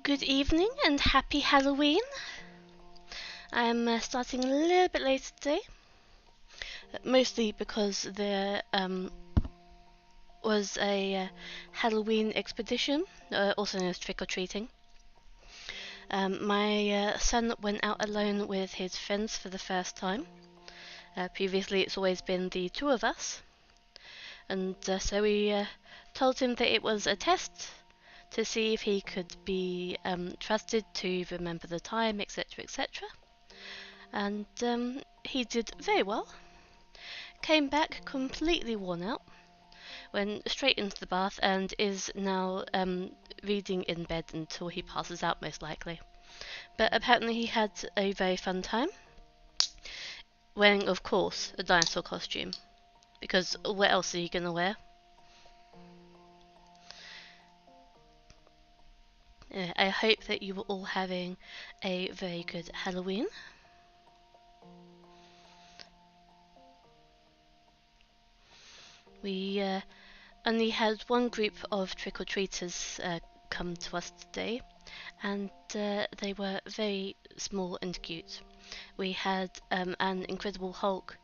Good evening and happy Halloween. I'm starting a little bit later today, mostly because there was a Halloween expedition, also known as trick-or-treating. My son went out alone with his friends for the first time. Previously it's always been the two of us, and so we told him that it was a test to see if he could be trusted to remember the time, etc., etc. And he did very well. Came back completely worn out, went straight into the bath, and is now reading in bed until he passes out, most likely. But apparently he had a very fun time, wearing, of course, a dinosaur costume, because what else are you going to wear? I hope that you were all having a very good Halloween. We only had one group of trick-or-treaters come to us today, and they were very small and cute. We had an Incredible Hulk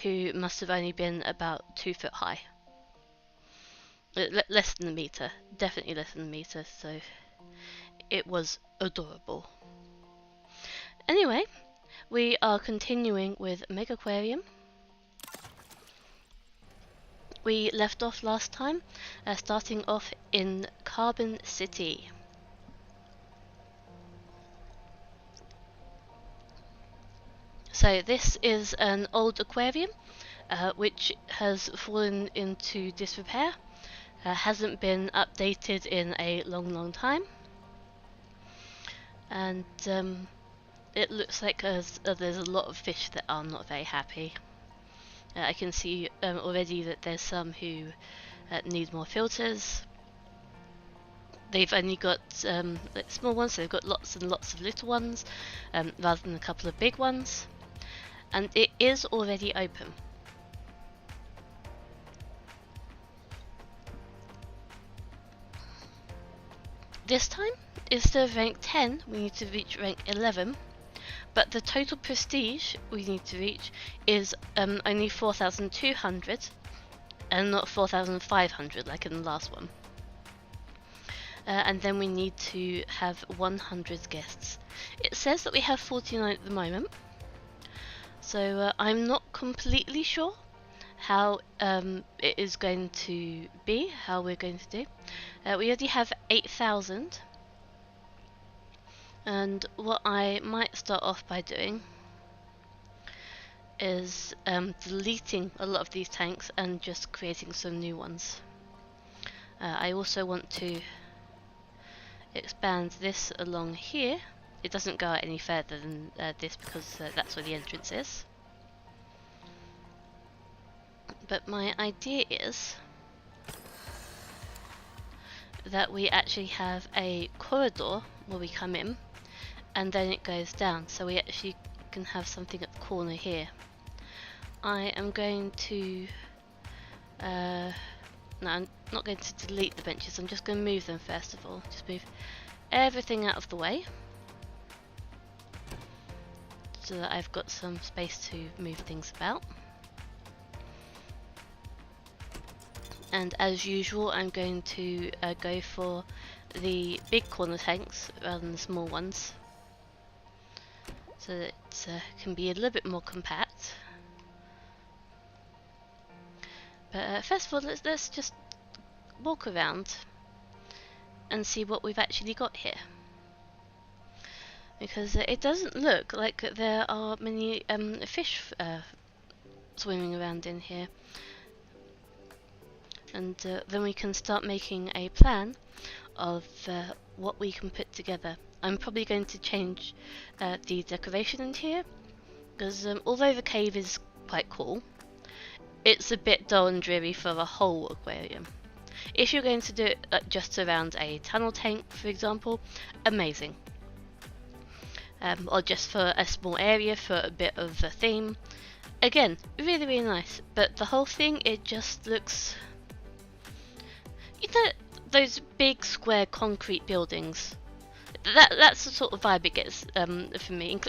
who must have only been about 2 foot high. Less than a meter, definitely less than a meter, so it was adorable. Anyway, we are continuing with Megaquarium. We left off last time, starting off in Carbon City. So this is an old aquarium which has fallen into disrepair, hasn't been updated in a long time, and it looks like there's a lot of fish that are not very happy. I can see already that there's some who need more filters. They've only got small ones, so they've got lots and lots of little ones rather than a couple of big ones. And it is already open. This time, instead of rank 10, we need to reach rank 11, but the total prestige we need to reach is only 4,200 and not 4,500 like in the last one. And then we need to have 100 guests. It says that we have 49 at the moment, so I'm not completely sure how it is going to be, how we're going to do. We already have 8,000, and what I might start off by doing is deleting a lot of these tanks and just creating some new ones. I also want to expand this along here. It doesn't go out any further than this because that's where the entrance is. But my idea is that we actually have a corridor where we come in and then it goes down, so we actually can have something at the corner here. I am going to no, I'm not going to delete the benches, I'm just going to move them first of all. Just move everything out of the way so that I've got some space to move things about. And as usual, I'm going to go for the big corner tanks rather than the small ones, so that it can be a little bit more compact. But first of all, let's just walk around and see what we've actually got here. because it doesn't look like there are many fish swimming around in here. And then we can start making a plan of what we can put together. I'm probably going to change the decoration in here, because although the cave is quite cool, it's a bit dull and dreary for a whole aquarium. If you're going to do it just around a tunnel tank, for example, amazing. Or just for a small area for a bit of a theme, again, really, really nice. But the whole thing, it just looks... You know, those big square concrete buildings. That's the sort of vibe it gets for me.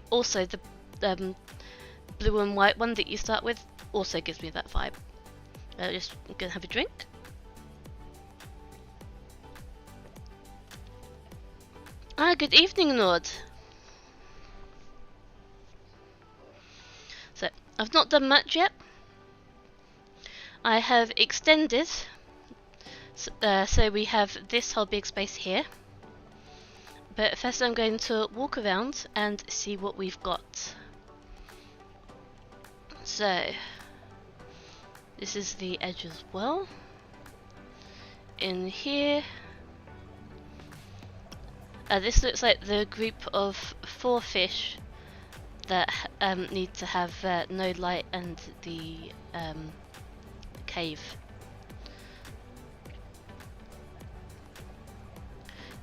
Also, the blue and white one that you start with also gives me that vibe. Just gonna have a drink. Good evening, Nord. So, I've not done much yet. I have extended, so we have this whole big space here. But first I'm going to walk around and see what we've got. So, this is the edge as well. In here, this looks like the group of 4 fish that need to have no light and the cave.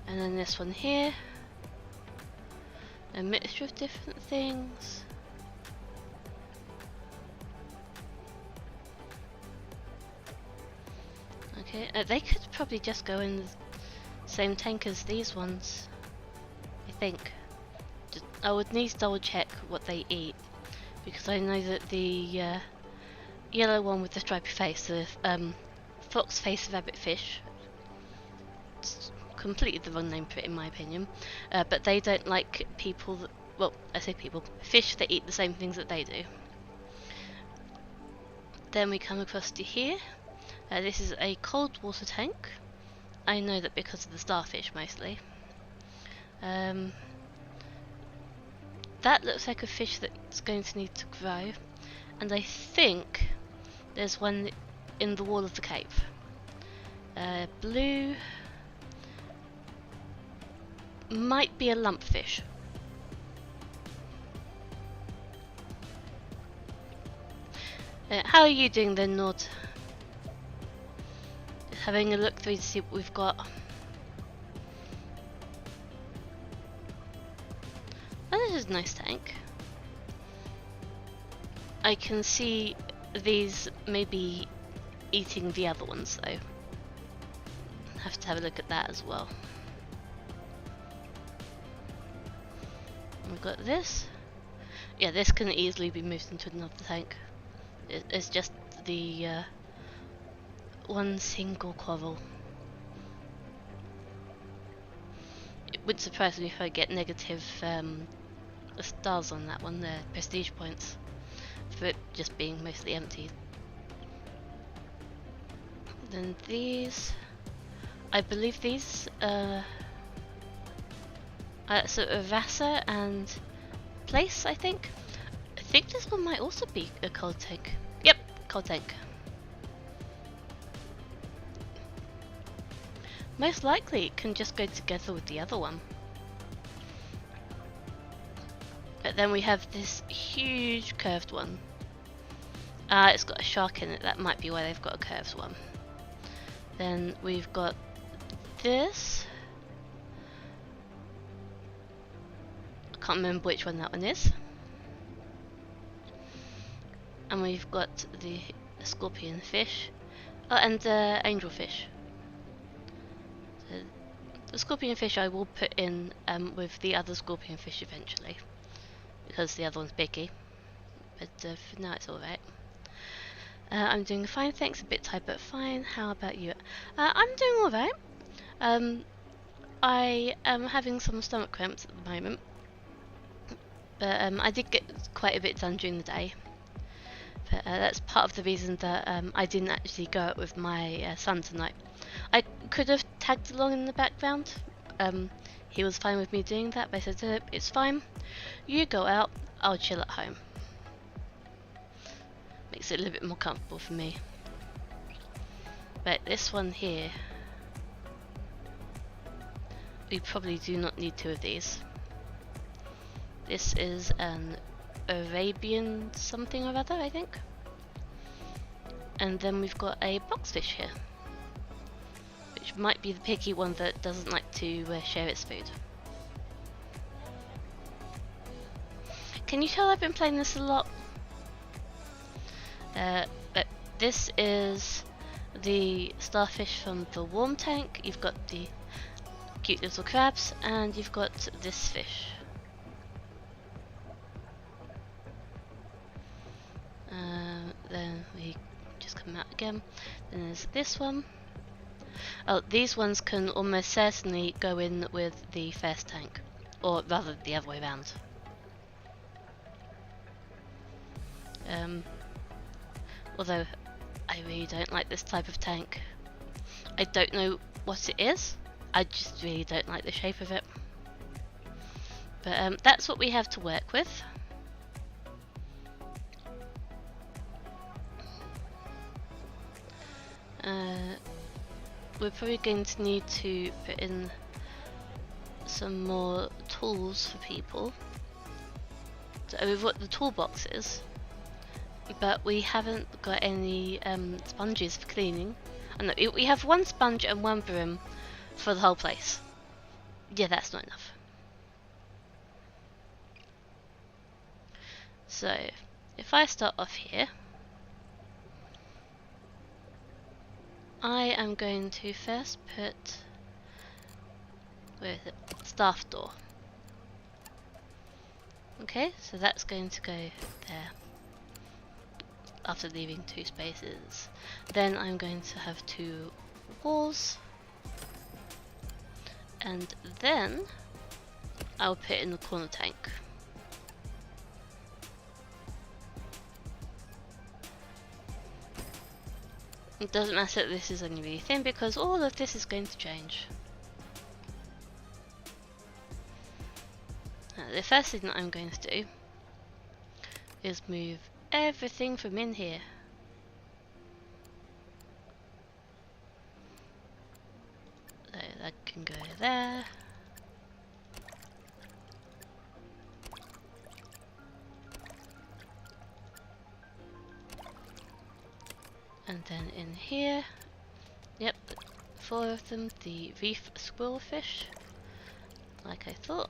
And then this one here, a mixture of different things. Okay, they could probably just go in the same tank as these ones, I think. I would need to double check what they eat, because I know that the yellow one with the stripy face, the fox face rabbit fish, it's completely the wrong name for it in my opinion, but they don't like people that, well, I say people, fish that eat the same things that they do. Then we come across to here. This is a cold water tank. I know that because of the starfish mostly. That looks like a fish that's going to need to grow, and I think there's one in the wall of the cave. Blue might be a lumpfish. How are you doing then, Nord? Just having a look through to see what we've got. Oh, this is a nice tank. I can see these maybe eating the other ones though. Have to have a look at that as well. We've got this. Yeah, this can easily be moved into another tank. It's just the one single coral. It would surprise me if I get negative stars on that one, the prestige points, for it just being mostly empty. Then these, I believe these sort of Rasa and Place, I think. I think this one might also be a cold tank. Yep, cold tank. Most likely it can just go together with the other one. But then we have this huge curved one. It's got a shark in it, that might be why they've got a curved one. Then we've got this. I can't remember which one that one is. And we've got the scorpion fish. Oh, and angel fish. So the scorpion fish I will put in with the other scorpion fish eventually, because the other one's biggie. But for now it's alright. I'm doing fine, thanks. A bit tired but fine. How about you? I'm doing alright. I am having some stomach cramps at the moment, but I did get quite a bit done during the day. But that's part of the reason that I didn't actually go out with my son tonight. I could have tagged along in the background, he was fine with me doing that, but I said to him, it's fine, you go out, I'll chill at home. Makes it a little bit more comfortable for me. But this one here, we probably do not need 2 of these. This is an Arabian something or other, I think. And then we've got a boxfish here, which might be the picky one that doesn't like to share its food. Can you tell I've been playing this a lot? But this is the starfish from the warm tank. You've got the cute little crabs, and you've got this fish. Then we just come out again. Then there's this one. Oh, these ones can almost certainly go in with the first tank, or rather the other way around. Although I really don't like this type of tank. I don't know what it is, I just really don't like the shape of it. But that's what we have to work with. We're probably going to need to put in some more tools for people. So we've got the toolboxes, but we haven't got any sponges for cleaning. Oh, no, we have 1 sponge and 1 broom for the whole place. Yeah, that's not enough. So, if I start off here, I am going to first put, where is it? Staff door. Okay, so that's going to go there after leaving 2 spaces. Then I'm going to have 2 walls, and then I'll put in the corner tank. It doesn't matter that this is only really thin, because all of this is going to change. Now, the first thing that I'm going to do is move everything from in here. So that can go there. And then in here, yep, 4 of them, the reef squirrelfish, like I thought.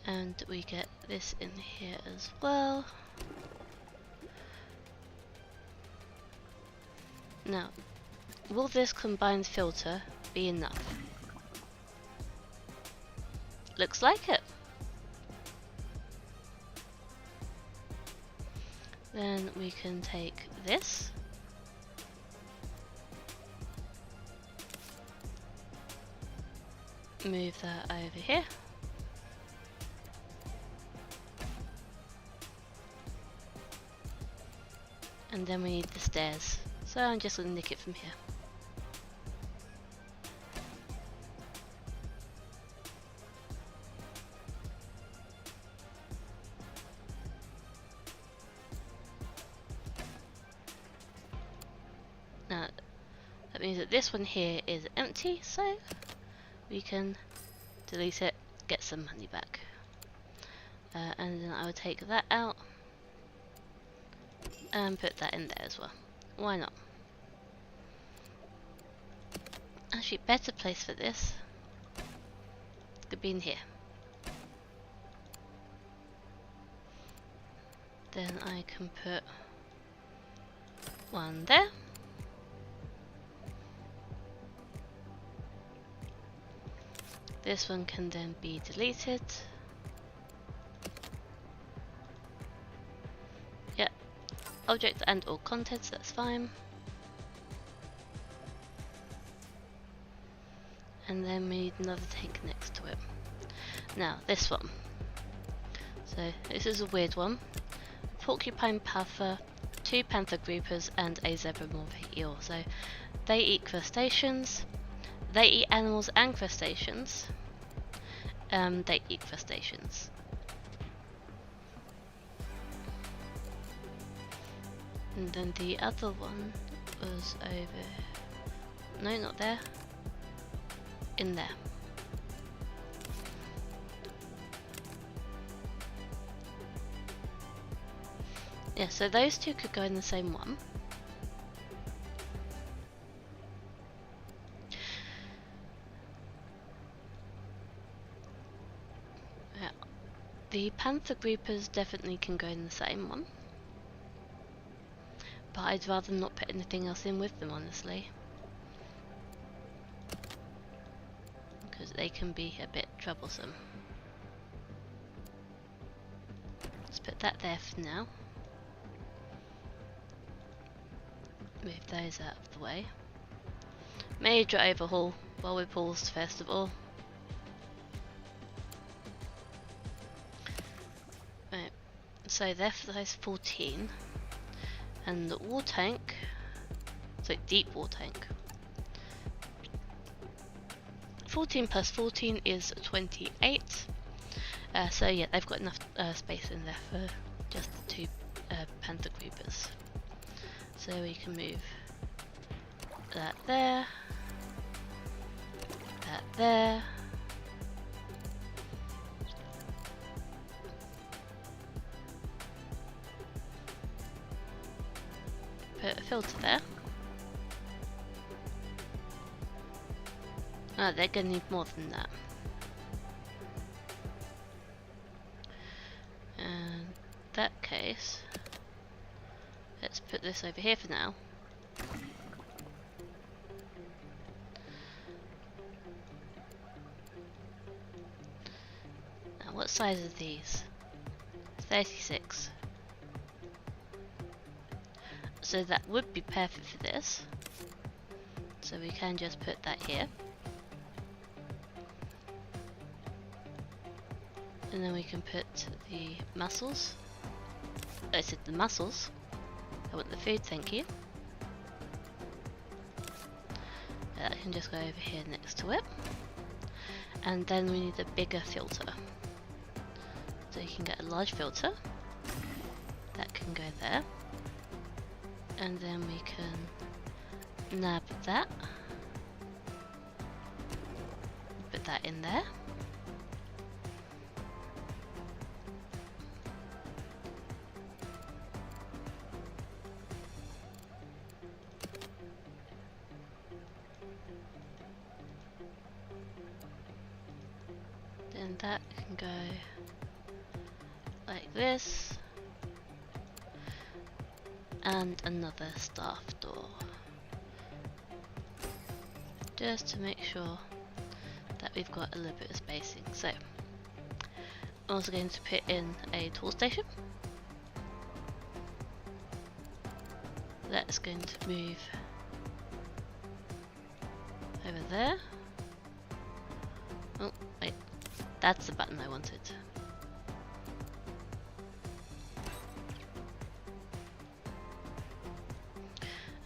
And we get this in here as well. Now, will this combined filter be enough? Looks like it. Then we can take this, move that over here, and then we need the stairs, so I'm just going to nick it from here. Now, that means that this one here is empty, so we can delete it, get some money back. And then I will take that out and put that in there as well. Why not? Actually, better place for this could be in here. Then I can put one there. This one can then be deleted. Yep, object and all contents, that's fine. And then we need another tank next to it. Now, this one. So, this is a weird one. Porcupine puffer, 2 panther groupers and a zebra morphic eel. So they eat crustaceans. They eat animals and crustaceans. They eat crustaceans. And then the other one was over... No, not there. In there. Yeah, so those two could go in the same one. Yeah. The panther groupers definitely can go in the same one. But I'd rather not put anything else in with them, honestly. Because they can be a bit troublesome. Let's put that there for now. Move those out of the way. Major overhaul while we paused first of all. Right, so they're for size 14. And the water tank, so deep water tank. 14 plus 14 is 28. So yeah, they've got enough space in there for just the 2 panther creepers. So we can move that there, that there. Put a filter there. Oh, they're gonna need more than that. In that case, let's put this over here for now. Now, what size are these? 36. So that would be perfect for this. So we can just put that here. And then we can put the mussels. I said the mussels. I want the food, thank you. That can just go over here next to it. And then we need a bigger filter. So you can get a large filter. That can go there. And then we can nab that. Put that in there. Then that can go like this. And another staff door. Just to make sure that we've got a little bit of spacing. So, I'm also going to put in a tool station. That's going to move over there. Oh, wait. That's the button I wanted.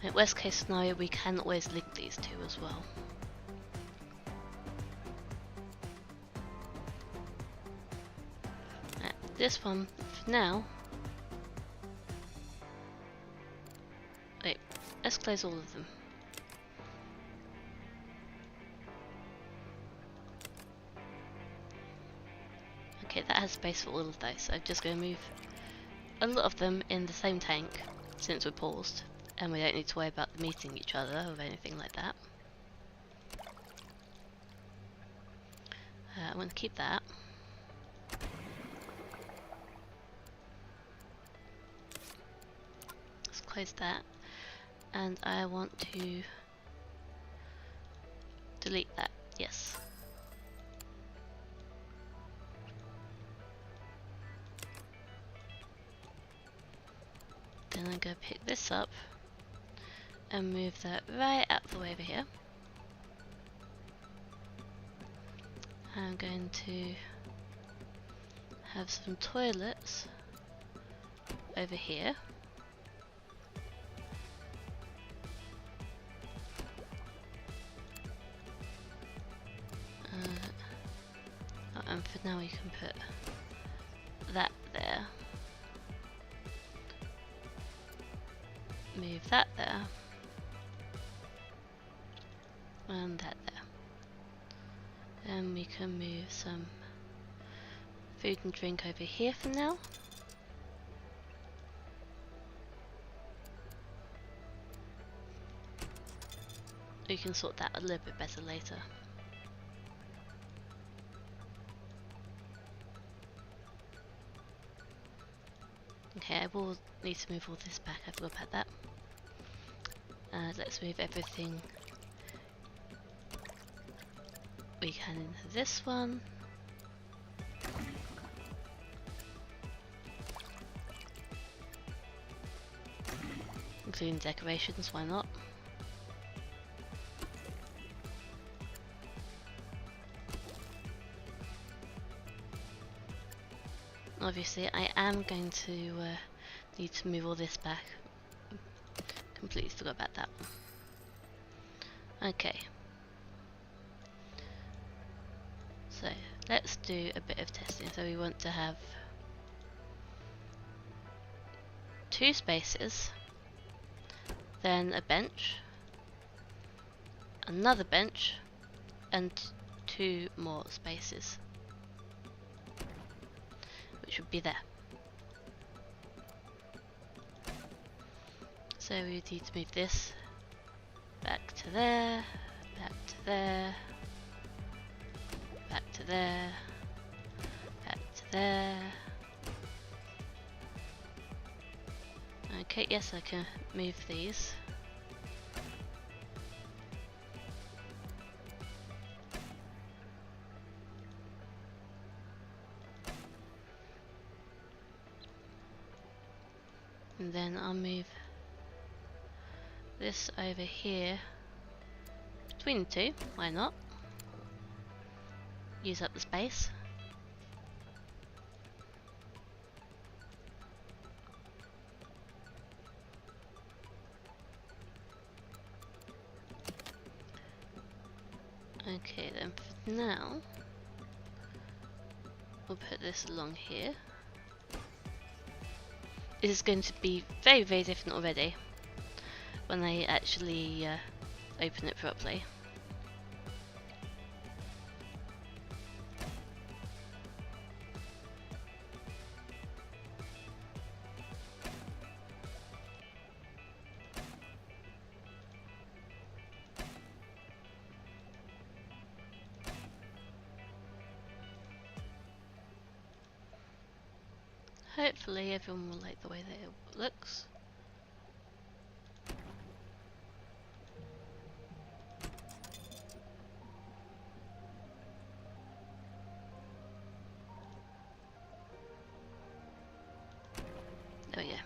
In worst case scenario, we can always link these two as well. This one, for now... Wait, let's close all of them. Okay, that has space for all of those, so I'm just going to move a lot of them in the same tank, since we're paused. And we don't need to worry about them meeting each other or anything like that. I want to keep that. Let's close that. And I want to delete that. Yes. Then I'm going to pick this up and move that right out the way over here. I'm going to have some toilets over here. And for now we can put that there. Move that there. And that there. And we can move some food and drink over here for now. We can sort that a little bit better later. Okay, I will need to move all this back, I forgot about that. Let's move everything we can into this one. Including decorations, why not? Obviously, I am going to need to move all this back. Completely forgot about that one. Okay. So, let's do a bit of testing. So we want to have 2 spaces, then a bench, another bench, and 2 more spaces. Which would be there. So we need to move this back to there, back to there, back to there, back to there. Okay, yes, I can move these. And then I'll move this over here between the 2, why not? Use up the space. Okay, then for now, we'll put this along here. This is going to be very, very different already when I actually open it properly. Hopefully everyone will like the way that it looks. Oh yeah.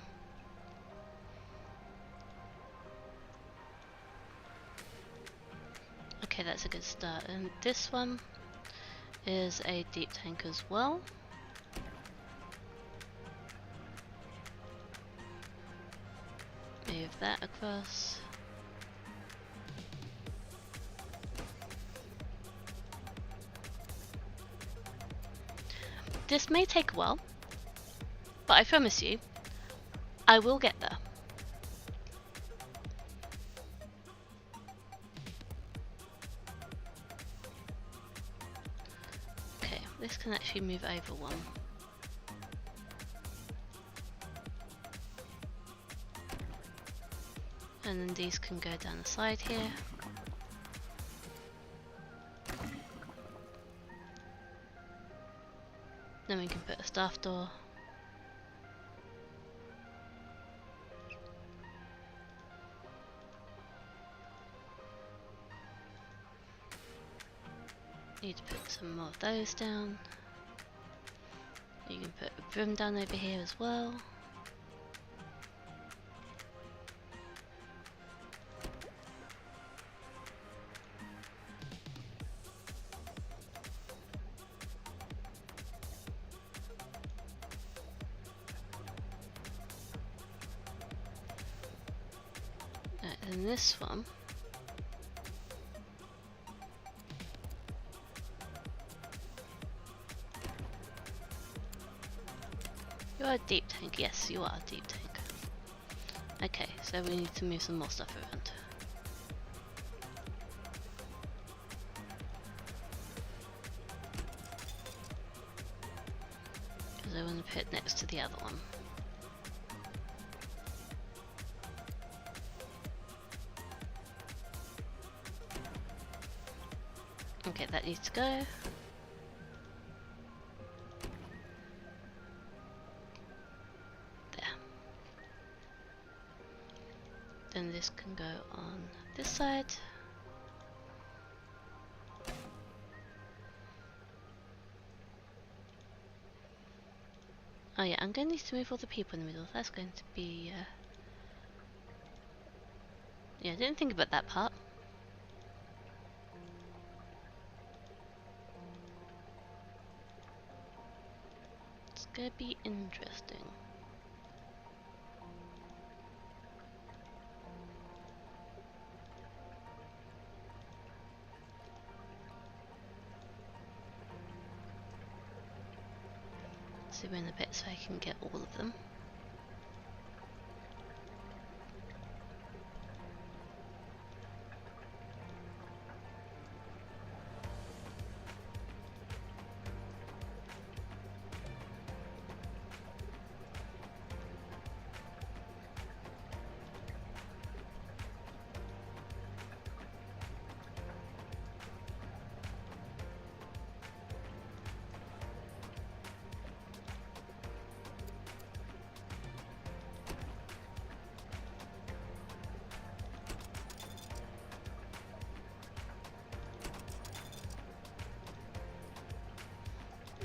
Okay, that's a good start. And this one is a deep tank as well. Move that across. This may take a while, but I promise you, I will get there. Okay, this can actually move over one. And then these can go down the side here. Then we can put a staff door. Need to put some more of those down. You can put a broom down over here as well. And this one, You are a deep tank. Yes, you are a deep tank. Okay, so we need to move some more stuff around. Because I want to put it next to the other one. Okay, that needs to go. Then this can go on this side. Oh yeah, I'm going to need to move all the people in the middle. That's going to be... yeah, I didn't think about that part. It's going to be interesting. Zoom in a bit so I can get all of them.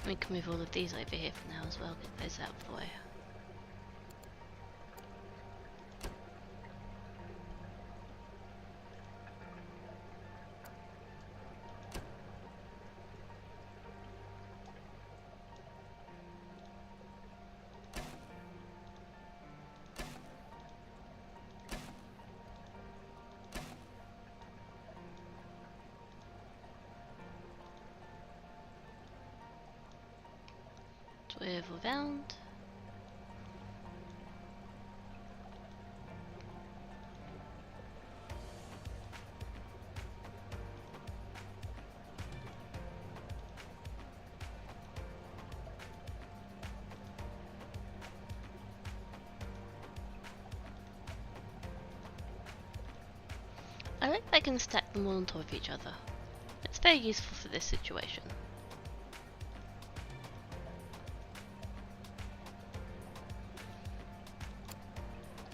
We can move all of these over here for now as well, get those out of the way. Swivel round. I like that I can stack them all on top of each other. It's very useful for this situation.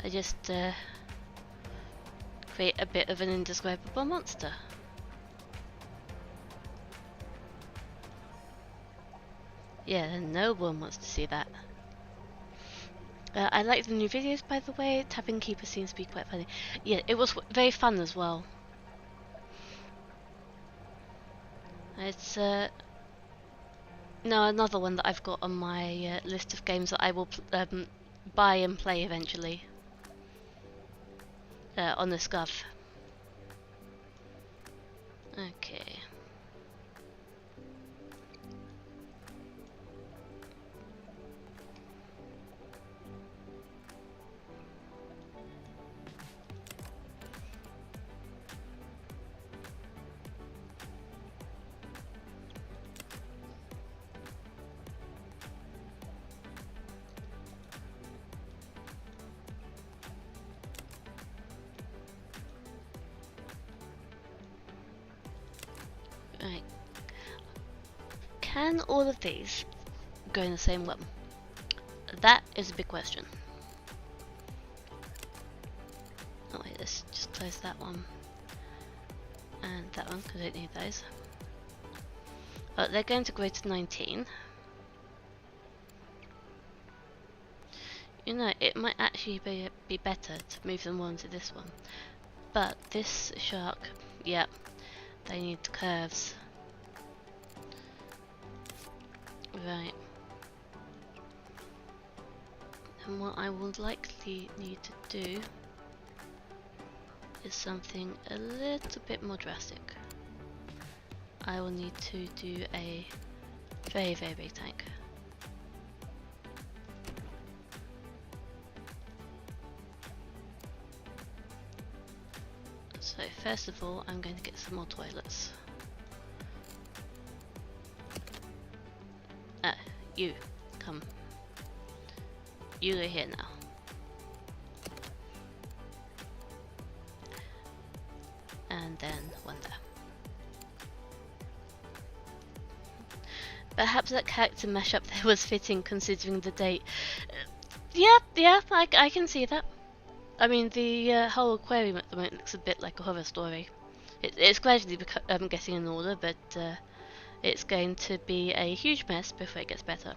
I just create a bit of an indescribable monster. Yeah, no one wants to see that. I like the new videos, by the way. Tapping Keeper seems to be quite funny. Yeah, it was very fun as well. It's no, another one that I've got on my list of games that I will buy and play eventually. On the Scuf. Okay. Right. Can all of these go in the same one? That is a big question. Oh wait, let's just close that one. And that one, because I don't need those. But they're going to grow to 19. You know, it might actually be better to move them all into this one. But this shark, yeah, they need curves. Right. And what I will likely need to do is something a little bit more drastic. I will need to do a very, very big tank. first of all, I'm going to get some more toilets. You, come. You go here now. And then one there. Perhaps that character mashup there was fitting considering the date. Yeah, I can see that. I mean, the whole aquarium at the moment looks a bit like a horror story. It's gradually getting in order, but it's going to be a huge mess before it gets better.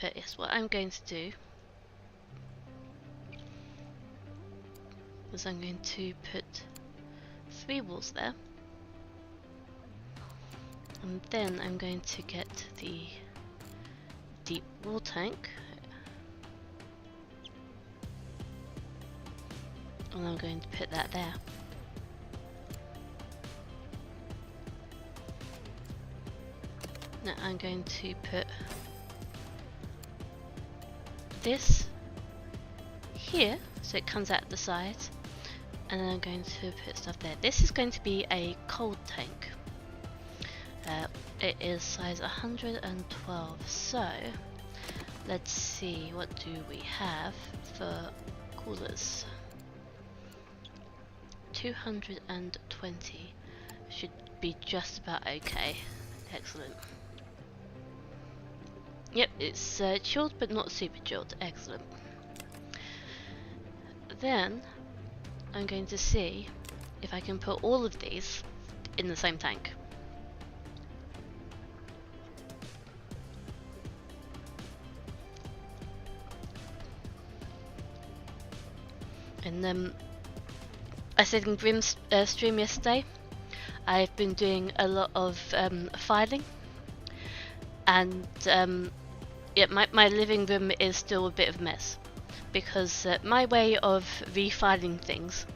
But yes, what I'm going to do is I'm going to put 3 walls there. And then I'm going to get the deep wall tank. And I'm going to put that there. Now I'm going to put this here, so it comes out the side. And then I'm going to put stuff there. This is going to be a cold tank. It is size 112, so let's see, what do we have for coolers? 220 should be just about okay. Excellent. Yep, it's chilled but not super chilled. Excellent. Then I'm going to see if I can put all of these in the same tank. And I said in Grim's stream yesterday, I've been doing a lot of filing, and yeah, my living room is still a bit of a mess because my way of refiling things,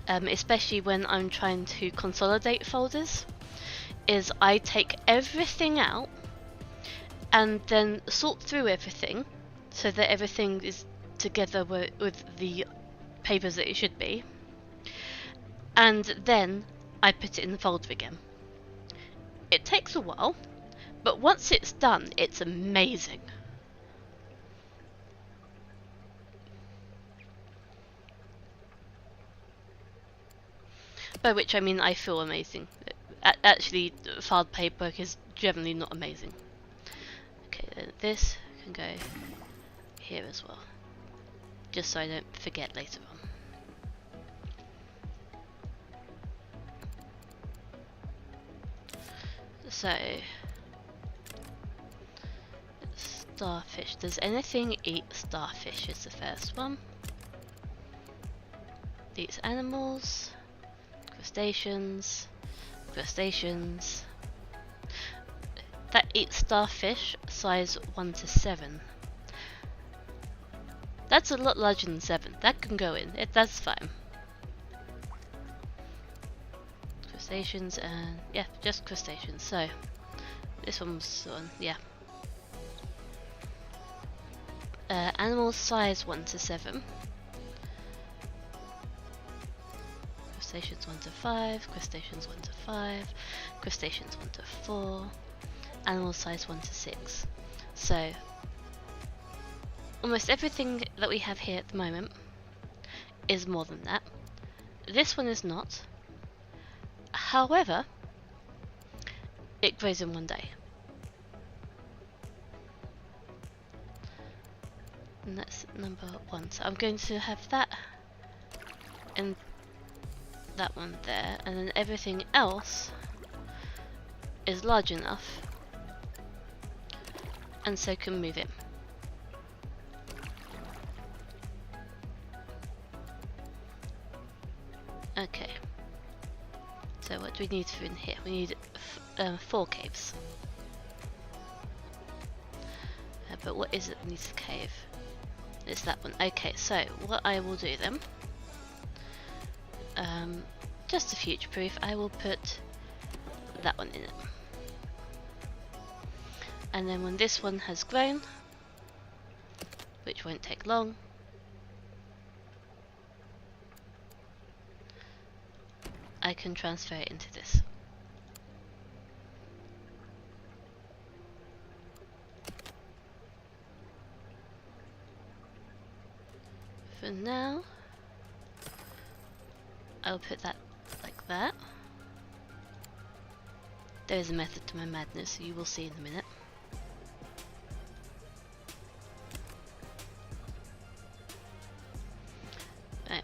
especially when I'm trying to consolidate folders, is I take everything out and then sort through everything so that everything is together with the papers that it should be, and then I put it in the folder again. It takes a while, but once it's done, it's amazing. By which I mean I feel amazing. Actually, filed paperwork is generally not amazing. Okay, then this can go here as well, just so I don't forget later on. So, starfish. Does anything eat starfish is the first one. These animals, crustaceans, crustaceans. That eats starfish, size 1 to 7. That's a lot larger than 7. That can go in. That's fine. Crustaceans and yeah, just crustaceans. So this one's on, yeah. Animals size 1 to 7. Crustaceans 1 to 5. Crustaceans 1 to 5. Crustaceans 1 to 4. Animal size 1 to 6. So almost everything that we have here at the moment is more than that. This one is not. However, it grows in one day. And that's number 1. So I'm going to have that and that one there, and then everything else is large enough and so can move it. Okay, so what do we need for in here? We need 4 caves. But what is it that needs a cave? It's that one. Okay, so what I will do then, just to future proof, I will put that one in it. And then when this one has grown, which won't take long, I can transfer it into this. For now, I'll put that like that. There is a method to my madness, so you will see in a minute. Right,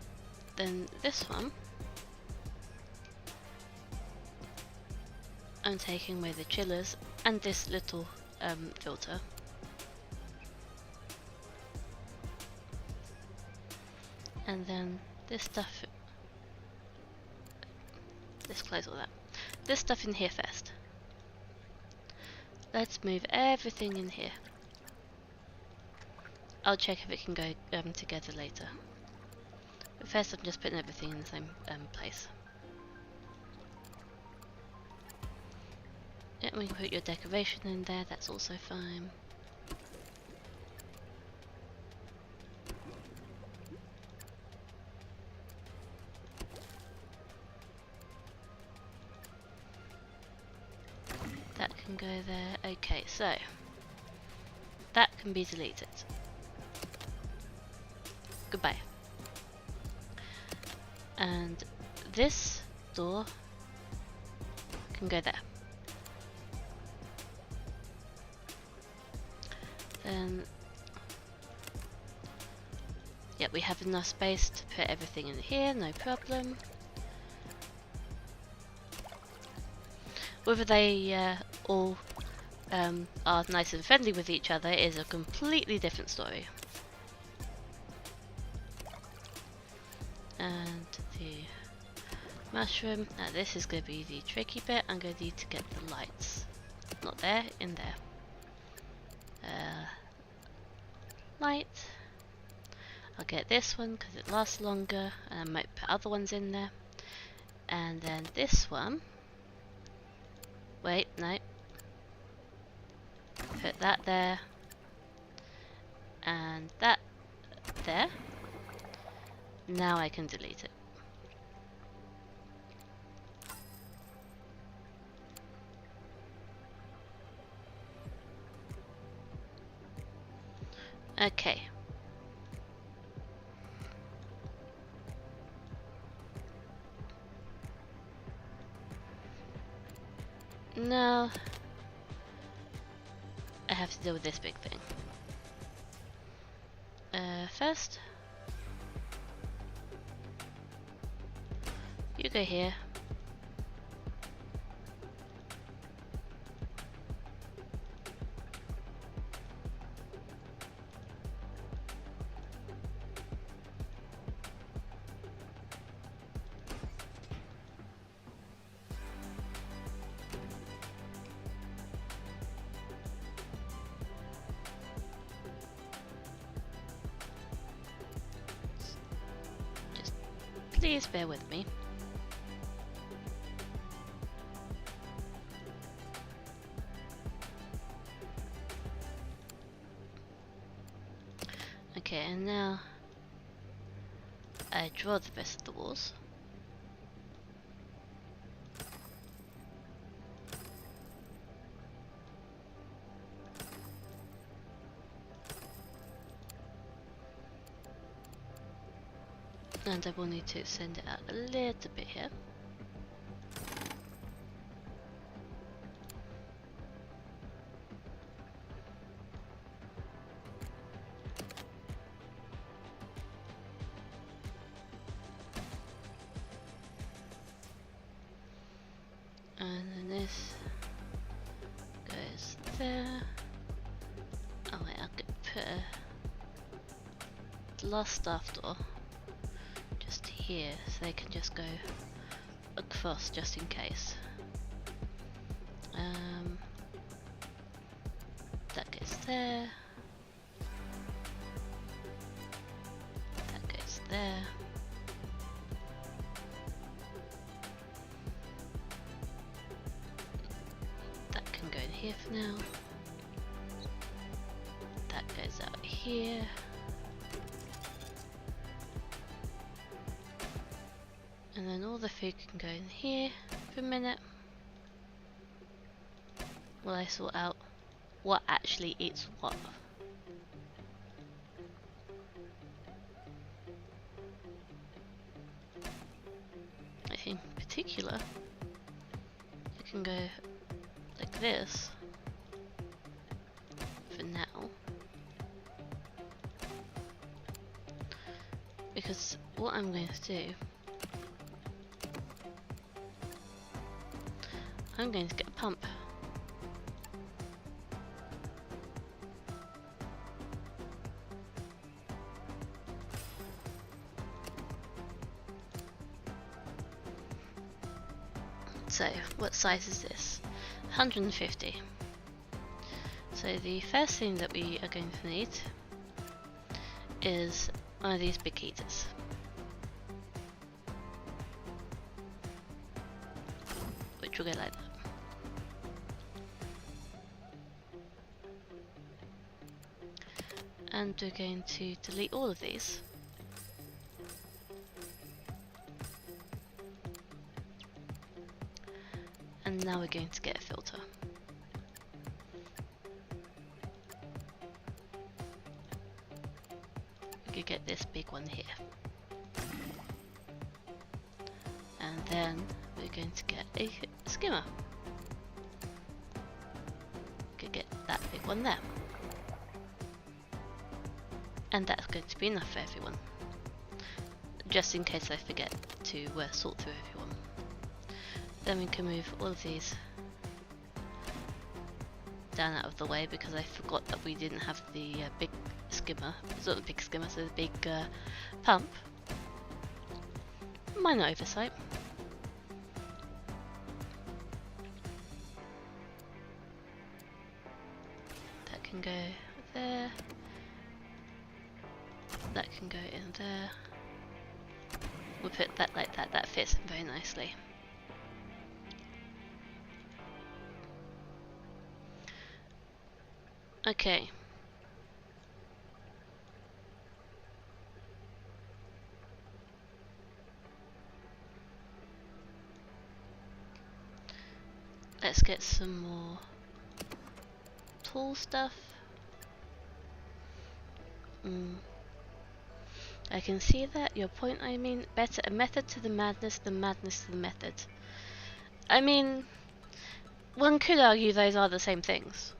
then this one, I'm taking away the chillers and this little filter. And then this stuff, let's close all that. This stuff in here first. Let's move everything in here. I'll check if it can go together later. But first I'm just putting everything in the same place. Yeah, we can put your decoration in there, that's also fine. That can go there. Okay, so that can be deleted. Goodbye. And this door can go there. Then, yeah, we have enough space to put everything in here, no problem. Whether they all are nice and friendly with each other is a completely different story. And the mushroom, now this is going to be the tricky bit. I'm going to need to get the lights. Not there, in there. Light. I'll get this one because it lasts longer, and I might put other ones in there. And then this one. Wait, no. Put that there. And that there. Now I can delete it. Okay. Now I have to deal with this big thing. First, you go here. Please bear with me. Okay, and now I draw the rest of the walls. And I will need to send it out a little bit here. And then this goes there. Oh wait, I could put a glass staff door just here, so they can just go across just in case. That goes there. That goes there. That can go in here for now. here. And then all the food can go in here for a minute while I sort out what actually eats what. In particular, I can go like this for now, because what I'm going to do, I'm going to get a pump. So, what size is this? 150. So the first thing that we are going to need is one of these big heaters. Which will go like that. And we're going to delete all of these. And now we're going to get a filter. We could get this big one here. And then we're going to get a skimmer. We could get that big one there. And that's going to be enough for everyone. Just in case I forget to sort through everyone. Then we can move all of these down out of the way because I forgot that we didn't have the big skimmer. It's not the big skimmer, so the big pump. Minor oversight. That can go there. That can go in there. We'll put that like that. That fits very nicely. Okay. Let's get some more tool stuff. I can see that. Your point, I mean, better a method to the madness than madness to the method. I mean, one could argue those are the same things.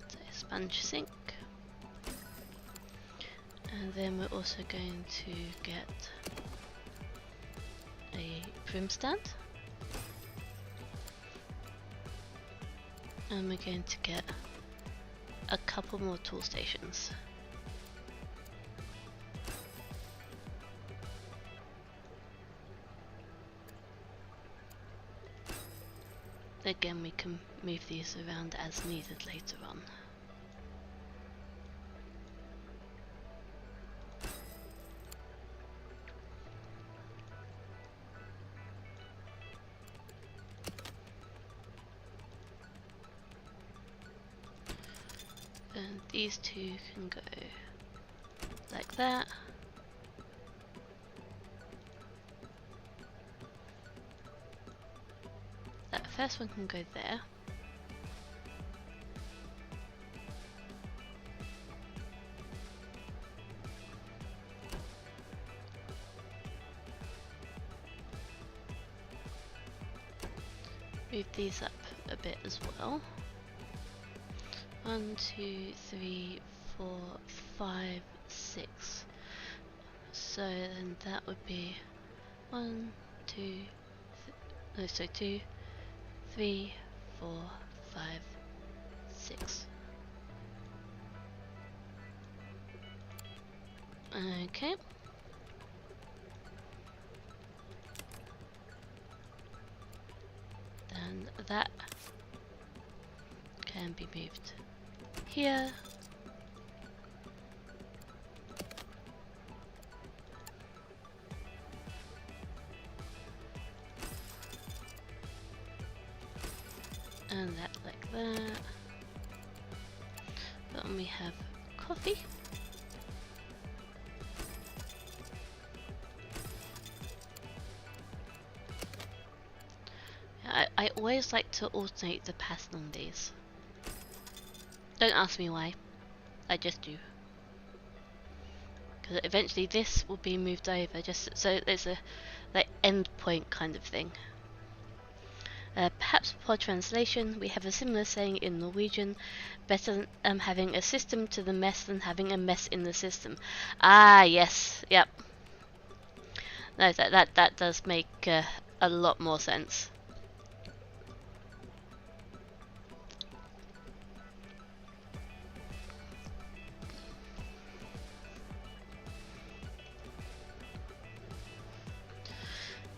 So, sponge sink. And then we're also going to get a prim stand. And we're going to get a couple more tool stations. Again, we can move these around as needed later on. And these two can go like that. That first one can go there. Move these up a bit as well. 1, 2, 3, 4, 5, 6. So then that would be 1, 2, no, so 2, 3, 4, 5, 6. Okay. Then that can be moved here. And that like that. Then we have coffee. I always like to alternate the pattern on these. Don't ask me why, I just do. Because eventually this will be moved over, just so there's a like end point kind of thing. Perhaps for translation, we have a similar saying in Norwegian: better having a system to the mess than having a mess in the system. Ah, yes, yep. No, that does make a lot more sense.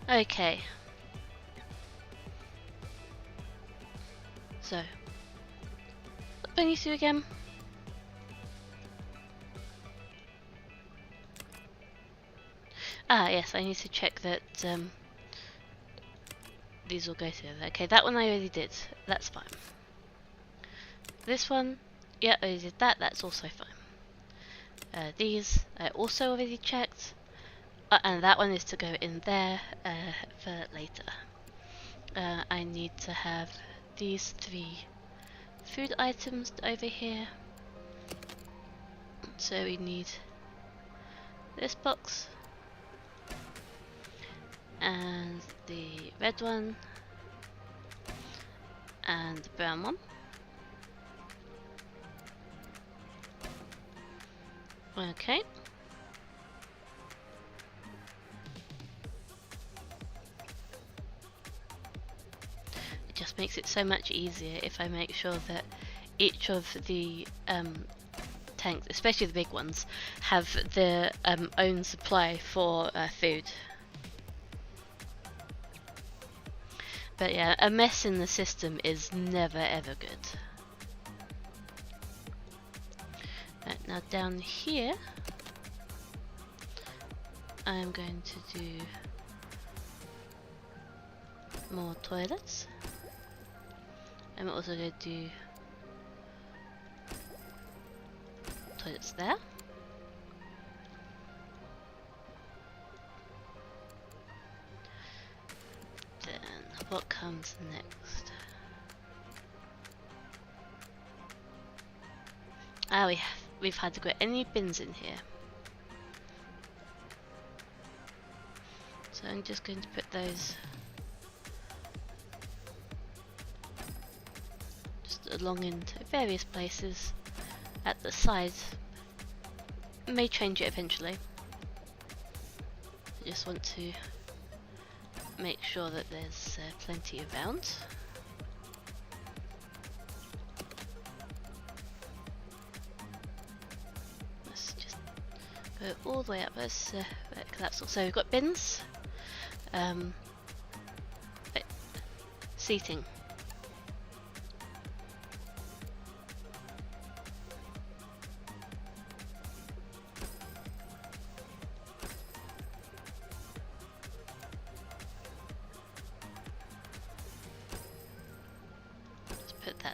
Okay. So, what do I need to do again? Ah, yes, I need to check that these will go together. Okay, that one I already did. That's fine. This one, yeah, I already did that. That's also fine. These I also already checked. And that one is to go in there for later. I need to have these 3 food items over here. So we need this box and the red one and the brown one. Okay. It just makes it so much easier if I make sure that each of the tanks, especially the big ones, have their own supply for food. But yeah, a mess in the system is never ever good. Right, now down here, I'm going to do more toilets. I'm also going to do toilets there. Then what comes next? Ah, we've had to get any bins in here. So I'm just going to put those just along into various places at the sides. May change it eventually. I just want to make sure that there's plenty around. Let's just go all the way up. Let's collapse. So we've got bins, seating.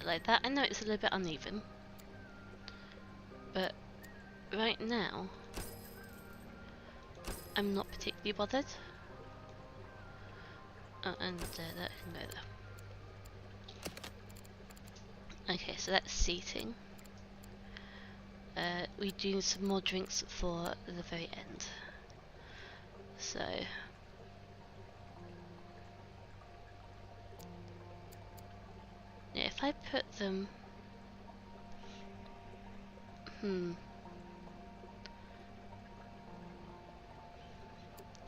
Like that. I know it's a little bit uneven, but right now I'm not particularly bothered. Oh, and that can go there. Okay, so that's seating. We do some more drinks for the very end. So yeah, if I put them,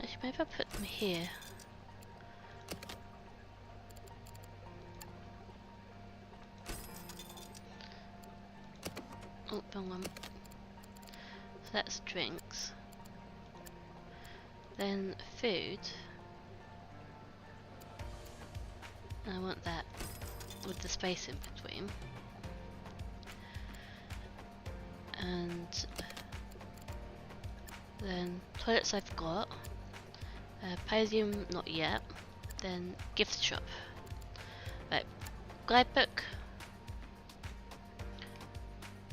actually maybe I'll put them here. Oh, wrong one. So that's drinks. Then food. And I want that with the space in between. And then toilets I've got. Podium not yet. Then gift shop. Right. guidebook.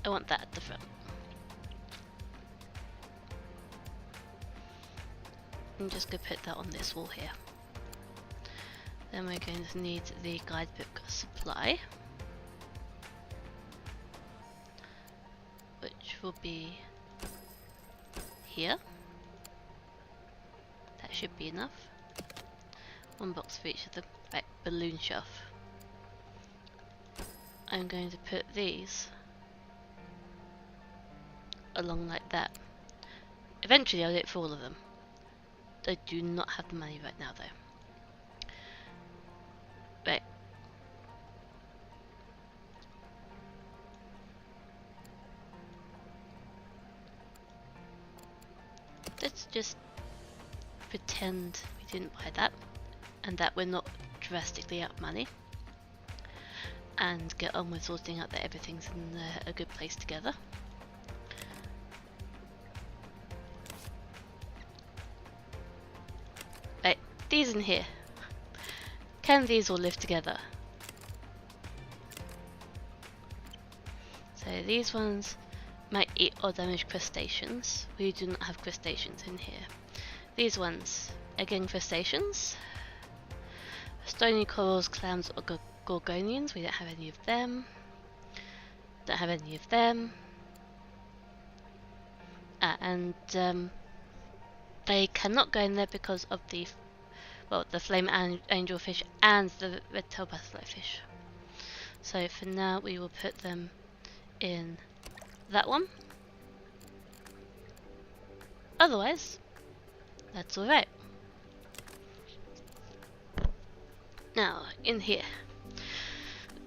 I want that at the front. I'm just going to put that on this wall here. Then we're going to need the guidebook supply, which will be here. That should be enough. One box for each of them. Right, balloon shelf. I'm going to put these along like that. Eventually I'll do it for all of them. I do not have the money right now though. Right. Let's just pretend we didn't buy that and that we're not drastically out of money, and get on with sorting out that everything's in a good place together. Right, these in here. Can these all live together? So these ones might eat or damage crustaceans. We do not have crustaceans in here. These ones, again crustaceans. Stony corals, clams or gorgonians, we don't have any of them. Don't have any of them. And they cannot go in there because of the flame angelfish and the red-tailed butterfly fish. So for now we will put them in that one. Otherwise, that's alright. Now, in here.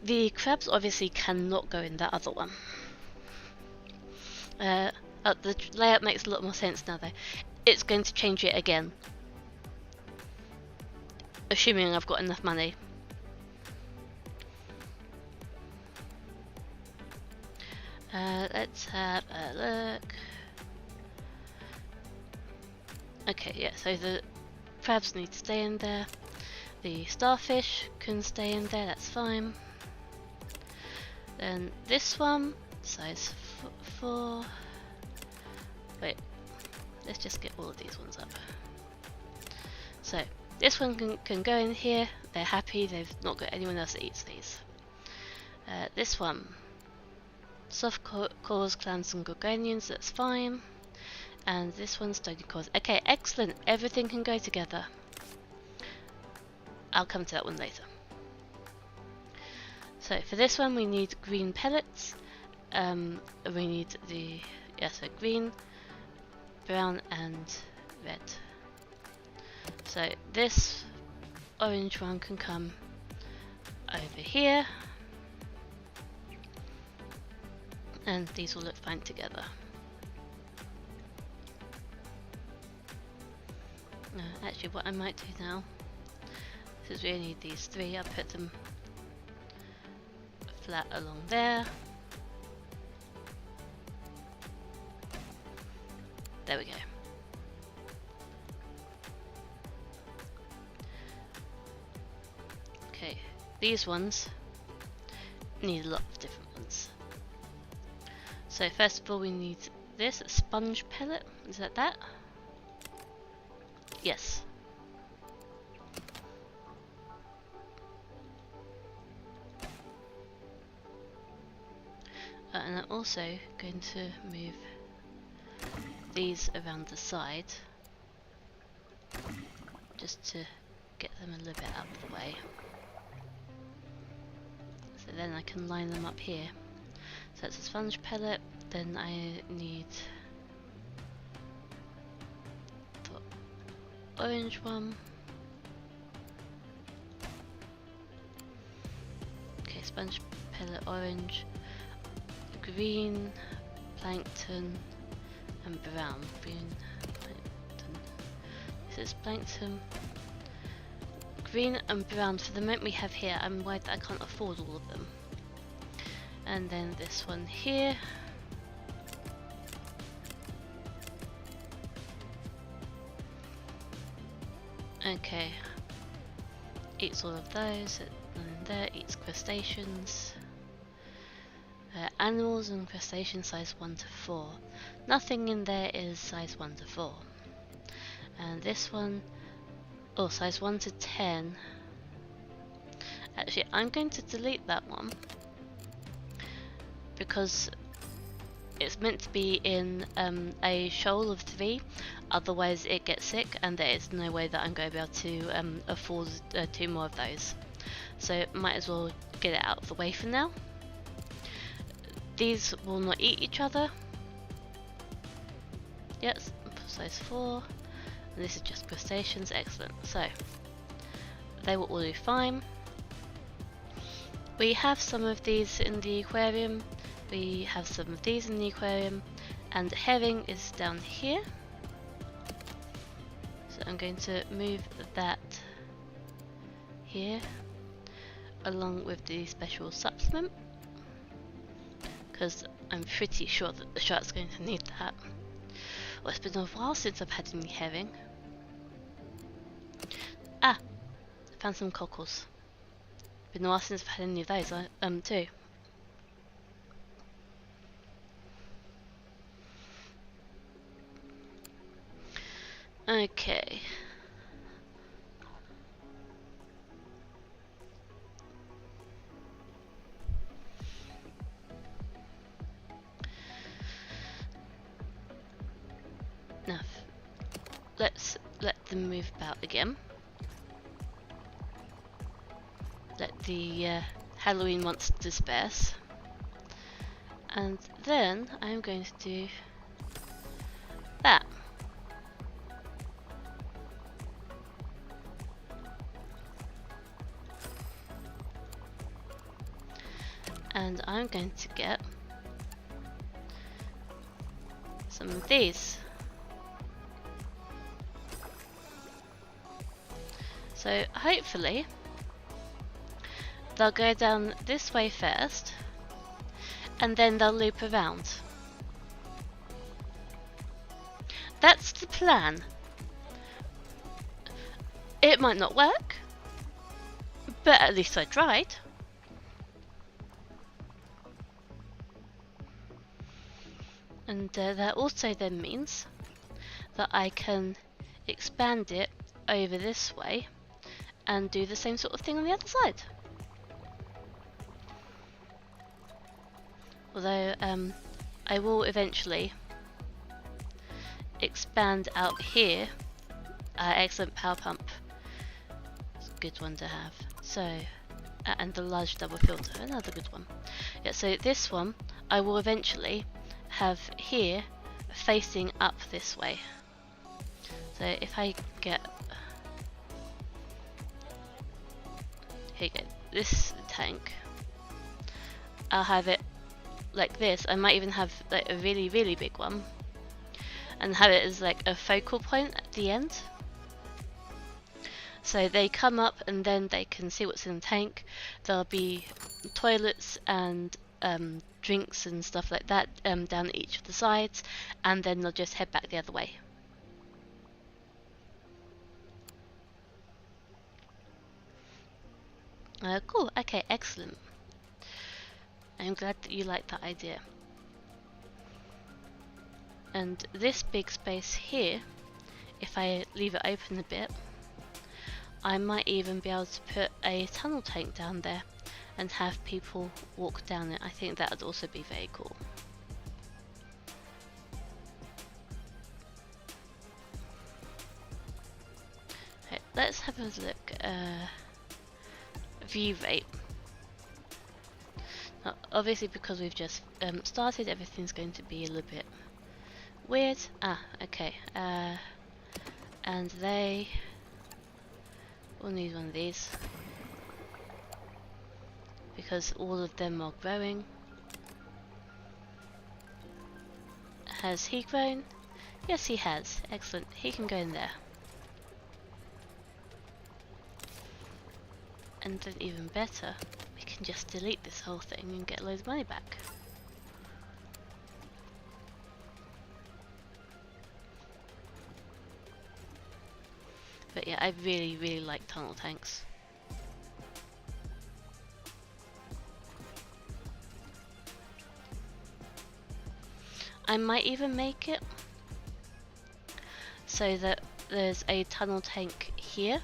The crabs obviously cannot go in that other one. The layout makes a lot more sense now though. It's going to change it again. Assuming I've got enough money. Let's have a look. Okay, yeah, so the crabs need to stay in there. The starfish can stay in there, that's fine. Then this one, size 4. Wait, let's just get all of these ones up. So, this one can go in here, they're happy, they've not got anyone else that eats these. This one, soft corals, clams and gorgonians, that's fine. And this one's stony corals. Okay, excellent, everything can go together. I'll come to that one later. So for this one we need green pellets. We need so green, brown and red. So this orange one can come over here. And these will look fine together. Actually what I might do now, since we only need these 3, I'll put them flat along there. There we go. Okay, these ones need a lot of different ones. So first of all we need this, a sponge pellet, is that? Yes. And I'm also going to move these around the side just to get them a little bit out of the way. So then I can line them up here. So that's a sponge pellet, then I need the orange one. Okay, sponge pellet orange, green, plankton and brown. Green, plankton. This is plankton. Green and brown for the moment we have here. I'm worried that I can't afford all of them. And then this one here. Okay. Eats all of those. And there eats crustaceans. Animals and crustaceans size 1 to 4. Nothing in there is size 1 to 4. And this one, oh, size 1 to 10. Actually, I'm going to delete that one because it's meant to be in a shoal of 3, otherwise it gets sick, and there is no way that I'm going to be able to afford 2 more of those. So might as well get it out of the way for now. These will not eat each other. Yes, size 4. And this is just crustaceans, excellent. So they will all do fine. We have some of these in the aquarium. We have some of these in the aquarium, and herring is down here. So I'm going to move that here, along with the special supplement, because I'm pretty sure that the shark's going to need that. Well, it's been a while since I've had any herring. Ah, I found some cockles. Been a while since I've had any of those too. Okay. Now, let's let them move about again. Let the Halloween monster disperse. And then I'm going to do that. And I'm going to get some of these. So hopefully they'll go down this way first, and then they'll loop around. That's the plan. It might not work, but at least I tried. And that also then means that I can expand it over this way and do the same sort of thing on the other side. Although I will eventually expand out here. Excellent power pump. It's a good one to have. So, and the large double filter, another good one. Yeah, so this one I will eventually have here facing up this way. So if I get, here you go, this tank, I'll have it like this. I might even have like a really big one and have it as like a focal point at the end. So they come up and then they can see what's in the tank. There'll be toilets and drinks and stuff like that down each of the sides, and then they'll just head back the other way. Cool, okay, excellent. I'm glad that you like that idea. And this big space here, if I leave it open a bit, I might even be able to put a tunnel tank down there and have people walk down it. I think that would also be very cool. Okay, let's have a look. View rate. Now, obviously, because we've just started, everything's going to be a little bit weird. Ah, okay. And they will need one of these, because all of them are growing. Has he grown? Yes, he has. Excellent. He can go in there. And then even better, we can just delete this whole thing and get loads of money back. But yeah, I really like tunnel tanks. I might even make it so that there's a tunnel tank here,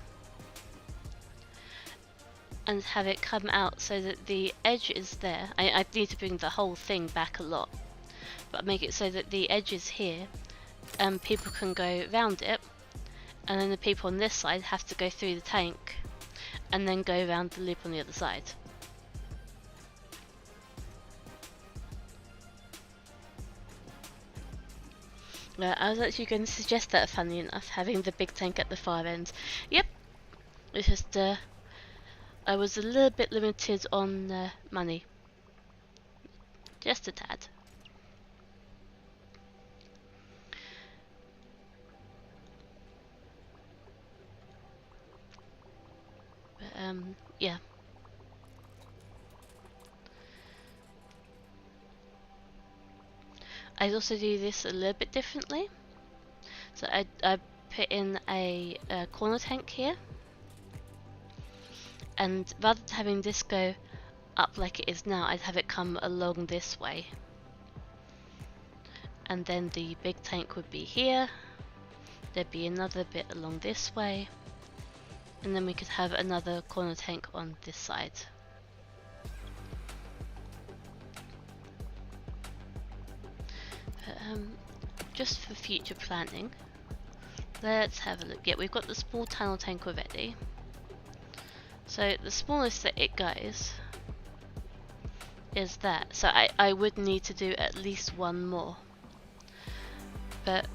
and have it come out so that the edge is there. I need to bring the whole thing back a lot, but make it so that the edge is here and people can go round it, and then the people on this side have to go through the tank and then go around the loop on the other side. I was actually going to suggest that, funny enough, having the big tank at the far end. Yep, it's just I was a little bit limited on money. Just a tad. But, yeah. I'd also do this a little bit differently. So I put in a corner tank here, and rather than having this go up like it is now, I'd have it come along this way, and then the big tank would be here, there'd be another bit along this way, and then we could have another corner tank on this side. But, just for future planning, let's have a look. Yeah, we've got the small tunnel tank already. So the smallest that it goes is that. So I would need to do at least one more. But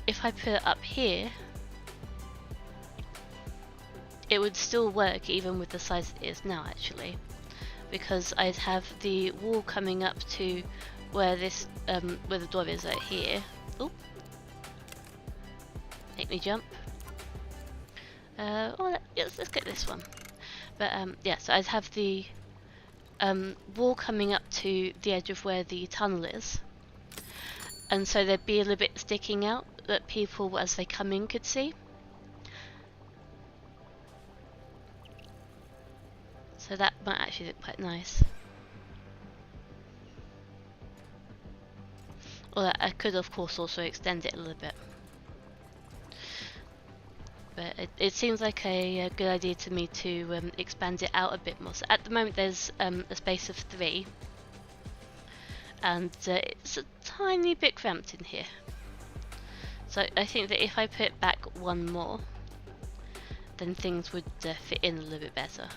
if I put it up here, it would still work even with the size it is now, actually. Because I'd have the wall coming up to where this where the door is right here. Oh, make me jump. Let's get this one. But yeah, so I'd have the wall coming up to the edge of where the tunnel is, and so there'd be a little bit sticking out that people, as they come in, could see. So that might actually look quite nice. Or I could, of course, also extend it a little bit. But it seems like a good idea to me to expand it out a bit more. So at the moment there's a space of 3, and it's a tiny bit cramped in here. So I think that if I put back one more, then things would fit in a little bit better.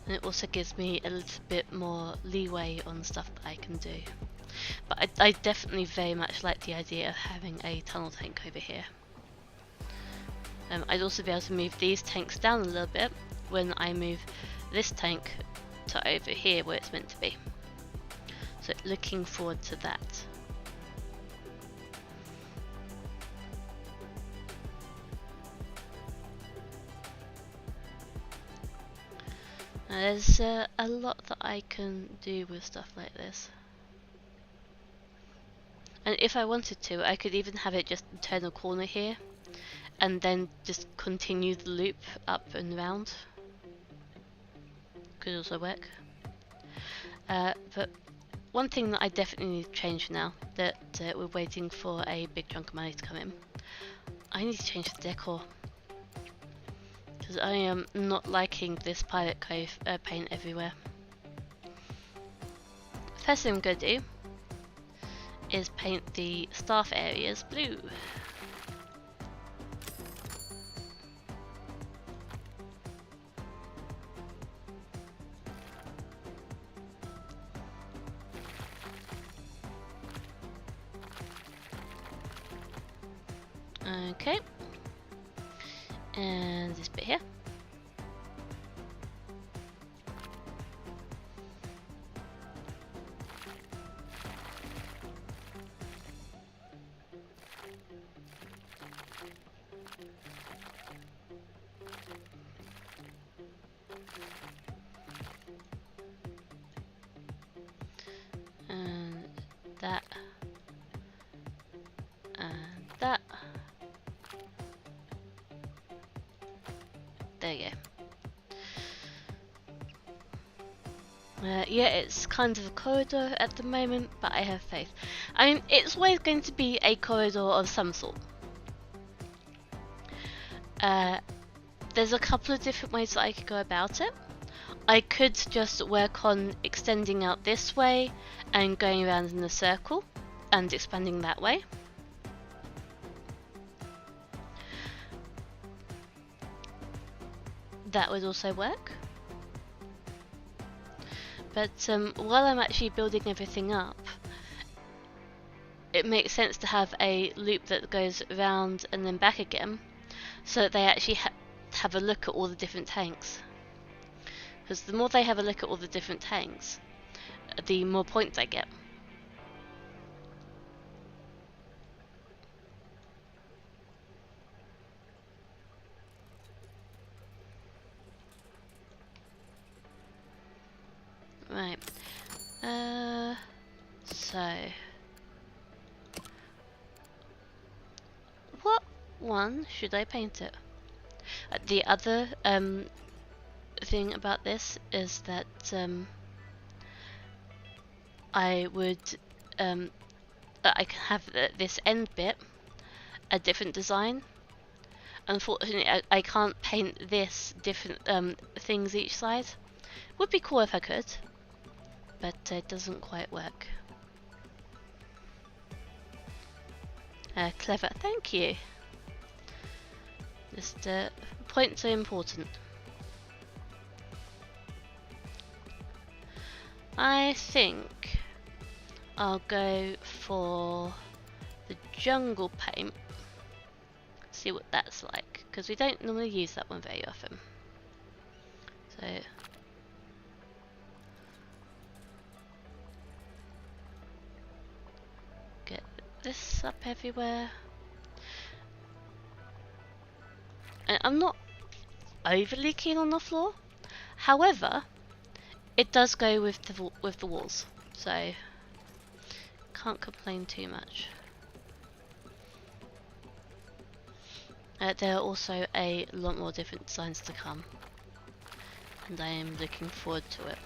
And it also gives me a little bit more leeway on stuff that I can do. But I definitely very much like the idea of having a tunnel tank over here. I'd also be able to move these tanks down a little bit when I move this tank to over here where it's meant to be. So looking forward to that. Now there's a lot that I can do with stuff like this. And if I wanted to, I could even have it just turn a corner here and then just continue the loop up and round. Could also work. But one thing that I definitely need to change now that we're waiting for a big chunk of money to come in, I need to change the decor. Because I am not liking this Pirate Cove paint everywhere. First thing I'm going to do is paint the staff areas blue. Okay. And this bit here. And that. And that. There you go. Yeah, it's kind of a corridor at the moment, but I have faith. I mean, it's always going to be a corridor of some sort. There's a couple of different ways that I could go about it. I could just work on extending out this way and going around in a circle and expanding that way. That would also work. But while I'm actually building everything up, it makes sense to have a loop that goes around and then back again, so that they actually have a look at all the different tanks. Because the more they have a look at all the different tanks, the more points I get. Right. So what one should I paint it? The other thing about this is that I would I can have this end bit a different design. Unfortunately, I can't paint this different things each side. Would be cool if I could, but it doesn't quite work. Clever, thank you. Just points are important. I think I'll go for the jungle paint. See what that's like, because we don't normally use that one very often. So get this up everywhere. And I'm not overly keen on the floor. However, it does go with the walls, so can't complain too much. There are also a lot more different designs to come, and I am looking forward to it.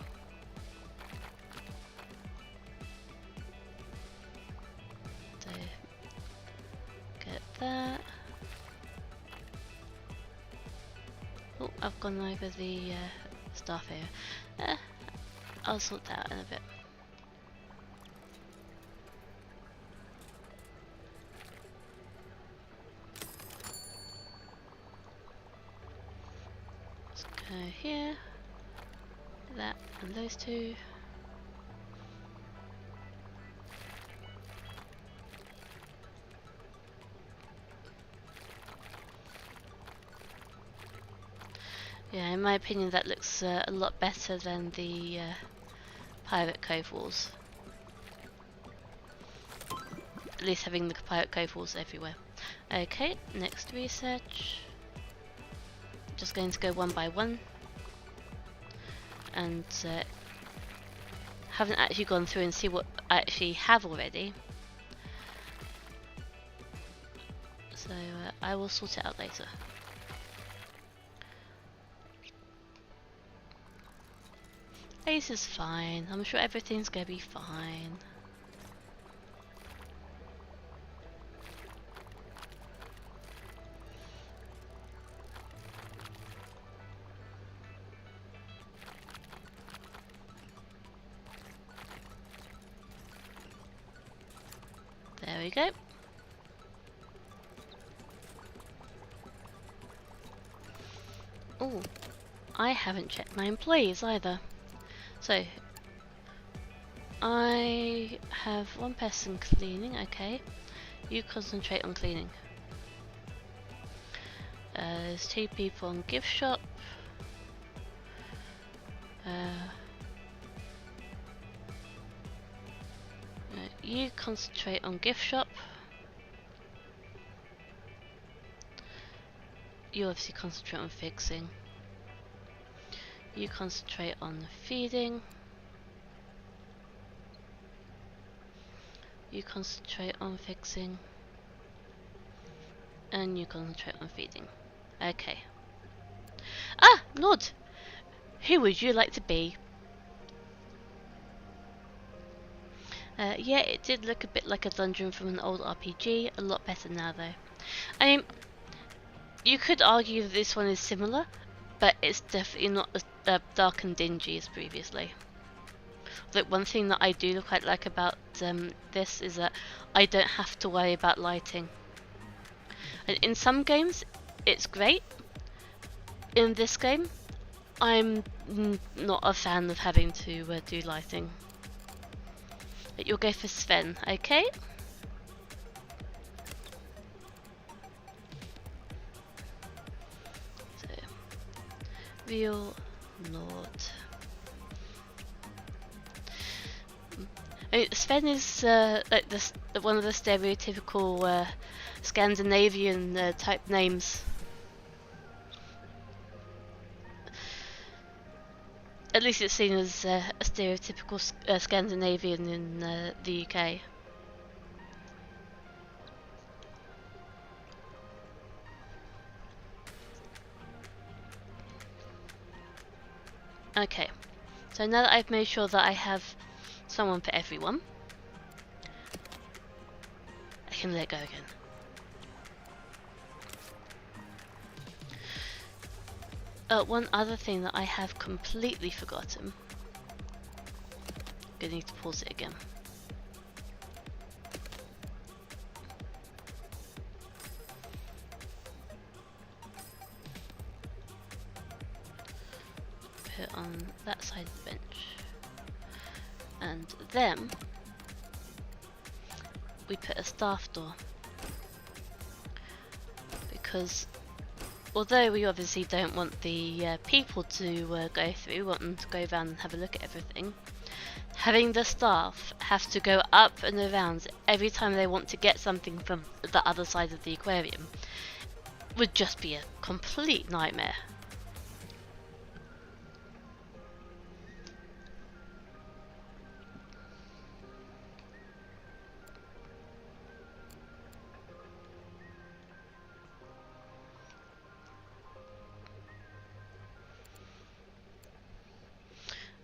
So get that. Oh, I've gone over the staff area. I'll sort that out in a bit. Let's go here, that, and those two. Yeah, in my opinion that looks a lot better than the Pirate Cove walls. At least having the Pirate Cove walls everywhere. Okay, next research. Just going to go one by one. And haven't actually gone through and see what I actually have already. So I will sort it out later. This is fine. I'm sure everything's gonna be fine. There we go. Oh, I haven't checked my employees either. So, I have one person cleaning, okay. You concentrate on cleaning. There's 2 people on gift shop. You concentrate on gift shop. You obviously concentrate on fixing. You concentrate on feeding. You concentrate on fixing. And you concentrate on feeding. Okay. Ah, Lord! Who would you like to be? Yeah, it did look a bit like a dungeon from an old RPG. A lot better now, though. I mean, you could argue that this one is similar, but it's definitely not as dark and dingy as previously. Like, one thing that I do quite like about this is that I don't have to worry about lighting. And in some games, it's great. In this game, I'm not a fan of having to do lighting. But you'll go for Sven, okay? So, real Nord. I mean, Sven is like one of the stereotypical Scandinavian type names. At least it's seen as a stereotypical Scandinavian in the UK. Okay, so now that I've made sure that I have someone for everyone, I can let go again. One other thing that I have completely forgotten. Gonna need to pause it again. Put on that side of the bench. And then we put a staff door. Because although we obviously don't want the people to go through, we want them to go around and have a look at everything, having the staff have to go up and around every time they want to get something from the other side of the aquarium would just be a complete nightmare.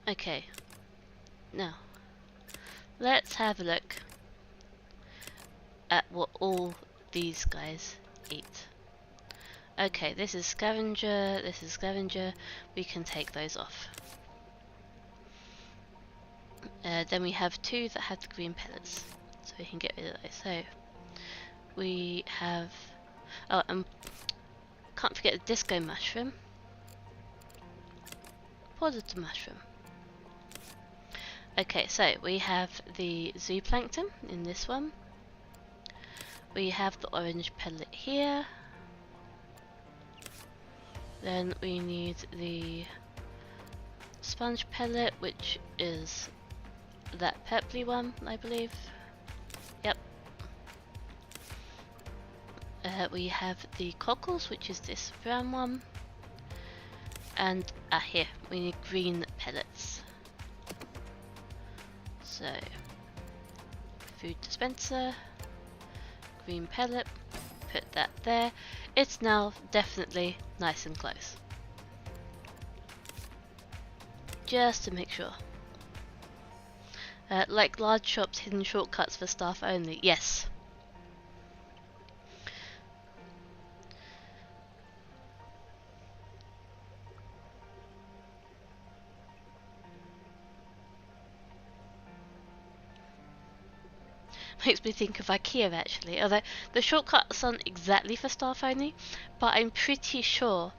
Okay, now let's have a look at what all these guys eat. Okay, this is scavenger, this is scavenger, we can take those off. Then we have two that have the green pellets, so we can get rid of those. So we have, oh, can't forget the disco mushroom. What is the mushroom? Okay, so we have the zooplankton in this one. We have the orange pellet here. Then we need the sponge pellet, which is that purpley one, I believe. Yep. We have the cockles, which is this brown one. And here, we need green pellets. So, food dispenser, green pellet, put that there. It's now definitely nice and close. Just to make sure. Like large shops, hidden shortcuts for staff only. Yes. Makes me think of IKEA actually, although the shortcuts aren't exactly for staff only, but I'm pretty sure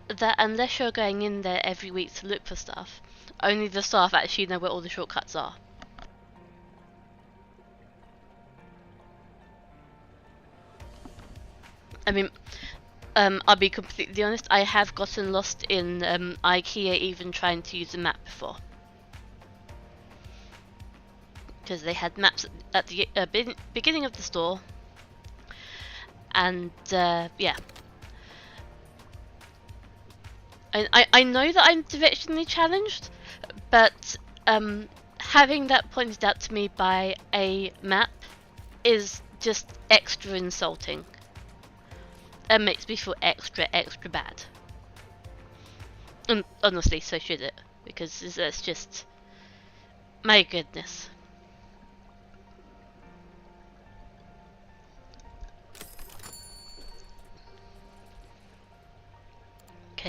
that unless you're going in there every week to look for stuff, only the staff actually know where all the shortcuts are. I mean, I'll be completely honest, I have gotten lost in IKEA even trying to use a map before. Because they had maps at the beginning of the store, and yeah. I know that I'm directionally challenged, but having that pointed out to me by a map is just extra insulting. It makes me feel extra bad. And honestly, so should it, because that's just, my goodness.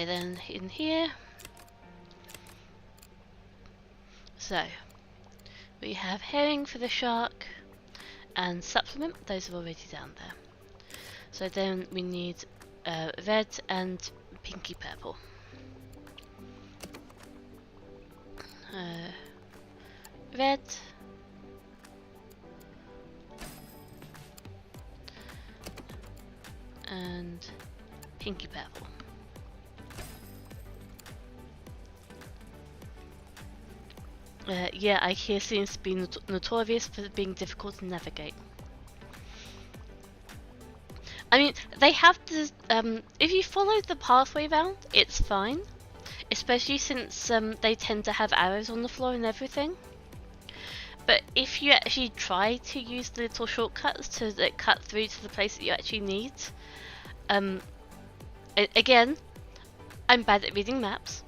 Okay, then in here, so we have herring for the shark and supplement, those are already down there. So then we need red and pinky purple. Red and pinky purple. Yeah, IKEA seems to be notorious for being difficult to navigate. I mean, they have this, if you follow the pathway round, it's fine. Especially since they tend to have arrows on the floor and everything. But if you actually try to use the little shortcuts to cut through to the place that you actually need, again, I'm bad at reading maps.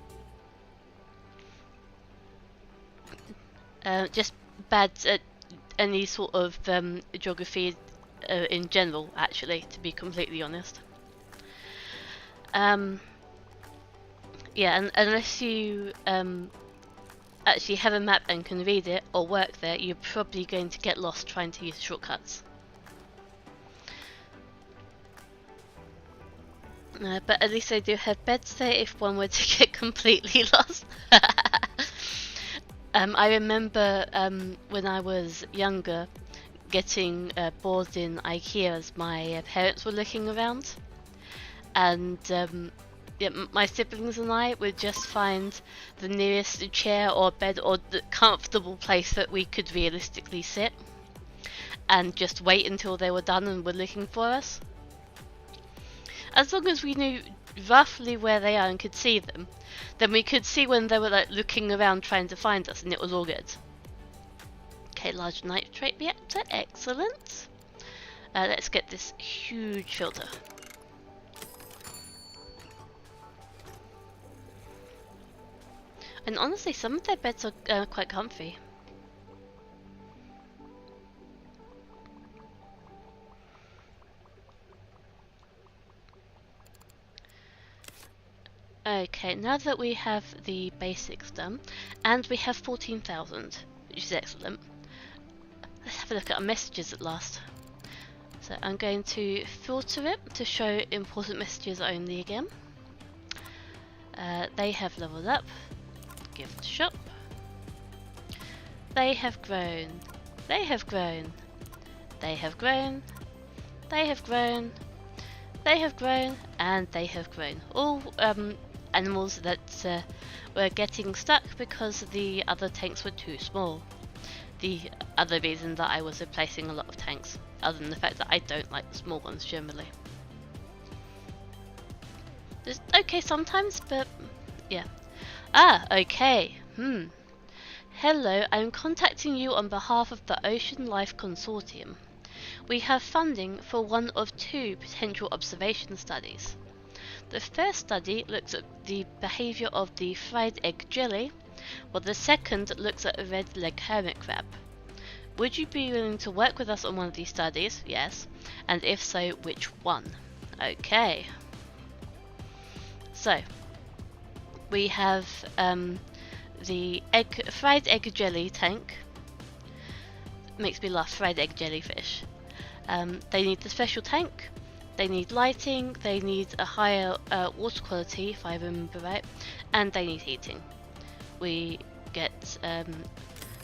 Just bad at any sort of geography in general, actually, to be completely honest. Yeah, and unless you actually have a map and can read it or work there, you're probably going to get lost trying to use shortcuts. But at least they do have beds there if one were to get completely lost. I remember when I was younger getting bored in IKEA as my parents were looking around, and yeah, my siblings and I would just find the nearest chair or bed or the comfortable place that we could realistically sit and just wait until they were done and were looking for us. As long as we knew roughly where they are and could see them, then we could see when they were like looking around trying to find us, and it was all good. Okay, large nitrate reactor, excellent. Let's get this huge filter. And honestly, some of their beds are quite comfy. Okay, now that we have the basics done, and we have 14,000, which is excellent, let's have a look at our messages at last. So I'm going to filter it to show important messages only again. They have leveled up. Gift shop. They have grown. They have grown. They have grown. They have grown. They have grown. And they have grown. All animals that were getting stuck because the other tanks were too small. The other reason that I was replacing a lot of tanks, other than the fact that I don't like the small ones generally. It's okay sometimes, but yeah. Ah, okay. Hello, I'm contacting you on behalf of the Ocean Life Consortium. We have funding for one of two potential observation studies. The first study looks at the behaviour of the fried egg jelly, while the second looks at a red leg hermit crab. Would you be willing to work with us on one of these studies? Yes. And if so, which one? Okay. So, we have the fried egg jelly tank. Makes me laugh, fried egg jellyfish. They need the special tank, they need lighting, they need a higher water quality if I remember right, and they need heating. We get,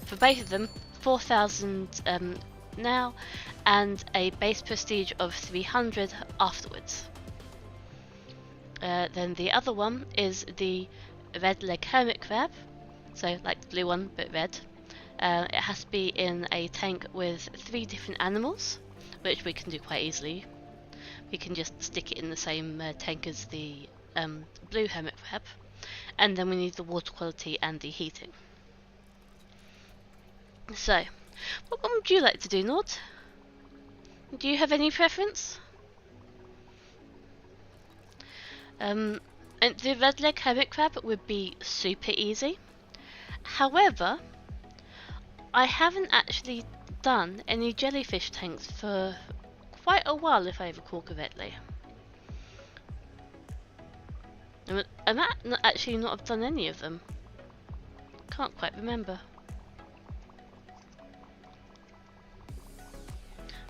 for both of them, 4,000 now, and a base prestige of 300 afterwards. Then the other one is the red leg hermit crab, so like the blue one but red. It has to be in a tank with 3 different animals, which we can do quite easily. We can just stick it in the same tank as the blue hermit crab, and then we need the water quality and the heating. So, what one would you like to do, Nord? Do you have any preference? And the red leg hermit crab would be super easy. However, I haven't actually done any jellyfish tanks for quite a while, if I recall correctly. I might actually not have done any of them. Can't quite remember.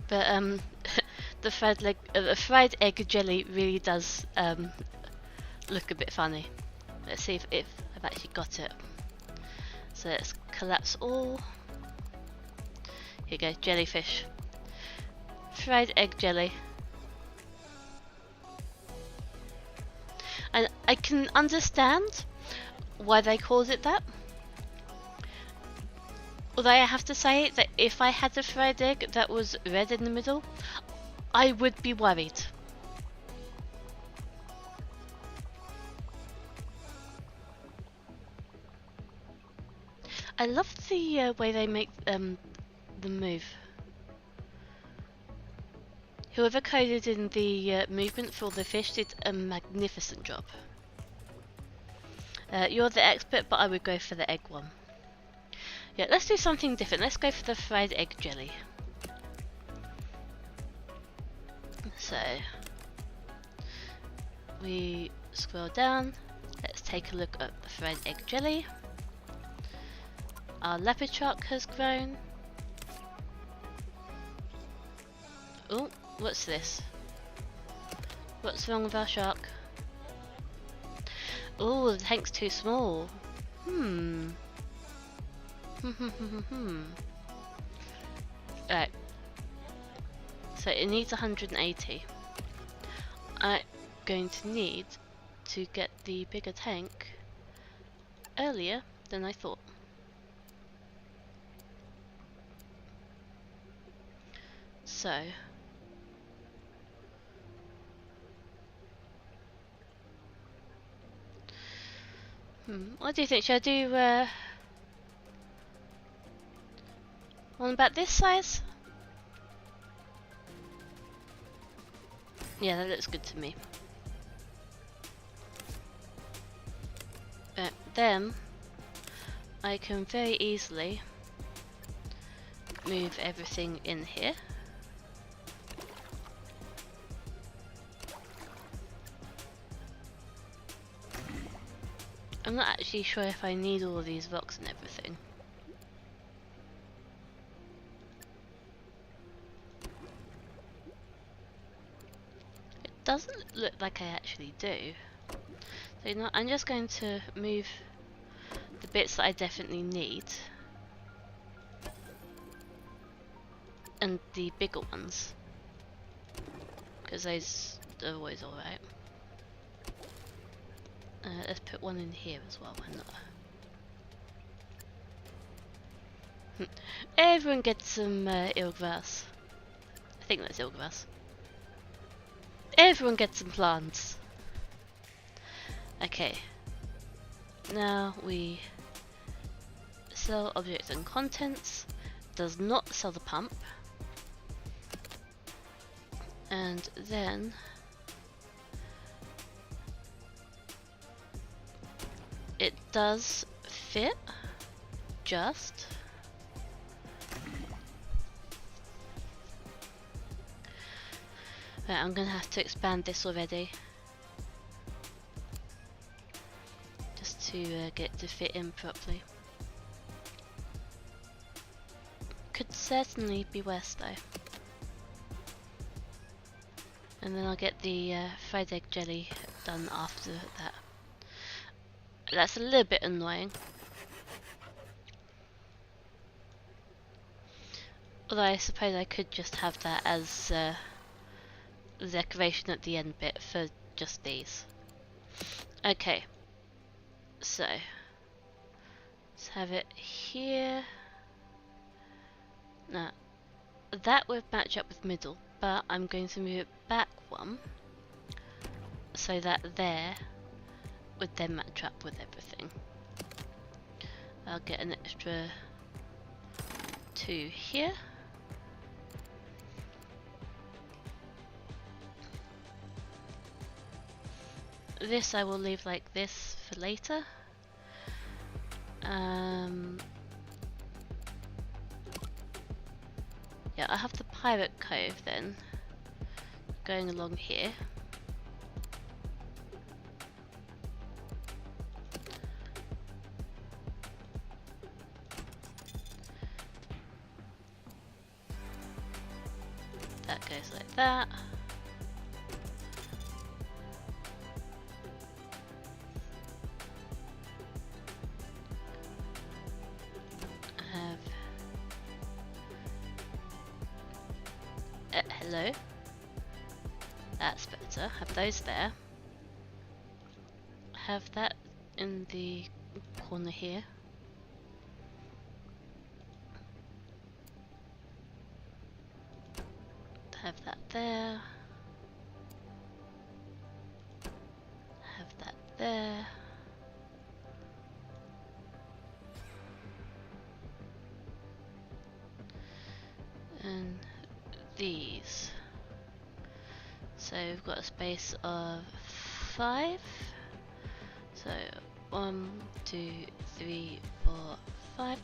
But the fried egg jelly really does look a bit funny. Let's see if I've actually got it. So let's collapse all. Here you go, jellyfish. Fried egg jelly. And I can understand why they called it that. Although I have to say that if I had a fried egg that was red in the middle, I would be worried. I love the way they make the move. Whoever coded in the movement for the fish did a magnificent job. You're the expert, but I would go for the egg one. Yeah, let's do something different. Let's go for the fried egg jelly. So, we scroll down. Let's take a look at the fried egg jelly. Our leopard shark has grown. Oh, what's this? What's wrong with our shark? Oh, the tank's too small. Right. So it needs 180. I'm going to need to get the bigger tank earlier than I thought. So what do you think? Should I do one about this size? Yeah, that looks good to me. Then I can very easily move everything in here. I'm not actually sure if I need all of these rocks and everything. It doesn't look like I actually do. So you know, I'm just going to move the bits that I definitely need. And the bigger ones. Because those are always alright. Let's put one in here as well, why not? Everyone gets some eelgrass. I think that's eelgrass. Everyone gets some plants. Okay. Now we sell objects and contents. Does not sell the pump. And then it does fit, just. Right, I'm gonna have to expand this already. Just to get it to fit in properly. Could certainly be worse though. And then I'll get the fried egg jelly done after that. That's a little bit annoying. Although I suppose I could just have that as the decoration at the end bit for just these. Okay. So, let's have it here. Now, that would match up with middle, but I'm going to move it back one so that there would then match up with everything. I'll get an extra 2 here. This I will leave like this for later. Yeah, I have the pirate cove then going along here. That goes like that. Hello. That's better. Have those there. Have that in the corner here. Have that there. Have that there. And these. So we've got a space of 5. So 1, 2, 3, 4, 5.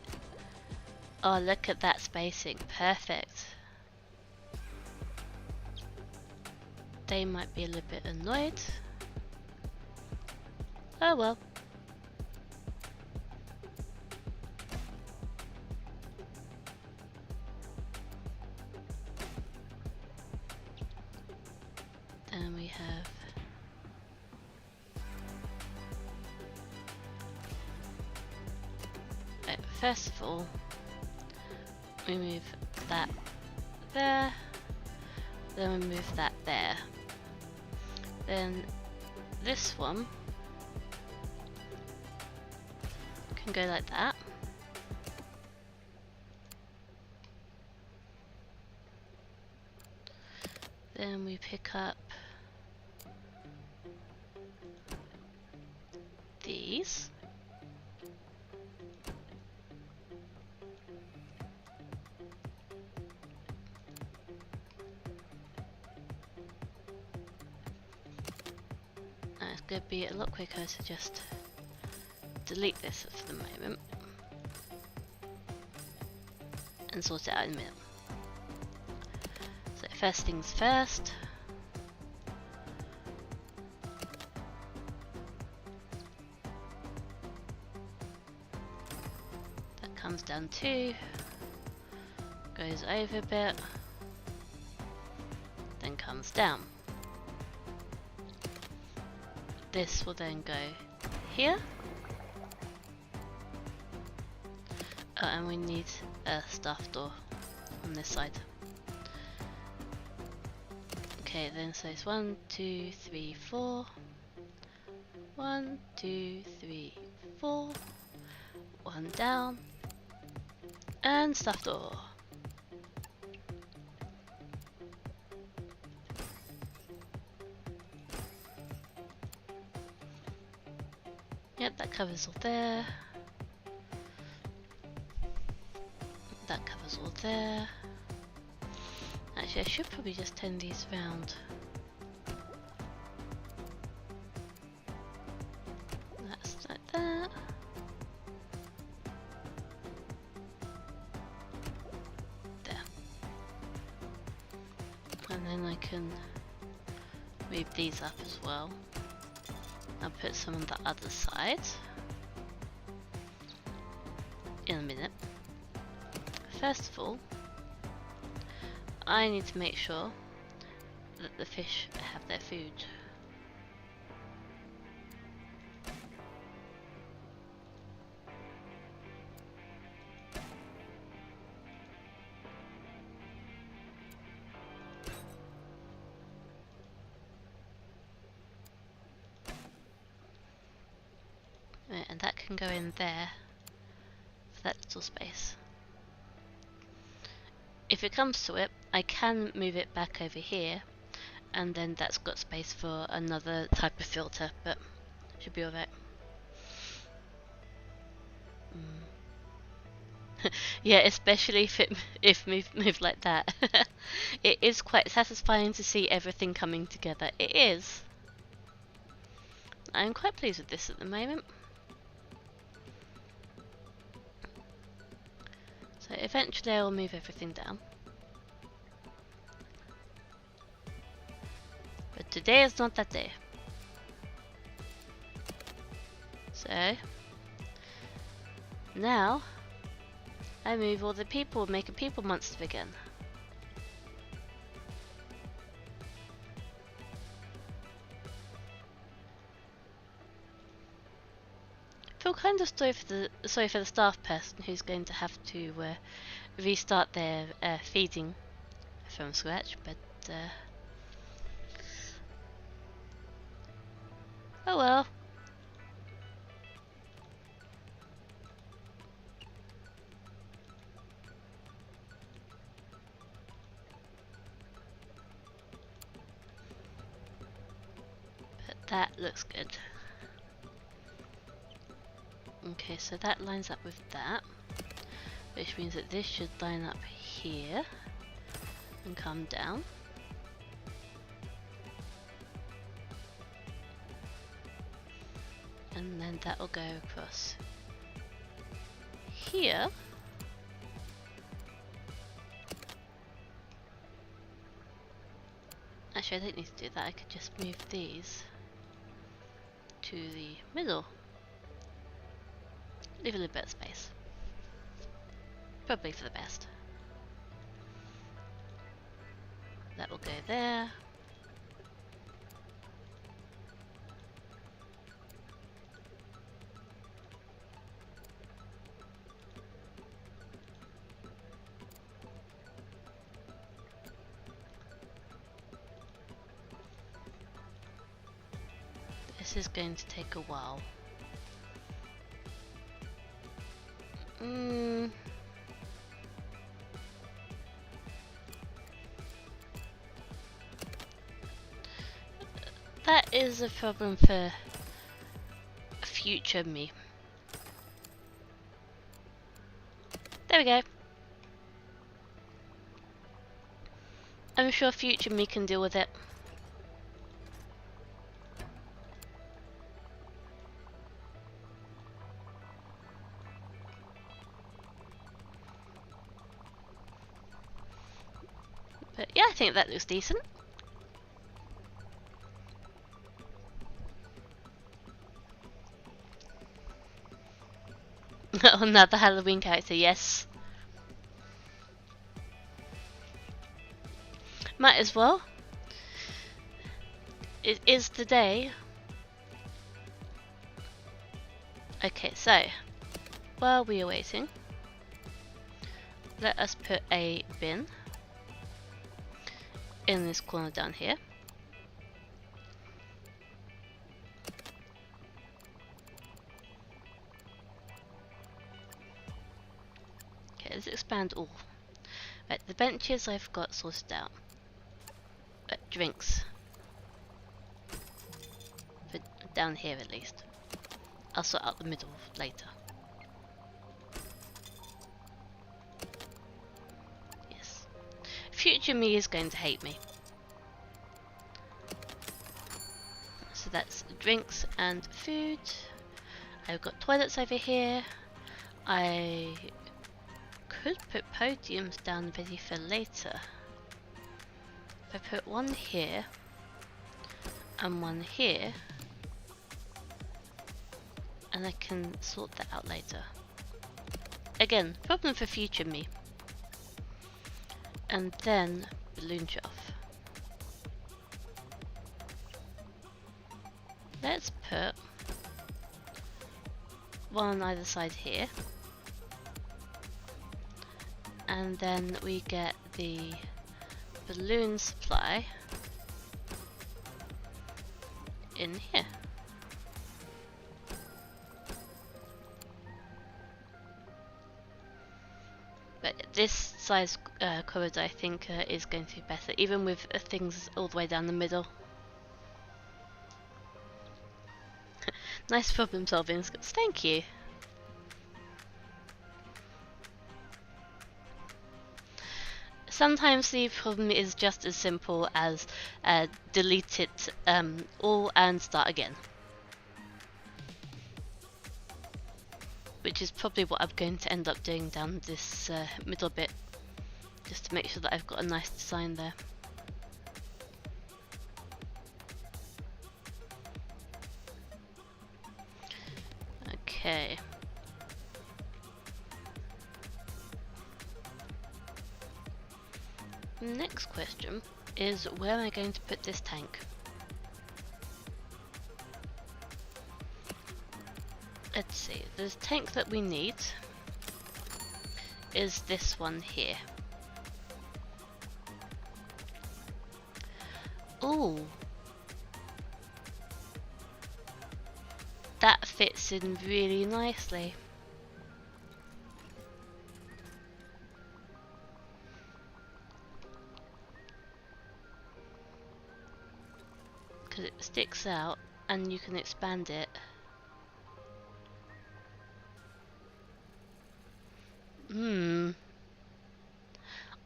Oh, look at that spacing. Perfect. They might be a little bit annoyed. Oh well. Then we have right, first of all, we move that there, then we move that there. Then this one can go like that. Then we pick up these. It's going to be a lot quicker to just delete this for the moment and sort it out in a minute. So first things first. That comes down 2, goes over a bit, then comes down. This will then go here. Oh, and we need a staff door on this side. Okay, then so it's 1, 2, 3, 4. 1, 2, 3, 4. 1 down. And staff door. Yep, that covers all there. That covers all there. Actually, I should probably just turn these round. That's like that. There. And then I can move these up as well. I'll put some on the other side in a minute. First of all, I need to make sure that the fish have their food. Right, and that can go in there for that little space. If it comes to it, I can move it back over here, and then that's got space for another type of filter, but should be alright. Yeah, especially if moved like that. It is quite satisfying to see everything coming together. It is. I'm quite pleased with this at the moment. So eventually I will move everything down. But today is not that day. So now I move all the people, make a people monster again. feel kind of sorry for the staff person who's going to have to restart their feeding from scratch, but oh well. But that looks good. Okay, so that lines up with that, which means that this should line up here and come down. And then that will go across here. Actually, I don't need to do that, I could just move these to the middle. Leave a little bit of space. Probably for the best. That will go there. This is going to take a while. That is a problem for future me. There we go. I'm sure future me can deal with it. But yeah, I think that looks decent. Another Halloween character, yes. Might as well. It is the day. Okay, so while we are waiting, let us put a bin in this corner down here. Okay, let's expand all. Right, the benches I've got sorted out. Drinks. For down here at least. I'll sort out the middle later. Yes. Future me is going to hate me. So that's drinks and food. I've got toilets over here. I could put podiums down ready for later. If I put one here and one here, and I can sort that out later. Again, problem for future me. And then balloon trough. Let's put one on either side here. And then we get the balloon supply in here. But this size corridor I think is going to be better, even with things all the way down the middle. Nice problem solving skills, thank you. Sometimes the problem is just as simple as delete it all and start again. Which is probably what I'm going to end up doing down this middle bit, just to make sure that I've got a nice design there. Okay. Next question is, where am I going to put this tank? let's see, the tank that we need is this one here. Ooh. That fits in really nicely. Because it sticks out and you can expand it.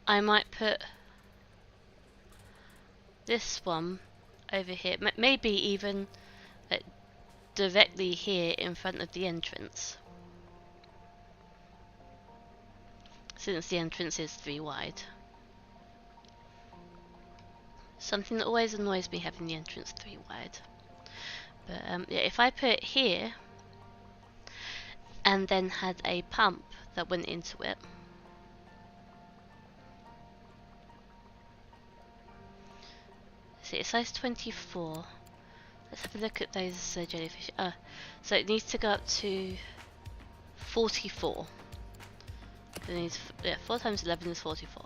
I might put this one over here, maybe even directly here in front of the entrance, since the entrance is 3 wide. Something that always annoys me, having the entrance 3 wide. But yeah, if I put it here and then had a pump that went into it, see, it's size 24. Let's have a look at those jellyfish. So it needs to go up to 44. It needs, yeah, 4 times 11 is 44.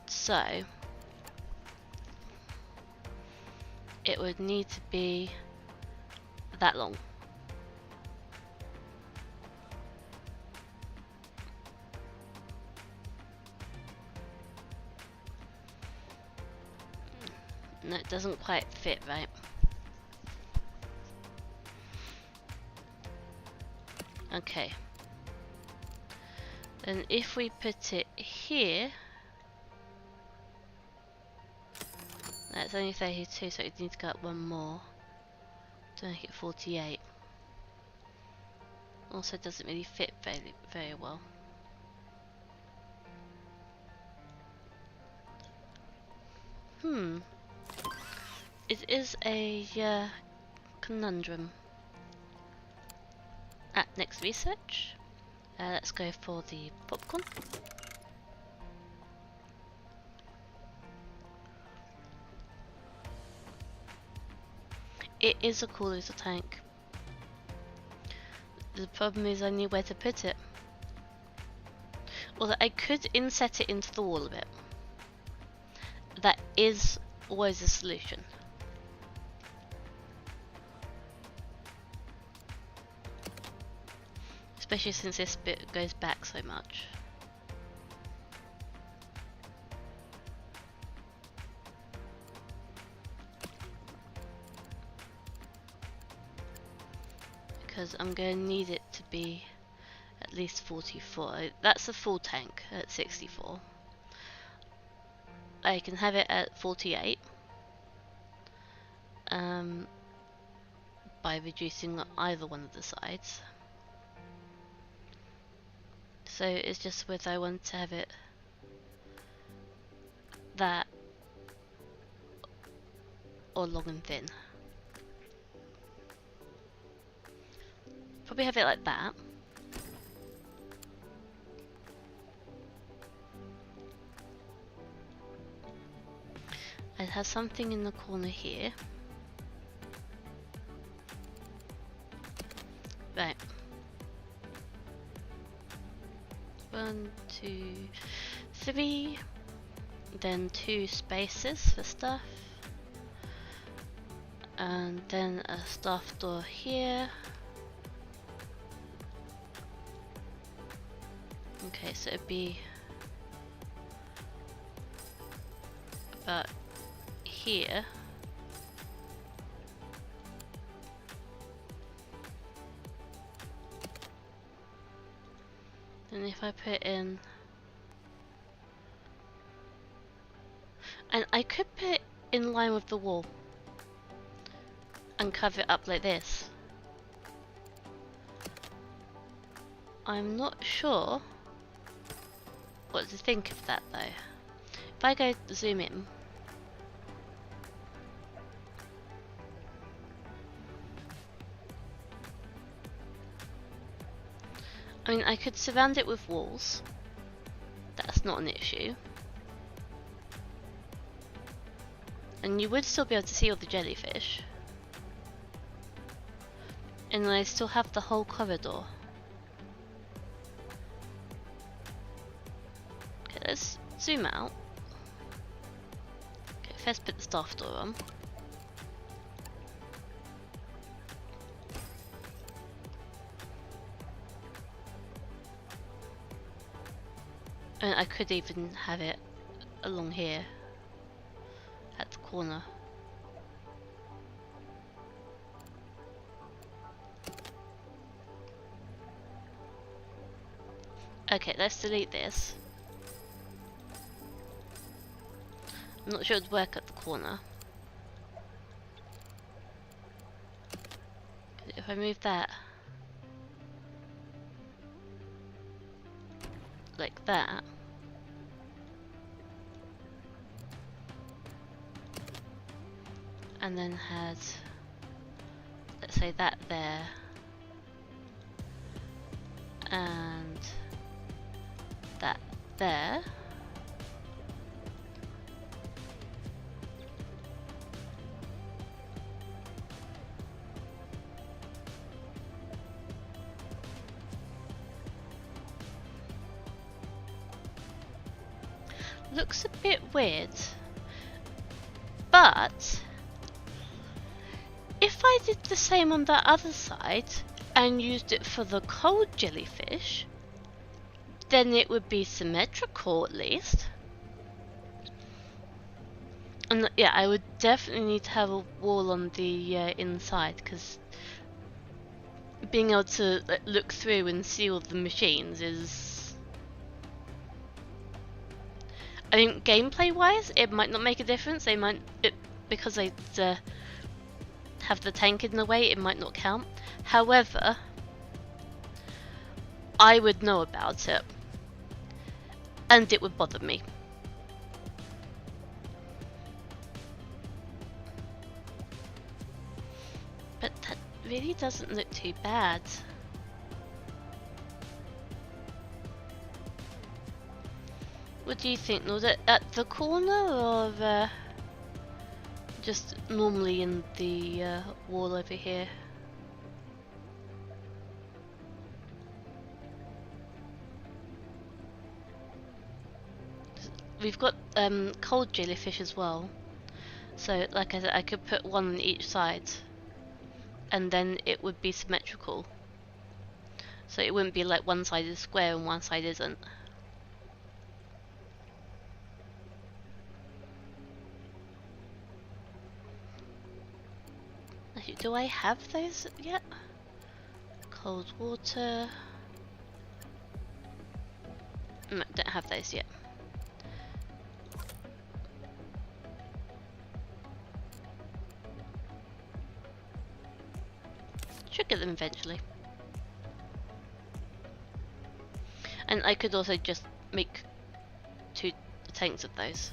So it would need to be that long. No, it doesn't quite fit right. Okay. Then if we put it here, that's only 32, so it needs to go up one more to make it 48. Also doesn't really fit very well. It is a conundrum. Next research. Let's go for the popcorn. It is a cool little tank. The problem is I need where to put it. Although I could inset it into the wall a bit. That is always a solution. Especially since this bit goes back so much. Because I'm going to need it to be at least 44. That's a full tank at 64. I can have it at 48 by reducing either one of the sides. So it's just whether I want to have it that or long and thin. Probably have it like that. I'd have something in the corner here. Right. 1, 2, 3. Then 2 spaces for stuff. And then a staff door here. Okay, so it'd be about here. And if I put in, and I could put it in line with the wall and cover it up like this. I'm not sure what to think of that though. If I go zoom in, I mean, I could surround it with walls. That's not an issue. And you would still be able to see all the jellyfish. And I still have the whole corridor. Okay, let's zoom out. Okay, first put the staff door on. And I could even have it along here at the corner. Okay, let's delete this. I'm not sure it would work at the corner. If I move that like that, and then had, let's say, that there, and that there, looks a bit weird, but if I did the same on the other side and used it for the cold jellyfish, then it would be symmetrical at least. And yeah, I would definitely need to have a wall on the inside, because being able to look through and see all the machines is... I think gameplay wise it might not make a difference. They might, because they have the tank in the way, it might not count. However, I would know about it and it would bother me. But that really doesn't look too bad. What do you think? Was it at the corner or just normally in the wall over here? We've got cold jellyfish as well, so like I said, I could put one on each side and then it would be symmetrical, so it wouldn't be like one side is square and one side isn't. Do I have those yet? Cold water. No, don't have those yet. Should get them eventually. And I could also just make 2 tanks of those.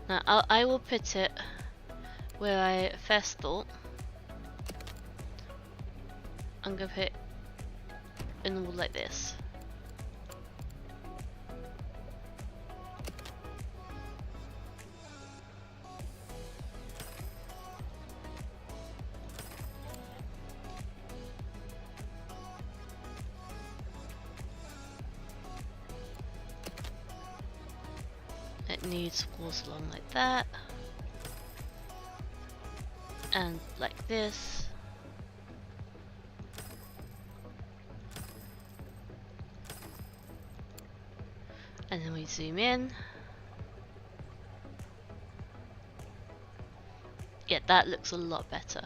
Now I will put it where I first thought. I'm gonna put it in the wall like this. It needs walls along like that, and like this, and then we zoom in. Yeah, that looks a lot better.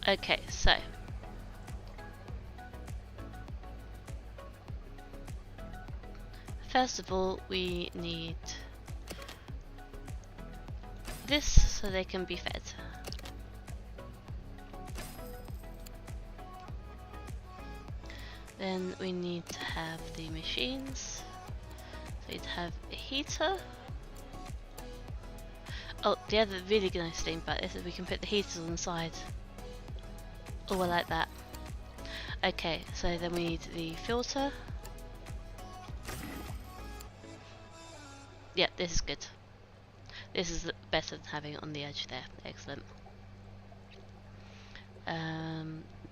Okay, so first of all, we need this so they can be fed. Then we need to have the machines. So you'd have a heater. Oh, the other really nice thing about this is we can put the heaters on the side. Oh, I like that. Okay, so then we need the filter. Yeah, this is good. This is better than having it on the edge there. Excellent.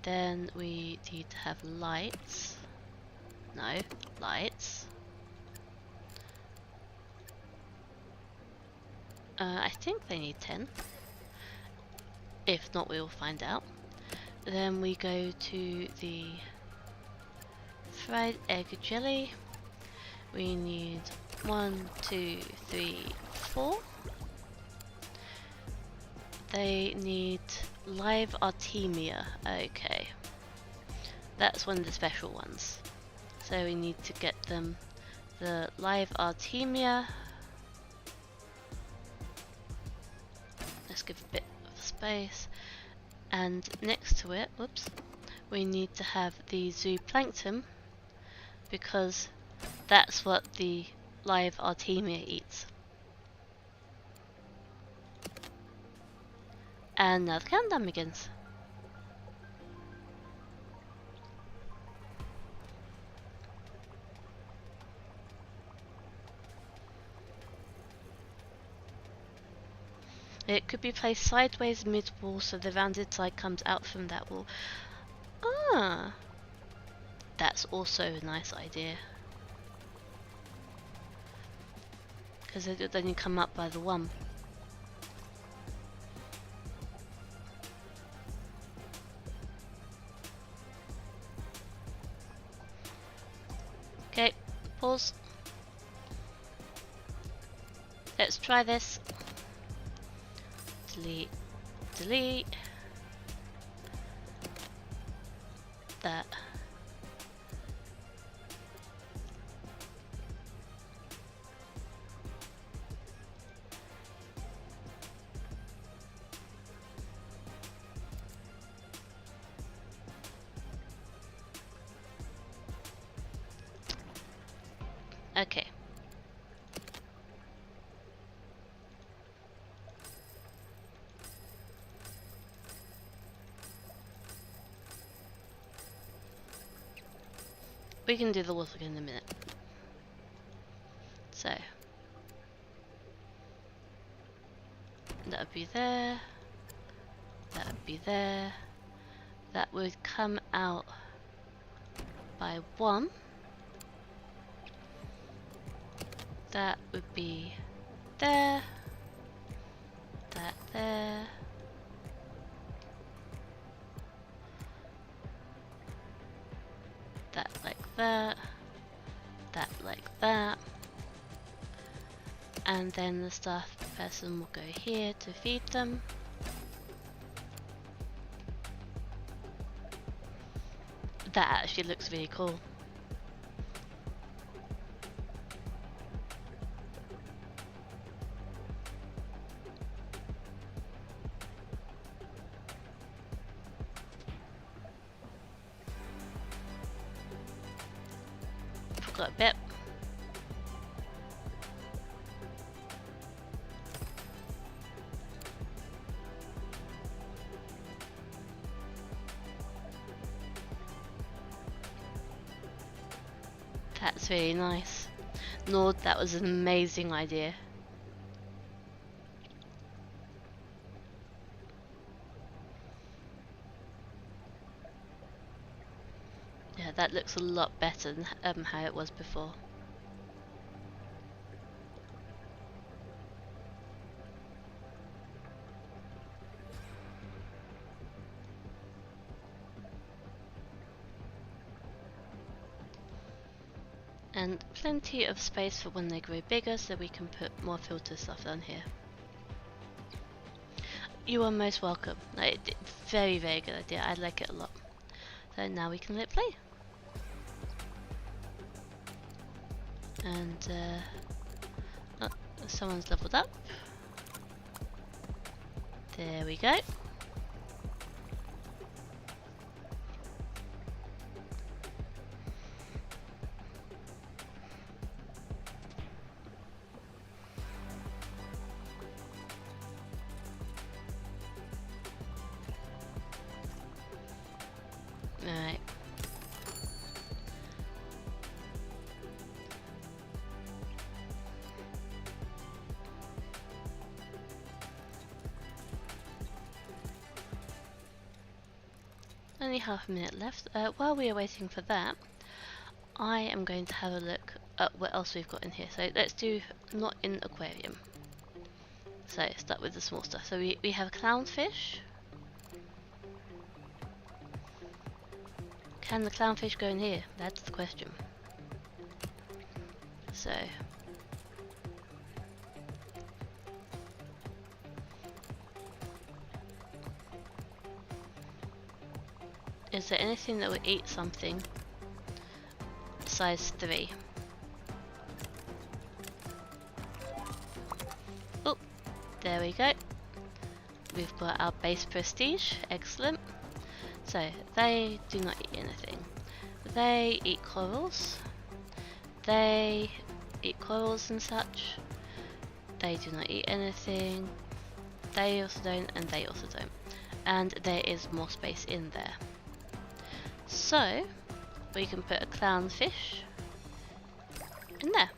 Then we need to have lights. No, lights. I think they need 10. If not, we will find out. Then we go to the fried egg jelly. We need 1, 2, 3, 4. They need live Artemia. Okay. That's one of the special ones. So we need to get them the live Artemia. Let's give a bit of space. And next to it, whoops, we need to have the zooplankton, because that's what the live Artemia eats. And now the countdown begins. It could be placed sideways mid-wall so the rounded side comes out from that wall. Ah! That's also a nice idea. Because then you come up by the one. Okay, pause. Let's try this. Delete, delete. That. Okay. We can do the walls again in a minute. So that would be there. That would be there. That would come out by 1. That would be there. That there. That like that. That like that. And then the staff person will go here to feed them. That actually looks really cool. Forgot a bit. That's really nice. Nord, that was an amazing idea. Yeah, that looks a lot better than how it was before. And plenty of space for when they grow bigger, so we can put more filter stuff down here. You are most welcome. Very, very good idea. I like it a lot. So now we can let it play. And oh, someone's leveled up. There we go. Alright. only half a minute left. While we are waiting for that, I am going to have a look at what else we've got in here. So let's do not in aquarium. So start with the small stuff. So we have a clownfish. Can the clownfish go in here? That's the question. So is there anything that would eat something size 3? Oh, there we go. We've got our base prestige, excellent. So they do not eat anything. They eat corals. They eat corals and such. They do not eat anything. They also don't, and they also don't. And there is more space in there. So we can put a clownfish in there.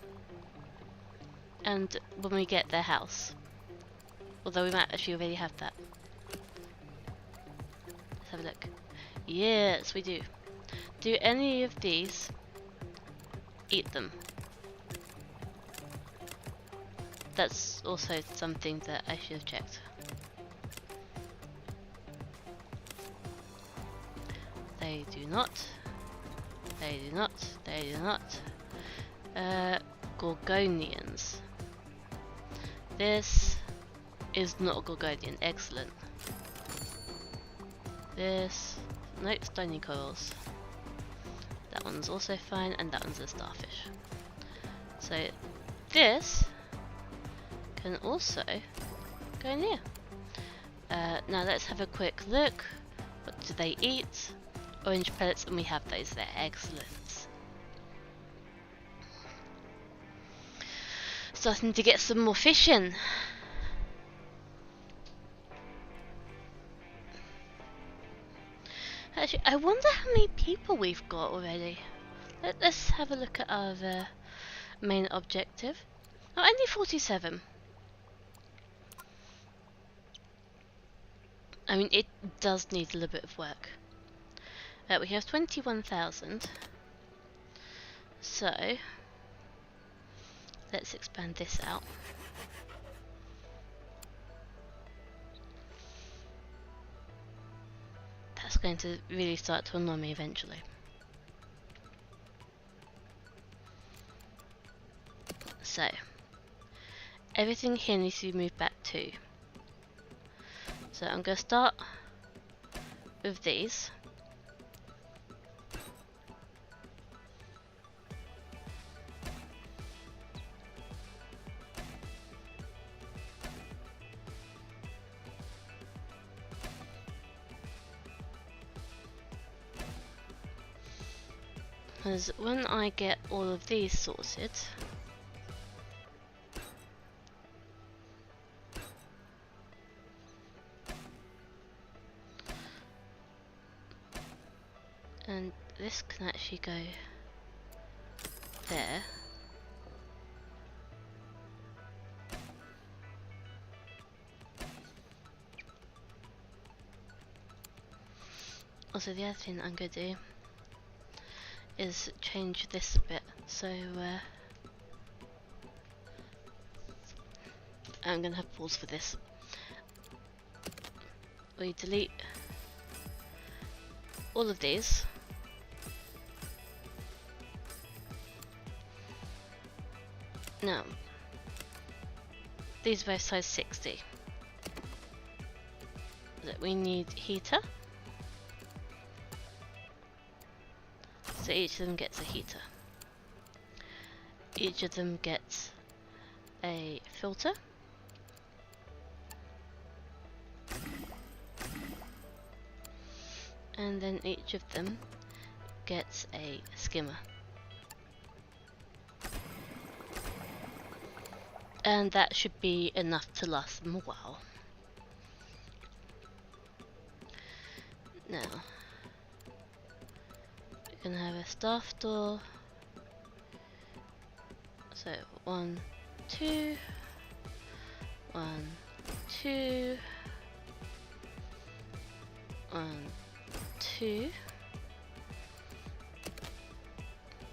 And when we get their house, although we might actually already have that. Let's have a look. Yes, we do. Do any of these eat them? That's also something that I should have checked. They do not. They do not. They do not. Gorgonians. This is not a gorgonian. Excellent. This. No, stony corals. That one's also fine, and that one's a starfish. So this can also go in here. Now let's have a quick look. What do they eat? Orange pellets, and we have those there. Excellent. Starting to get some more fish in. Actually, I wonder how many people we've got already. Let's have a look at our main objective. Oh, only 47. I mean, it does need a little bit of work. We have 21,000. So let's expand this out. That's going to really start to annoy me eventually. So everything here needs to be moved back too. So I'm going to start with these. Because when I get all of these sorted, and this can actually go there. Also, the other thing I'm going to do is change this a bit. So I'm going to have pause for this. We delete all of these. Now, these are both size 60. That we need heater. So each of them gets a heater. Each of them gets a filter. And then each of them gets a skimmer. And that should be enough to last them a while. Now, we can have a staff door. So 1, 2, 1, 2, 1, 2.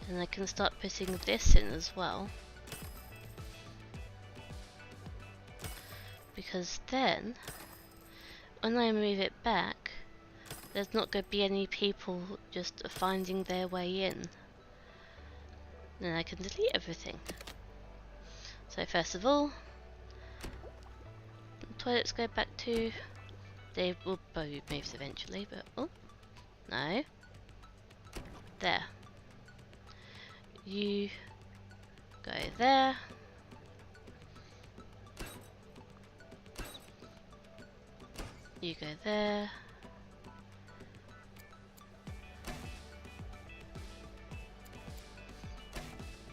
And I can start putting this in as well. Because then, when I move it back, there's not going to be any people just finding their way in. Then I can delete everything. So first of all, the toilets go back to, they will be moved eventually, but oh, no. There. You go there. You go there.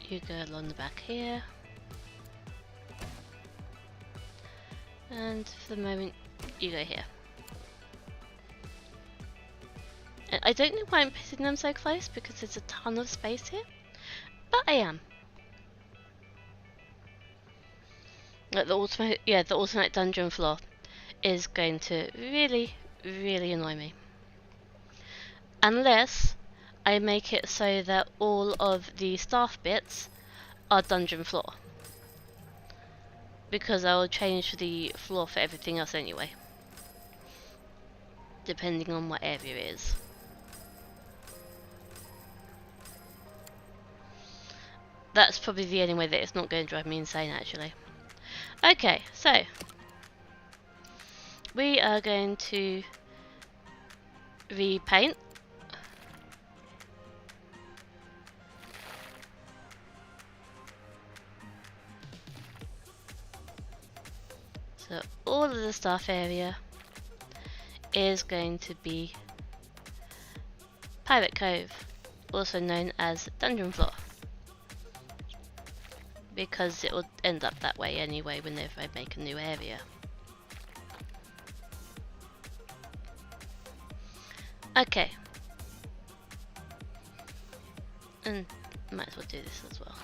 You go along the back here. And for the moment, you go here. And I don't know why I'm putting them so close, because there's a ton of space here. But I am. Like the automatic dungeon floor is going to really, really annoy me. Unless I make it so that all of the staff bits are dungeon floor. Because I will change the floor for everything else anyway. Depending on what area it is. That's probably the only way that it's not going to drive me insane, actually. Okay, so we are going to repaint. So all of the staff area is going to be Pirate Cove, also known as Dungeon Floor. Because it will end up that way anyway whenever I make a new area. Okay. And might as well do this as well.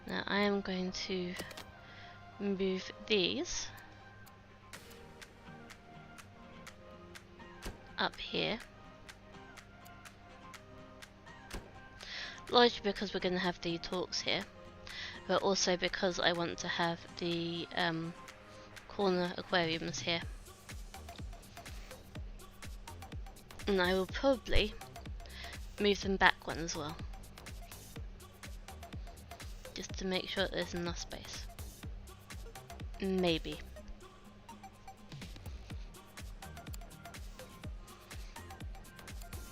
Now I am going to move these up here. Largely because we're going to have the talks here, but also because I want to have the corner aquariums here. And I will probably move them back one as well. Just to make sure that there's enough space. Maybe.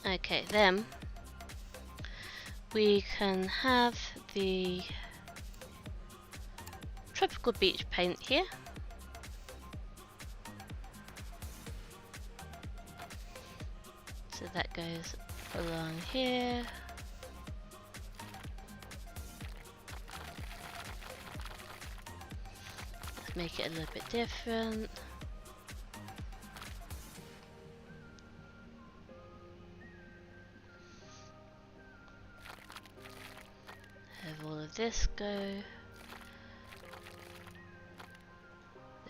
Okay, then we can have the tropical beach paint here. So that goes along here. Let's make it a little bit different. Have all of this go.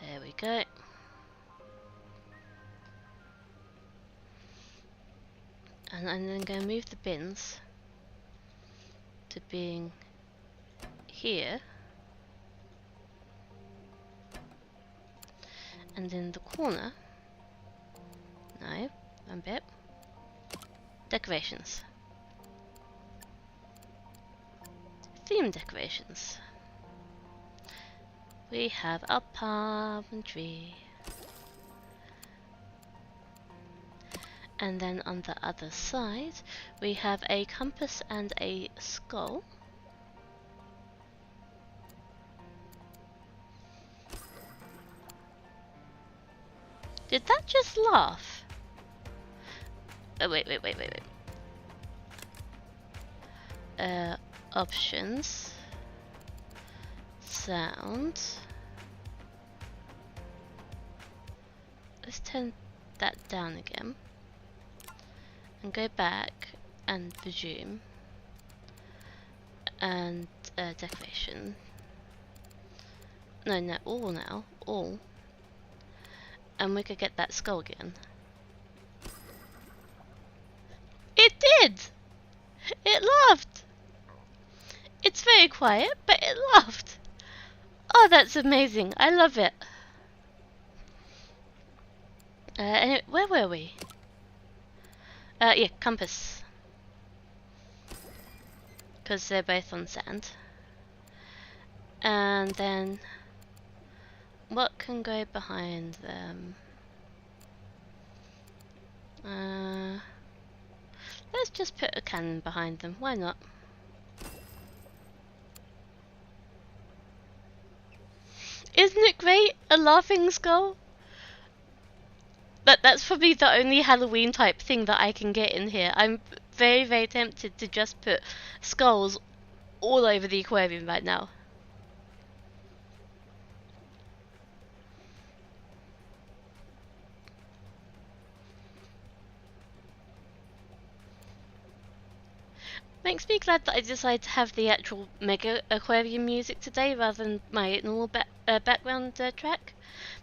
There we go. And I'm then going to move the bins to being here. And in the corner, no, one bit, decorations. Theme decorations. We have a palm tree. And then on the other side, we have a compass and a skull. Did that just laugh? Oh, wait. Options. Sound. Let's turn that down again. And go back and presume and decoration. No, all now. All. And we could get that skull again. It did! It laughed! It's very quiet, but it laughed. Oh, that's amazing. I love it. Anyway, where were we? Yeah, compass. Because they're both on sand. And then what can go behind them? Let's just put a cannon behind them. Why not? Isn't it great? A laughing skull? That's probably the only Halloween type thing that I can get in here. I'm very, very tempted to just put skulls all over the aquarium right now. Makes me glad that I decided to have the actual Megaquarium music today rather than my normal background track,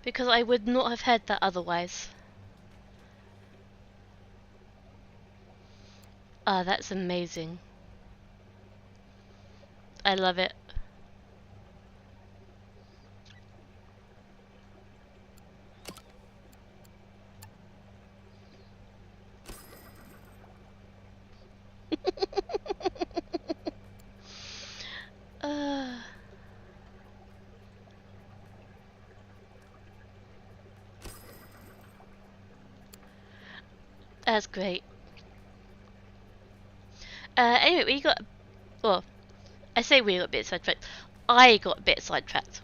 because I would not have heard that otherwise. Ah, that's amazing. I love it. That's great. Anyway, we got... Well, I say we got a bit sidetracked. I got a bit sidetracked.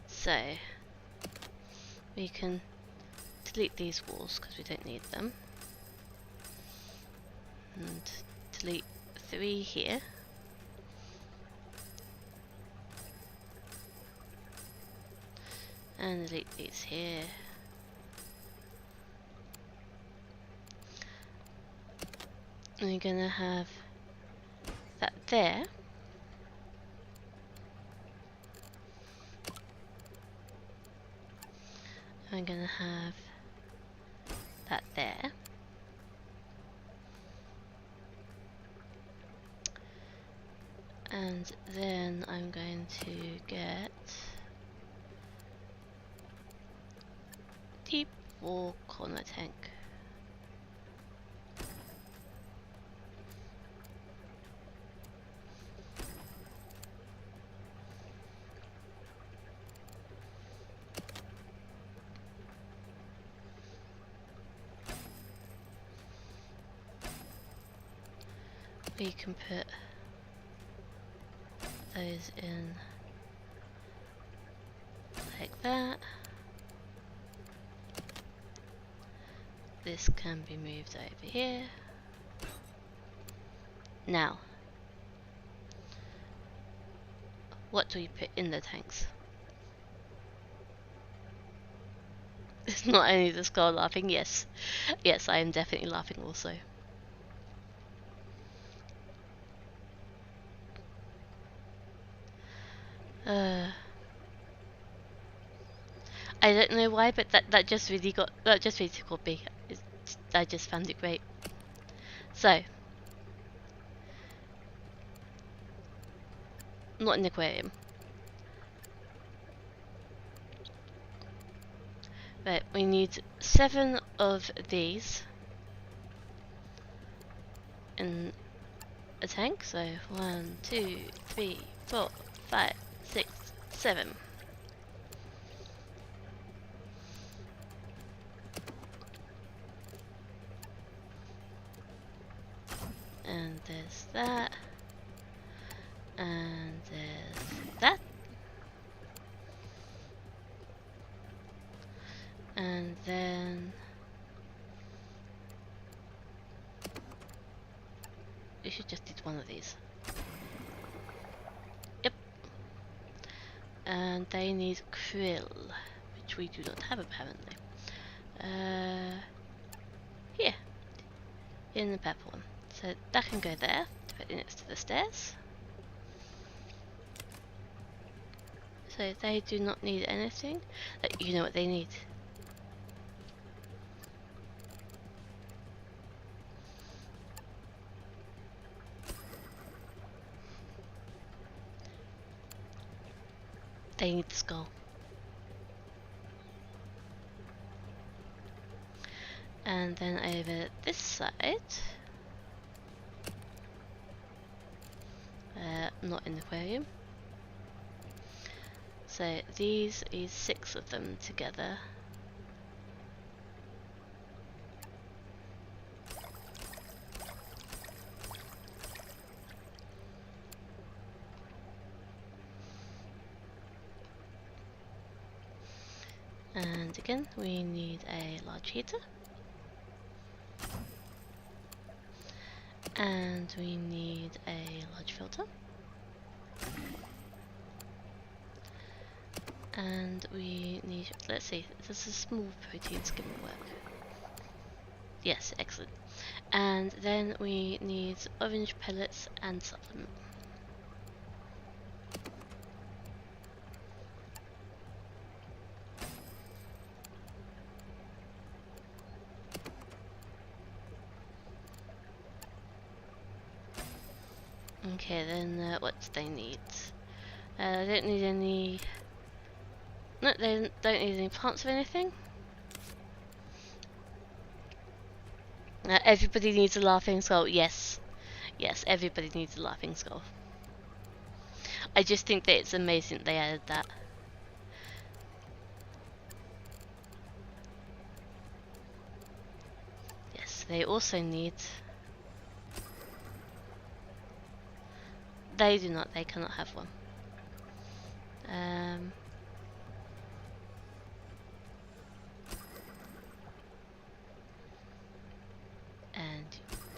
So, we can delete these walls because we don't need them. And delete 3 here. And delete these here. And we're gonna have that there. I'm gonna have that there. And then I'm going to get deep wall corner tank. We can put those in like that. This can be moved over here. Now, what do we put in the tanks? It's not only the skull laughing, yes. Yes, I am definitely laughing also. I don't know why, but that just really tickled me. I just found it great. So, not an aquarium. Right, we need 7 of these in a tank. So 1, 2, 3, 4, 5, 6, 7. And there's that. And there's that. And then we should just need one of these. Yep. And they need krill, which we do not have apparently. Here. In the purple one. So that can go there, directly next to the stairs. So they do not need anything. You know what they need. They need the skull. And then over this side, not in the aquarium. So these is 6 of them together. And again, we need a large heater. And we need a large filter. And we need, let's see, does a small protein skimmer work? Yes, excellent. And then we need orange pellets and supplement. Okay, then what do they need? They don't need any... No, they don't need any plants or anything. Everybody needs a laughing skull. Yes. Yes, everybody needs a laughing skull. I just think that it's amazing they added that. Yes, they also need... They do not, they cannot have one. And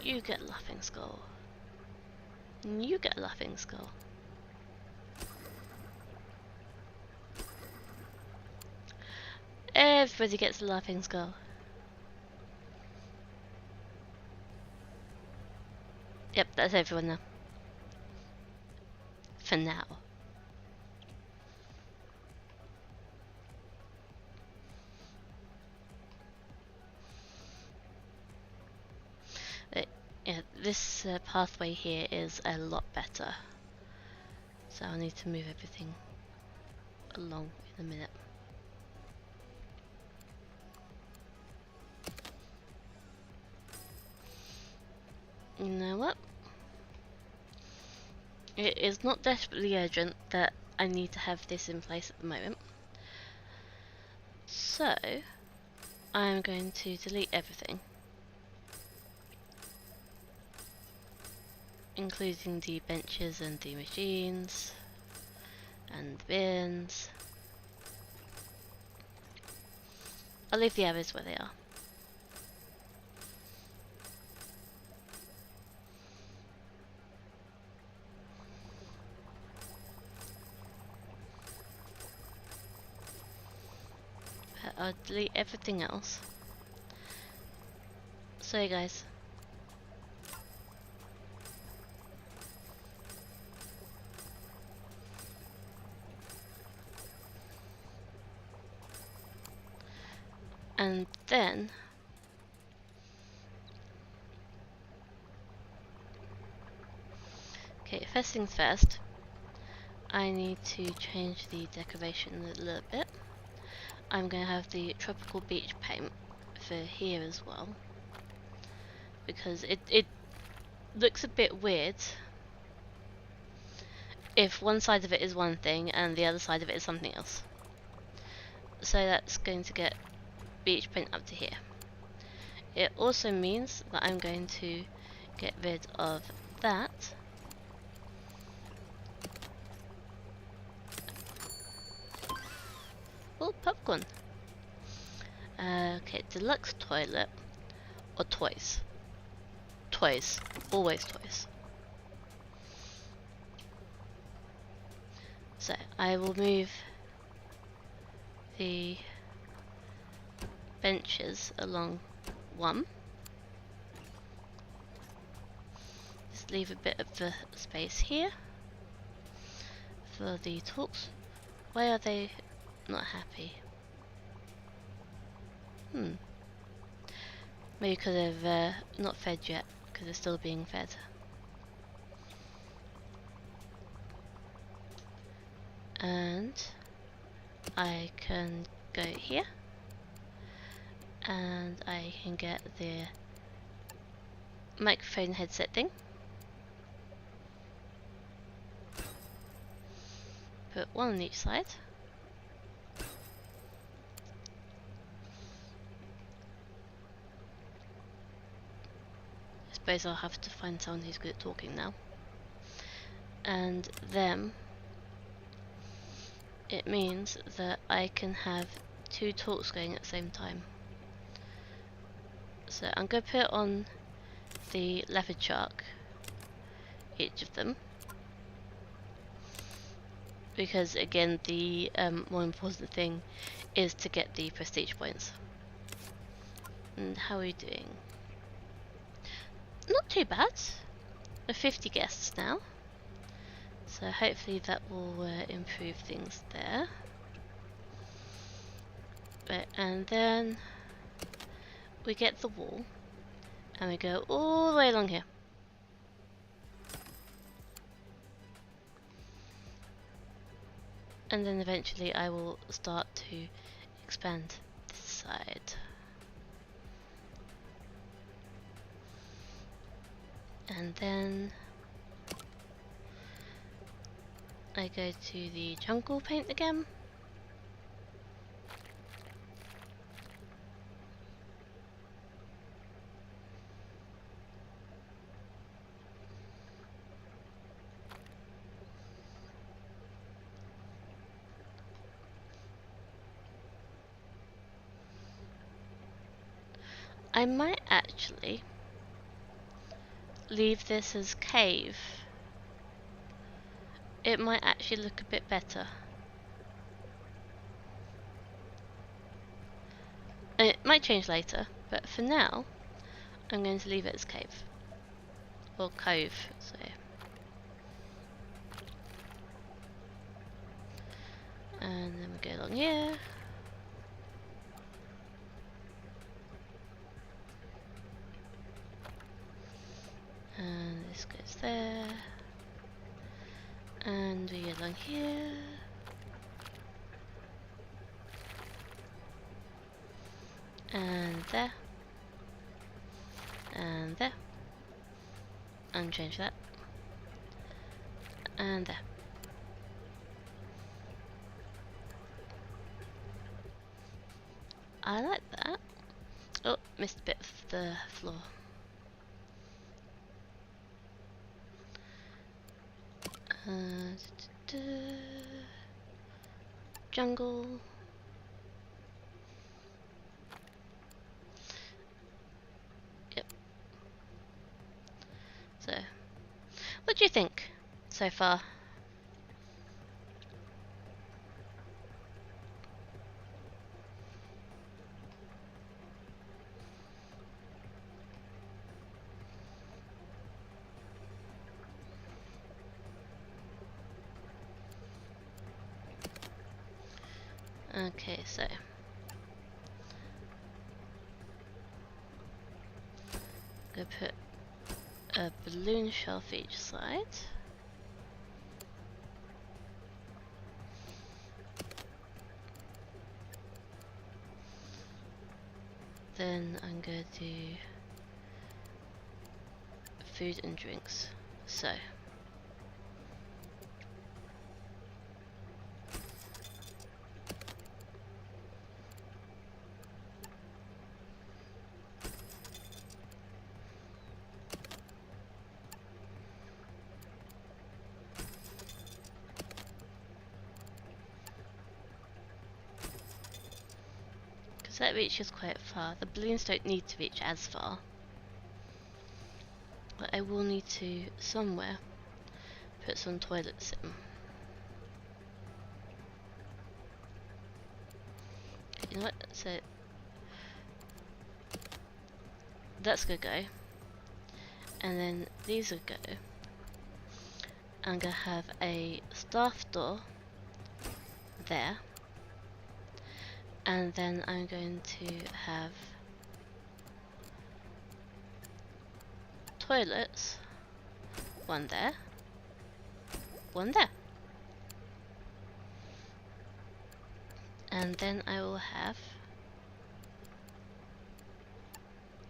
you get laughing skull. And you get laughing skull. Everybody gets a laughing skull. Yep, that's everyone now. For now. Yeah, this pathway here is a lot better. So I'll need to move everything along in a minute. You know what? It is not desperately urgent that I need to have this in place at the moment. So, I'm going to delete everything. Including the benches and the machines. And the bins. I'll leave the others where they are. I'll delete everything else. Sorry guys. And then okay, first things first, I need to change the decoration a little bit. I'm going to have the tropical beach paint for here as well, because it looks a bit weird if one side of it is one thing and the other side of it is something else. So that's going to get beach paint up to here. It also means that I'm going to get rid of that. Oh, popcorn. Okay, deluxe toilet or toys. Toys, always toys. I will move the benches along one. Just leave a bit of the space here for the talks. Why are they not happy? Maybe because they've not fed yet, because they're still being fed. And I can go here, and I can get the microphone headset thing. Put one on each side. I suppose I'll have to find someone who's good at talking now. And then it means that I can have two talks going at the same time. So I'm going to put on the leopard shark, each of them, because again the more important thing is to get the prestige points. And how are we doing? Not too bad. We're 50 guests now, so hopefully that will improve things there. Right, and then we get the wall and we go all the way along here. And then eventually I will start to expand this side. And then I go to the jungle paint again. I might actually leave this as cave. It might actually look a bit better. It might change later, but for now I'm going to leave it as cave. Or cove, so. And then we go along here. And this goes there. And we go along here. And there. And there. And change that. And there. I like that. Oh, missed a bit of the floor. Jungle. Yep. So, what do you think so far? Okay, so go put a balloon shelf each side. Then I'm going to do food and drinks. So that reaches quite far. The balloons don't need to reach as far, but I will need to somewhere put some toilets in. know what? So that's gonna go, and then these will go. I'm gonna have a staff door there, and then I'm going to have toilets, one there, one there, and then I will have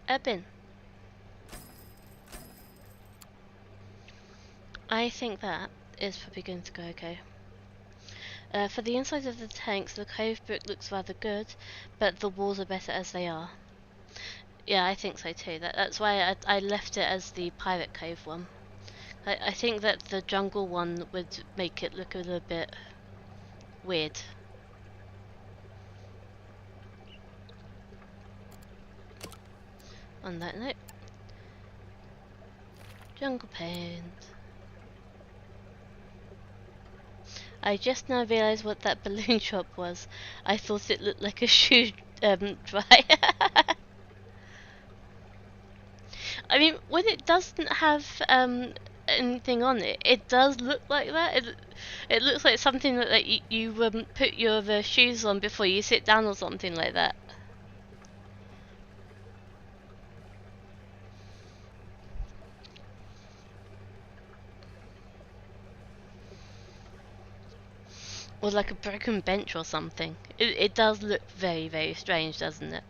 a bin. I think that is probably going to go okay. For the inside of the tanks, the cove brick looks rather good, but the walls are better as they are. Yeah, I think so too. That's why I left it as the pirate cove one. I think that the jungle one would make it look a little bit weird. On that note, jungle paint. I just now realised what that balloon shop was. I thought it looked like a shoe dryer. I mean, when it doesn't have anything on it, it does look like that. It looks like something that you put your shoes on before you sit down or something like that. Or like a broken bench or something. It does look very, very strange, doesn't it?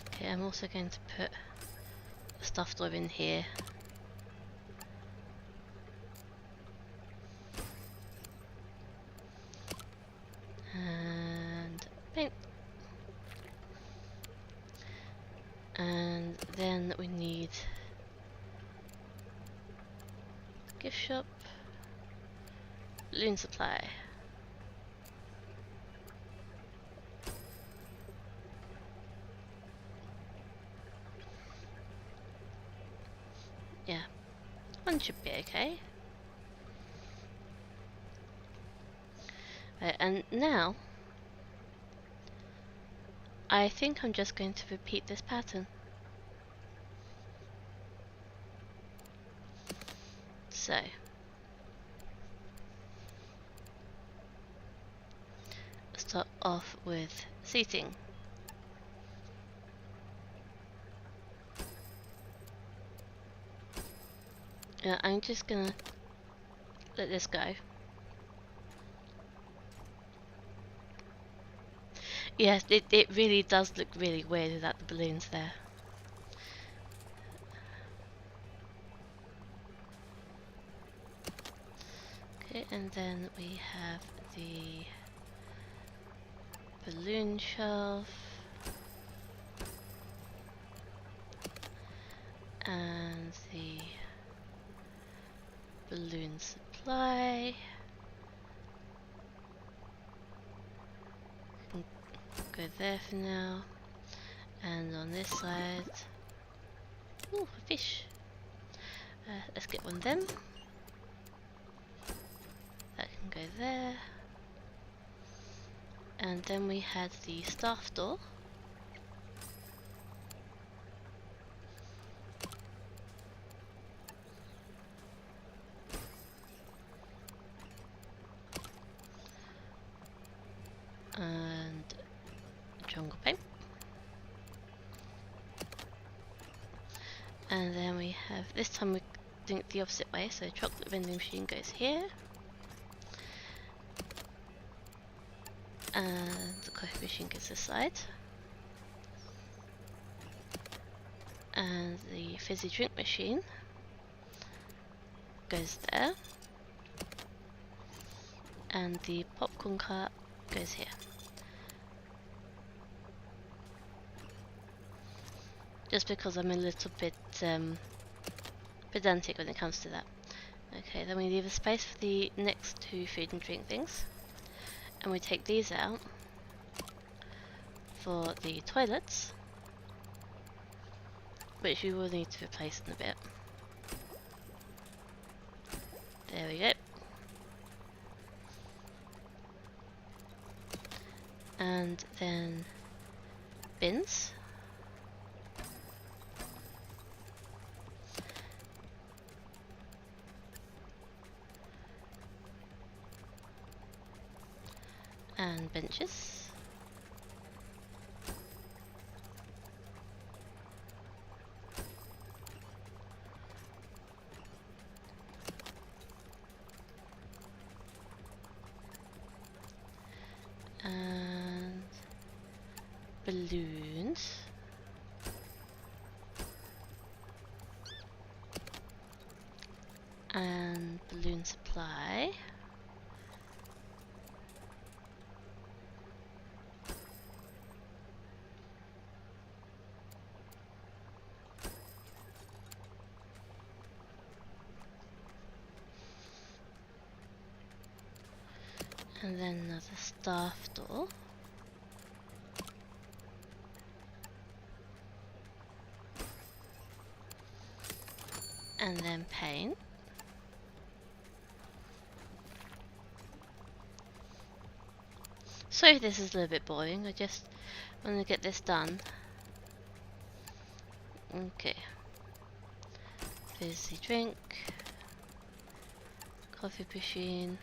Okay, I'm also going to put the stuff door in here. And paint. And then we need gift shop, balloon supply. Yeah, one should be okay. Right, and now I think I'm just going to repeat this pattern. So start off with seating. I'm just gonna let this go. Yes, it really does look really weird without the balloons there. Okay, and then we have the balloon shelf and the balloon supply. Go there for now, and on this side, ooh, a fish. Let's get one of them. That can go there, and then we had the staff door. And jungle paint. And then we have, this time we're doing it the opposite way, so chocolate vending machine goes here. And the coffee machine goes this side. And the fizzy drink machine goes there. And the popcorn cart goes here. Just because I'm a little bit pedantic when it comes to that. Okay, then we leave a space for the next two food and drink things. And we take these out for the toilets. which we will need to replace in a bit. There we go. And then bins. And benches. And balloons. And balloon supply. And then another staff door. And then paint. Sorry if this is a little bit boring, I just want to get this done. Okay. Fizzy drink. Coffee machine.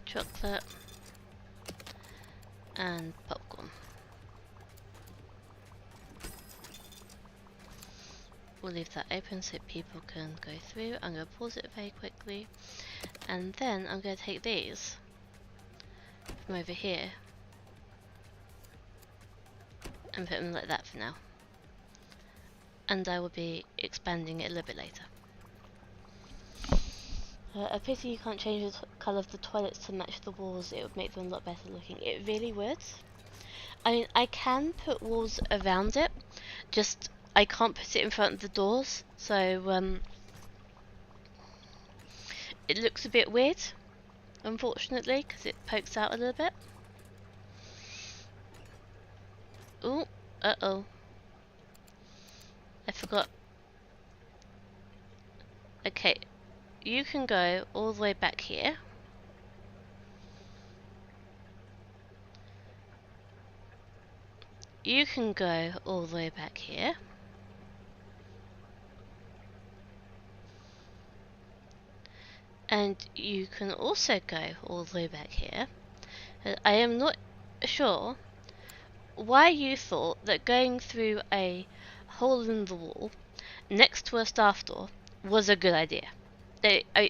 Chocolate. And popcorn. We'll leave that open so people can go through. I'm going to pause it very quickly. And then I'm going to take these from over here and put them like that for now. And I will be expanding it a little bit later. A pity you can't change the colour of the toilets to match the walls. It would make them a lot better looking. It really would. I mean, I can put walls around it, just I can't put it in front of the doors, so it looks a bit weird, unfortunately, because it pokes out a little bit. Ooh, uh-oh. I forgot. Okay, you can go all the way back here. You can go all the way back here. And you can also go all the way back here. I am not sure why you thought that going through a hole in the wall next to a staff door was a good idea.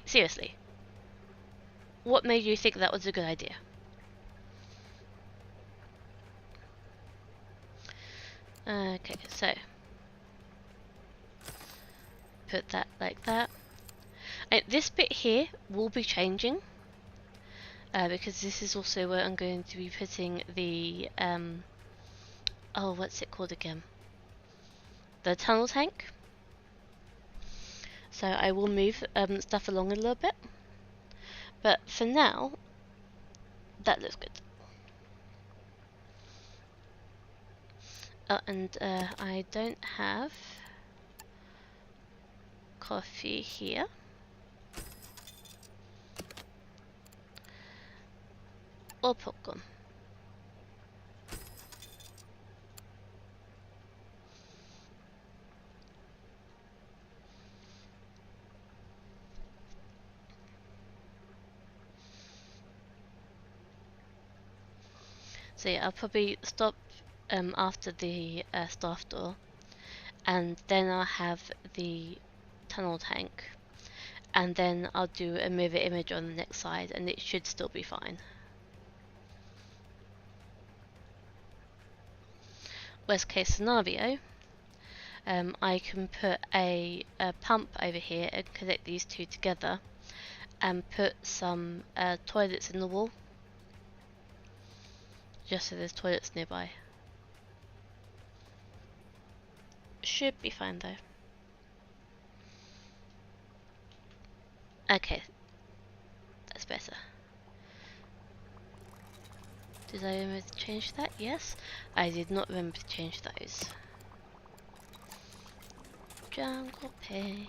Seriously. What made you think that was a good idea? Okay, so put that like that. And this bit here will be changing because this is also where I'm going to be putting the oh, what's it called again? The tunnel tank. So I will move stuff along a little bit, but for now, that looks good. Oh, and I don't have coffee here. Or popcorn. So yeah, I'll probably stop after the staff door, and then I'll have the tunnel tank, and then I'll do a mirror image on the next side, and it should still be fine. Worst case scenario, I can put a pump over here and connect these two together and put some toilets in the wall, just so there's toilets nearby. Should be fine though. Okay, that's better. Did I remember to change that? Yes. I did not remember to change those. Jungle paint.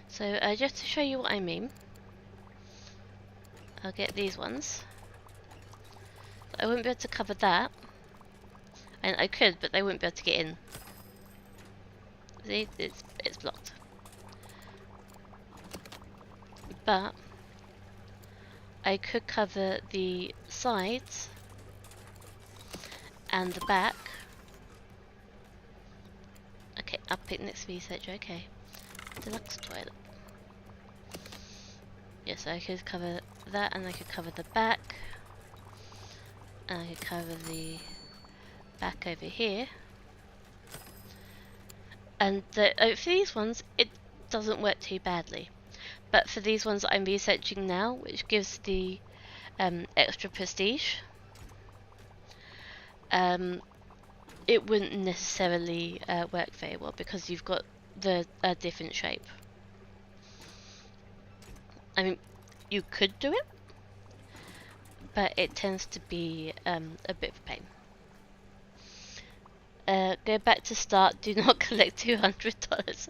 So just to show you what I mean, I'll get these ones. I wouldn't be able to cover that. And I could, but they wouldn't be able to get in. See, it's blocked. But I could cover the sides and the back. Okay, up it next research, okay. Deluxe toilet. Yes, I could cover that, and I could cover the back. And I could cover the back over here. And for these ones, it doesn't work too badly. But for these ones I'm researching now, which gives the extra prestige, it wouldn't necessarily work very well because you've got the different shape. I mean, you could do it, but it tends to be a bit of a pain. Go back to start, do not collect $200.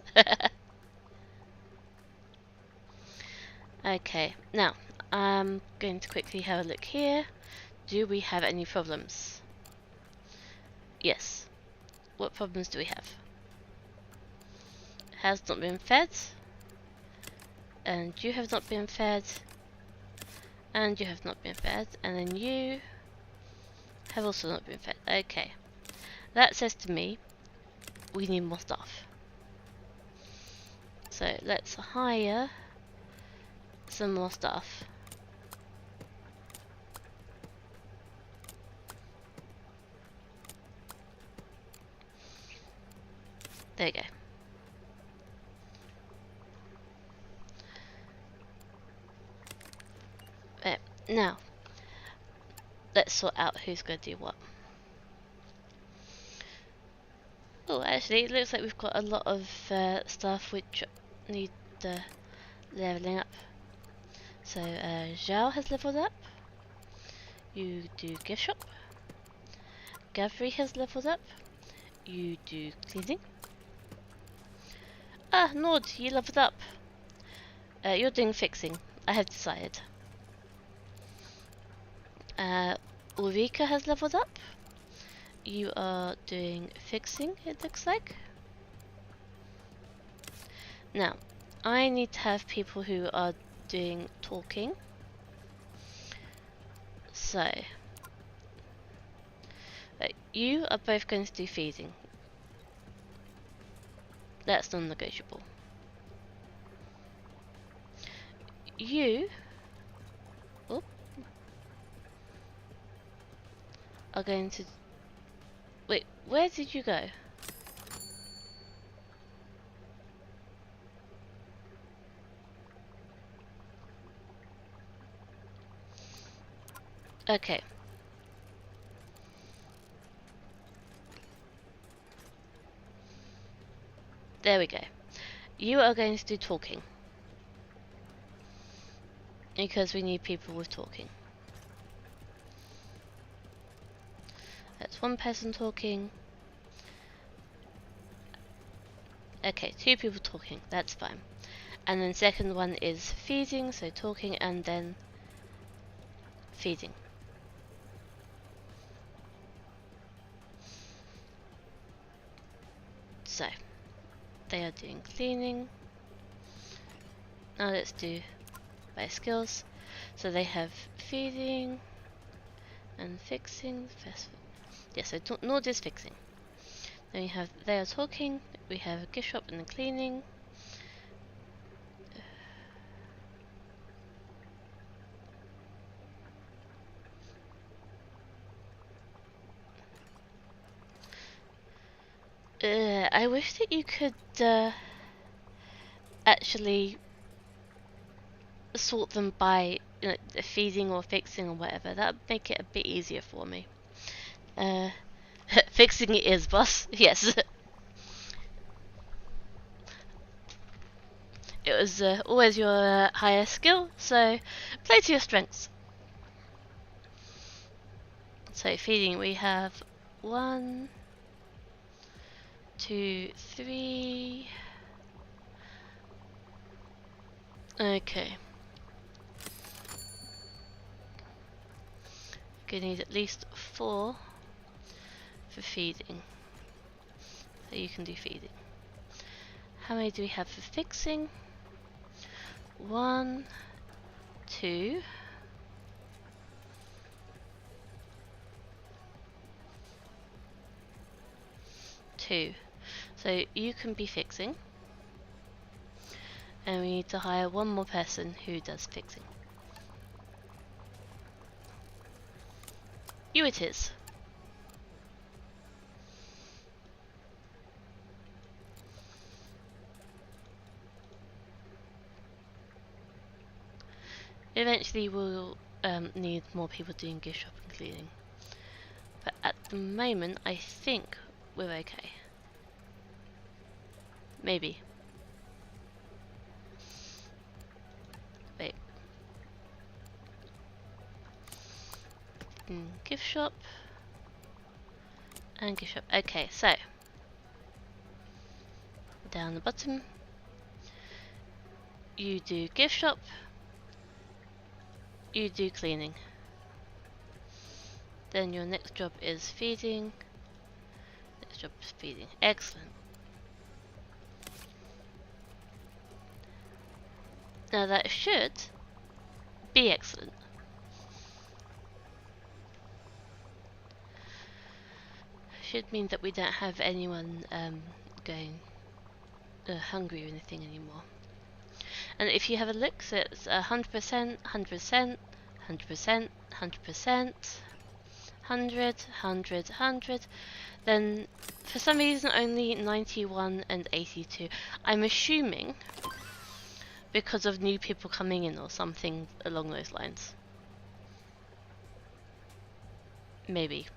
Okay, now I'm going to quickly have a look here. Do we have any problems? Yes. What problems do we have? Has not been fed. And you have not been fed. And you have not been fed. And then you have also not been fed. Okay. That says to me, we need more staff. So let's hire some more staff. There you go. Right, now, let's sort out who's going to do what. Oh, actually, it looks like we've got a lot of stuff which need leveling up. So, Zhao has leveled up. You do gift shop. Gavri has leveled up. You do cleaning. Ah, Nord, you leveled up. You're doing fixing. I have decided. Ulrika has leveled up. You are doing fixing, it looks like. Now, I need to have people who are doing talking. So, right, you are both going to do feeding. That's non-negotiable. You are going to... Wait, where did you go? Okay. There we go. You are going to do talking. Because we need people with talking. That's one person talking. Okay, two people talking, that's fine. And then second one is feeding, so talking and then feeding. So, they are doing cleaning. Now let's do by skills. So they have feeding and fixing. Yes, so Nord is fixing. Then we have they are talking. We have a gift shop and the cleaning. I wish that you could actually sort them by feeding or fixing or whatever. That would make it a bit easier for me. Fixing it is, boss. Yes. it was always your highest skill, so play to your strengths. So feeding, we have 1, 2, 3. Okay. Gonna need at least 4 for feeding. So you can do feeding. How many do we have for fixing? 1, 2. 2. So you can be fixing. And we need to hire 1 more person who does fixing. You it is. Eventually we'll need more people doing gift shop and cleaning. But at the moment I think we're okay. Maybe. Wait. Gift shop. And gift shop. Okay, so. Down the bottom. You do gift shop. You do cleaning. Then your next job is feeding. Next job is feeding. Excellent. Now that should be excellent. Should mean that we don't have anyone going hungry or anything anymore. And if you have a look, so it's 100%, 100%, 100%, 100%, 100, 100, 100. Then for some reason only 91 and 82. I'm assuming because of new people coming in or something along those lines. Maybe.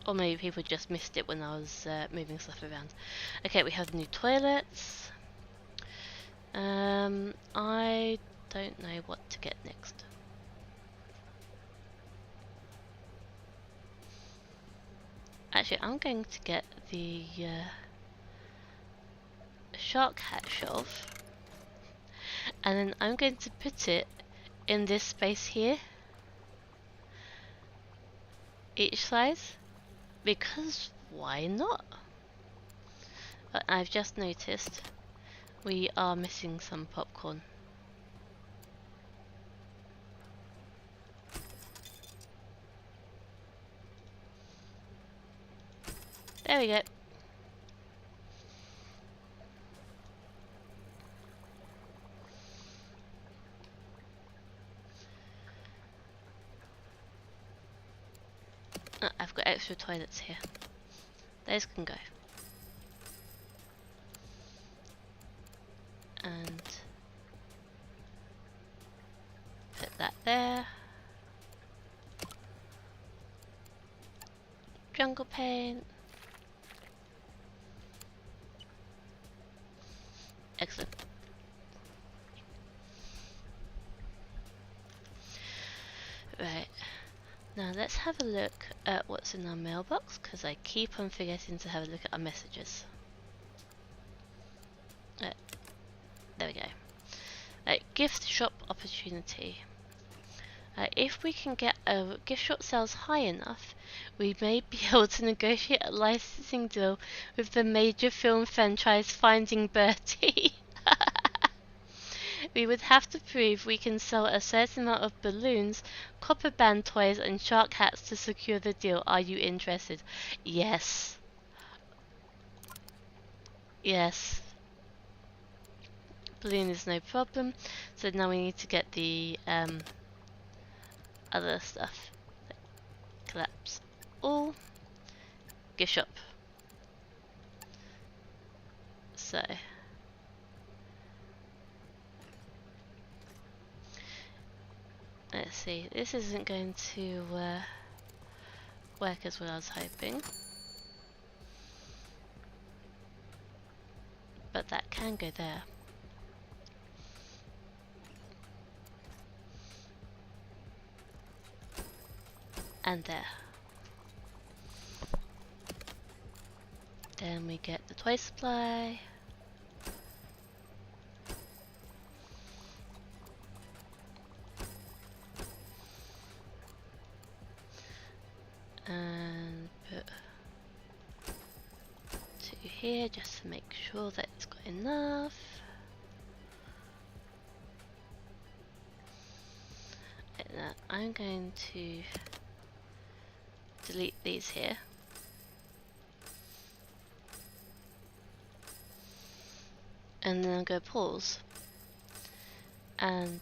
Or maybe people just missed it when I was moving stuff around. Okay, we have new toilets. I don't know what to get next. Actually, I'm going to get the shark hat shelf. And then I'm going to put it in this space here. Each size. Because why not? But I've just noticed we are missing some popcorn. There we go. Oh, I've got extra toilets here. Those can go. And put that there. Jungle paint. Excellent. Right. Now let's have a look at what's in our mailbox, because I keep on forgetting to have a look at our messages. There we go. Gift shop opportunity. If we can get a gift shop sales high enough, we may be able to negotiate a licensing deal with the major film franchise Finding Bertie. We would have to prove we can sell a certain amount of balloons, copper band toys, and shark hats to secure the deal. Are you interested? Yes. Yes. Balloon is no problem. So now we need to get the other stuff. Collapse all. Gift shop. So. Let's see, this isn't going to work as well as I was hoping. But that can go there. and there. Then we get the toy supply. And put 2 here just to make sure that it's got enough. Now I'm going to delete these here. And then I'll go pause and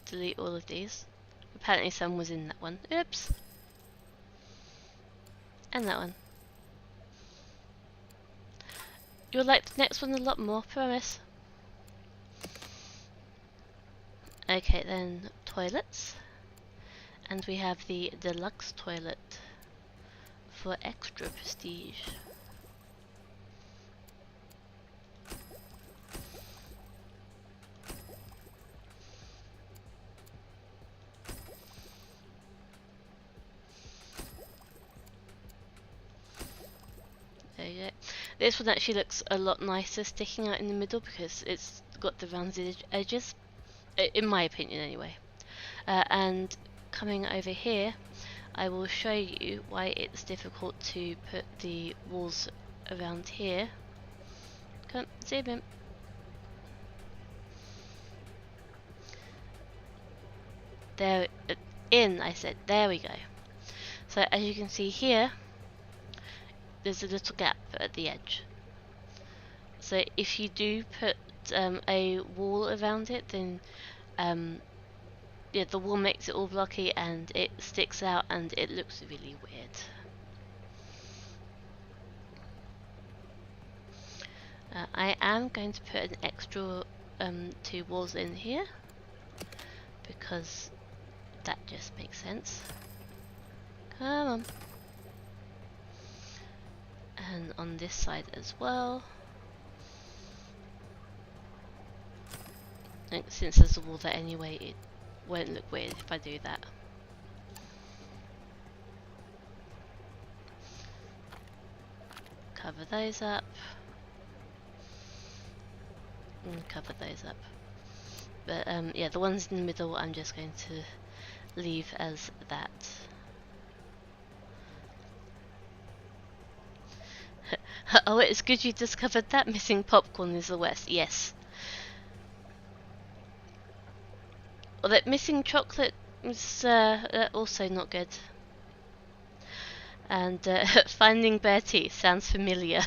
delete all of these. Apparently some was in that one. Oops. And that one. You'll like the next one a lot more, promise. Okay, then toilets. And we have the deluxe toilet for extra prestige. There you go. This one actually looks a lot nicer sticking out in the middle because it's got the rounded edges, in my opinion anyway. And coming over here, I will show you why it's difficult to put the walls around here. Come, zoom in. There, I said, there we go. So as you can see here, there's a little gap at the edge. So if you do put a wall around it, then yeah, the wall makes it all blocky and it sticks out and it looks really weird. I am going to put an extra 2 walls in here because that just makes sense. Come on. And on this side as well. And since there's a wall there anyway, it won't look weird if I do that. Cover those up. And cover those up. But yeah, the ones in the middle I'm just going to leave as that. Oh, it's good you discovered that missing popcorn is the West. Yes. Well, that missing chocolate is also not good. And finding Bertie sounds familiar.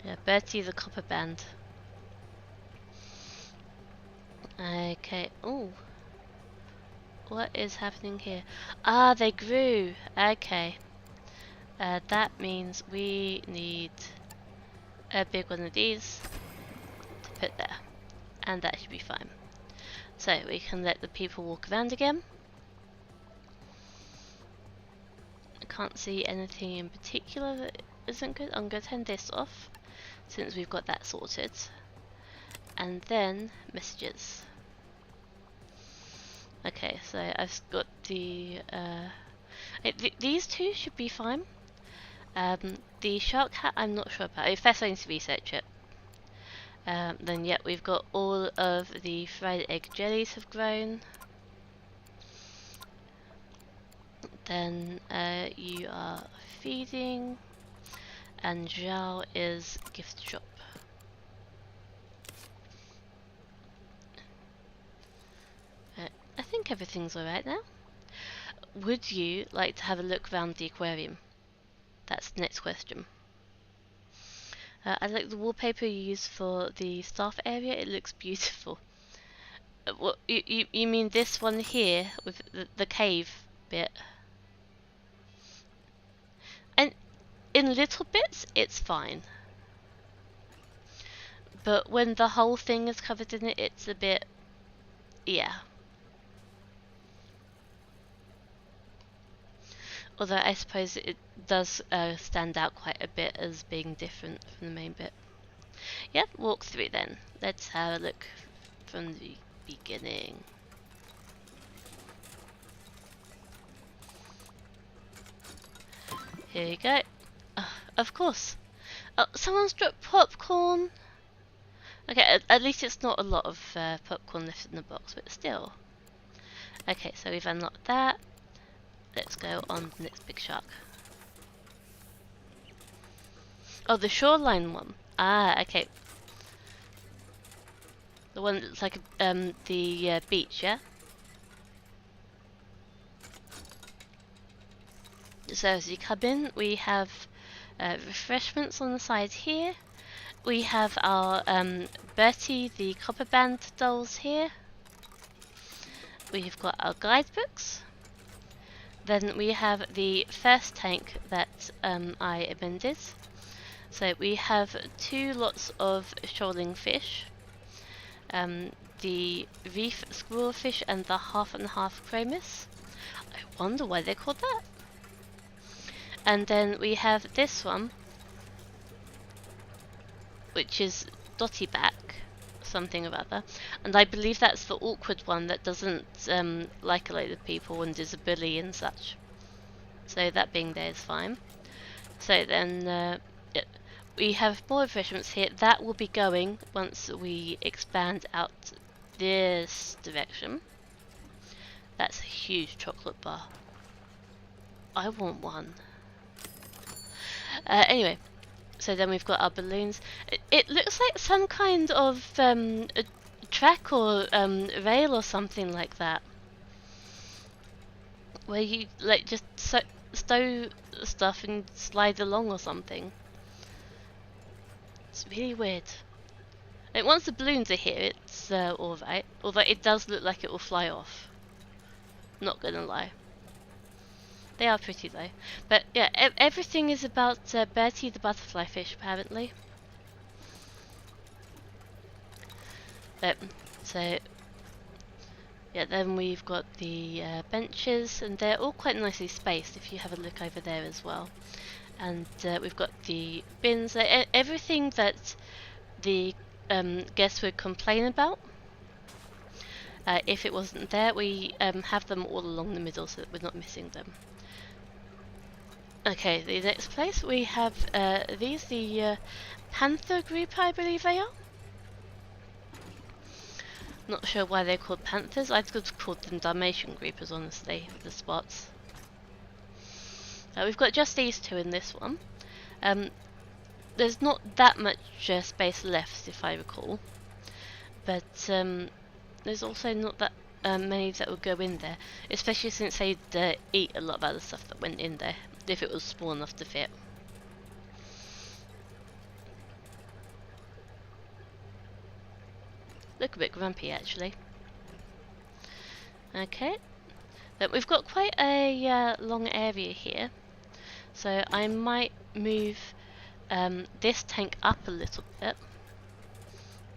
Yeah, Bertie the Copper Band. Okay. Oh. What is happening here? Ah, they grew. Okay. That means we need a big one of these to put there. And that should be fine. So we can let the people walk around again. I can't see anything in particular that isn't good. I'm going to turn this off since we've got that sorted. And then messages. Okay, so I've got the these 2 should be fine. The shark hat I'm not sure about. If that's going to research it. Then yeah, we've got all of the fried egg jellies have grown. Then you are feeding, and Zhao is gift shop. I think everything's alright now. Would you like to have a look around the aquarium? That's the next question. I like the wallpaper you use for the staff area. It looks beautiful. What you mean this one here with the cave bit? And in little bits, it's fine. But when the whole thing is covered in it, it's a bit, yeah. Although I suppose it does stand out quite a bit as being different from the main bit. Yep, walk through then. Let's have a look from the beginning. Here you go. Of course. Oh, someone's dropped popcorn. Okay, at least it's not a lot of popcorn left in the box, but still. Okay, so we've unlocked that. Let's go on to the next big shark. Oh, the shoreline one. Ah, okay. The one that's like the beach, yeah? So as you come in, we have refreshments on the side here. We have our Bertie the copper band dolls here. We've got our guidebooks. Then we have the first tank that I amended. So we have 2 lots of shoaling fish. The reef squirrelfish and the half and half chromis. I wonder why they're called that. And then we have this one, which is Dotty back, something or other. And I believe that's the awkward one that doesn't like a load of people and is a bully and such. So that being there is fine. So then we have more refreshments here. That will be going once we expand out this direction. That's a huge chocolate bar. I want one. Anyway, so then we've got our balloons. It looks like some kind of a track or rail or something like that, where you like just stow stuff and slide along or something. It's really weird. And once the balloons are here, it's alright. Although it does look like it will fly off. Not gonna lie. They are pretty though. But yeah, everything is about Bertie the butterfly fish apparently. So yeah, then we've got the benches, and they're all quite nicely spaced if you have a look over there as well. And we've got the bins, everything that the guests would complain about. If it wasn't there, we have them all along the middle so that we're not missing them. Okay, the next place we have these, the Panther group, I believe they are. Not sure why they're called Panthers. I'd have called them Dalmatian groupers, honestly, with the spots. We've got just these 2 in this one. There's not that much space left, if I recall. But there's also not that many that would go in there, especially since they'd eat a lot of other stuff that went in there, if it was small enough to fit. Look a bit grumpy actually. Okay, then we've got quite a long area here, so I might move this tank up a little bit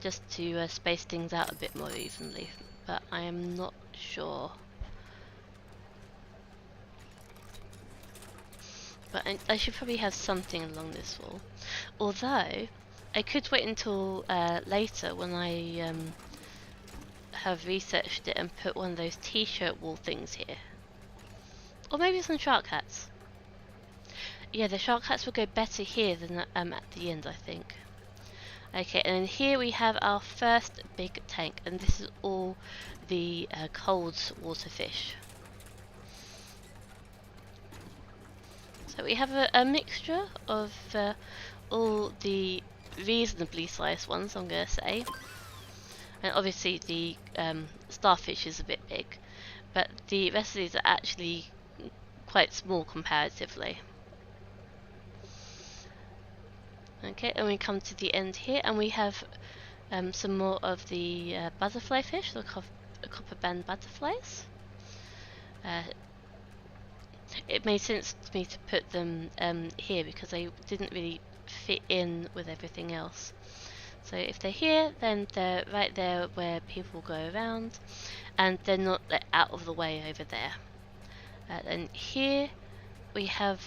just to space things out a bit more evenly, but I am not sure. But I should probably have something along this wall. Although, I could wait until later when I have researched it and put one of those t-shirt wall things here. Or maybe some shark hats. Yeah, the shark hats will go better here than at the end, I think. Okay, and then here we have our first big tank, and this is all the cold water fish. So we have a mixture of all the reasonably sized ones, I'm going to say. And obviously the starfish is a bit big, but the rest of these are actually quite small comparatively. Okay, and we come to the end here, and we have some more of the butterfly fish, the copper band butterflies. It made sense to me to put them here because they didn't really fit in with everything else. So if they're here, then they're right there where people go around, and they're not out of the way over there. And here we have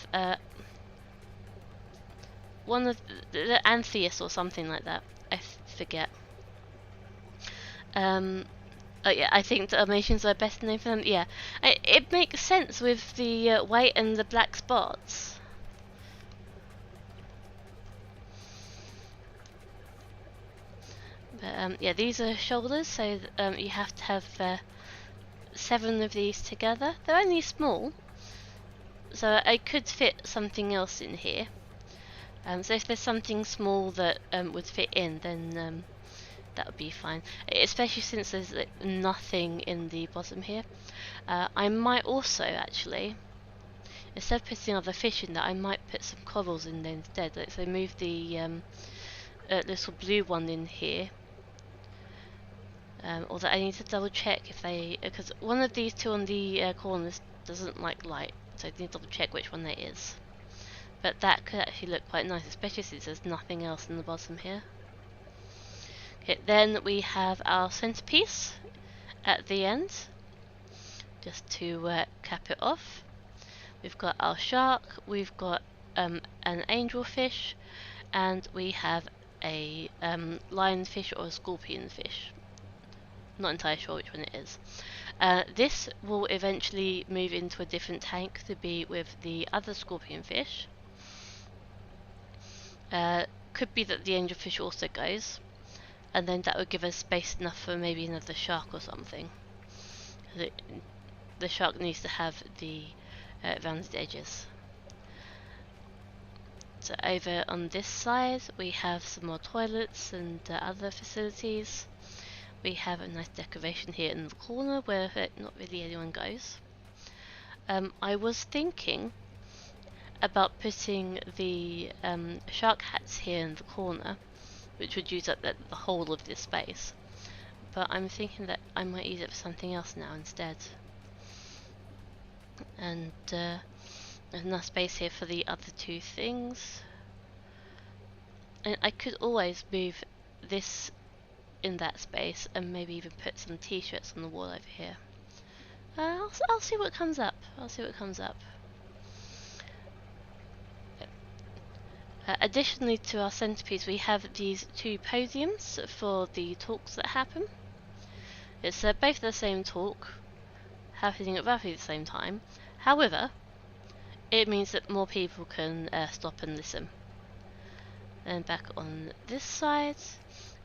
one of the Antheus or something like that. I forget. Oh yeah, I think Dalmatians are a better name for them. Yeah, it makes sense with the white and the black spots. But yeah, these are shoulders, so you have to have 7 of these together. They're only small, so I could fit something else in here. So if there's something small that would fit in, then that would be fine. Especially since there's nothing in the bottom here. I might also actually, instead of putting other fish in there, I might put some corals in there instead. So move the little blue one in here. Although I need to double check if they, because one of these two on the corners doesn't like light, so I need to double check which one that is. But that could actually look quite nice, especially since there's nothing else in the bottom here. Okay, then we have our centerpiece at the end, just to cap it off. We've got our shark, we've got an angelfish, and we have a lionfish or a scorpionfish. Not entirely sure which one it is. This will eventually move into a different tank to be with the other scorpionfish. Could be that the angelfish also goes, and then that would give us space enough for maybe another shark or something. The shark needs to have the rounded edges. So over on this side we have some more toilets and other facilities. We have a nice decoration here in the corner where not really anyone goes. I was thinking about putting the shark hats here in the corner, which would use up the whole of this space. But I'm thinking that I might use it for something else now instead. And there's enough space here for the other two things. And I could always move this in that space and maybe even put some t-shirts on the wall over here. I'll see what comes up. I'll see what comes up. Additionally to our centerpiece, we have these 2 podiums for the talks that happen. It's both the same talk, happening at roughly the same time. However, it means that more people can stop and listen. And back on this side,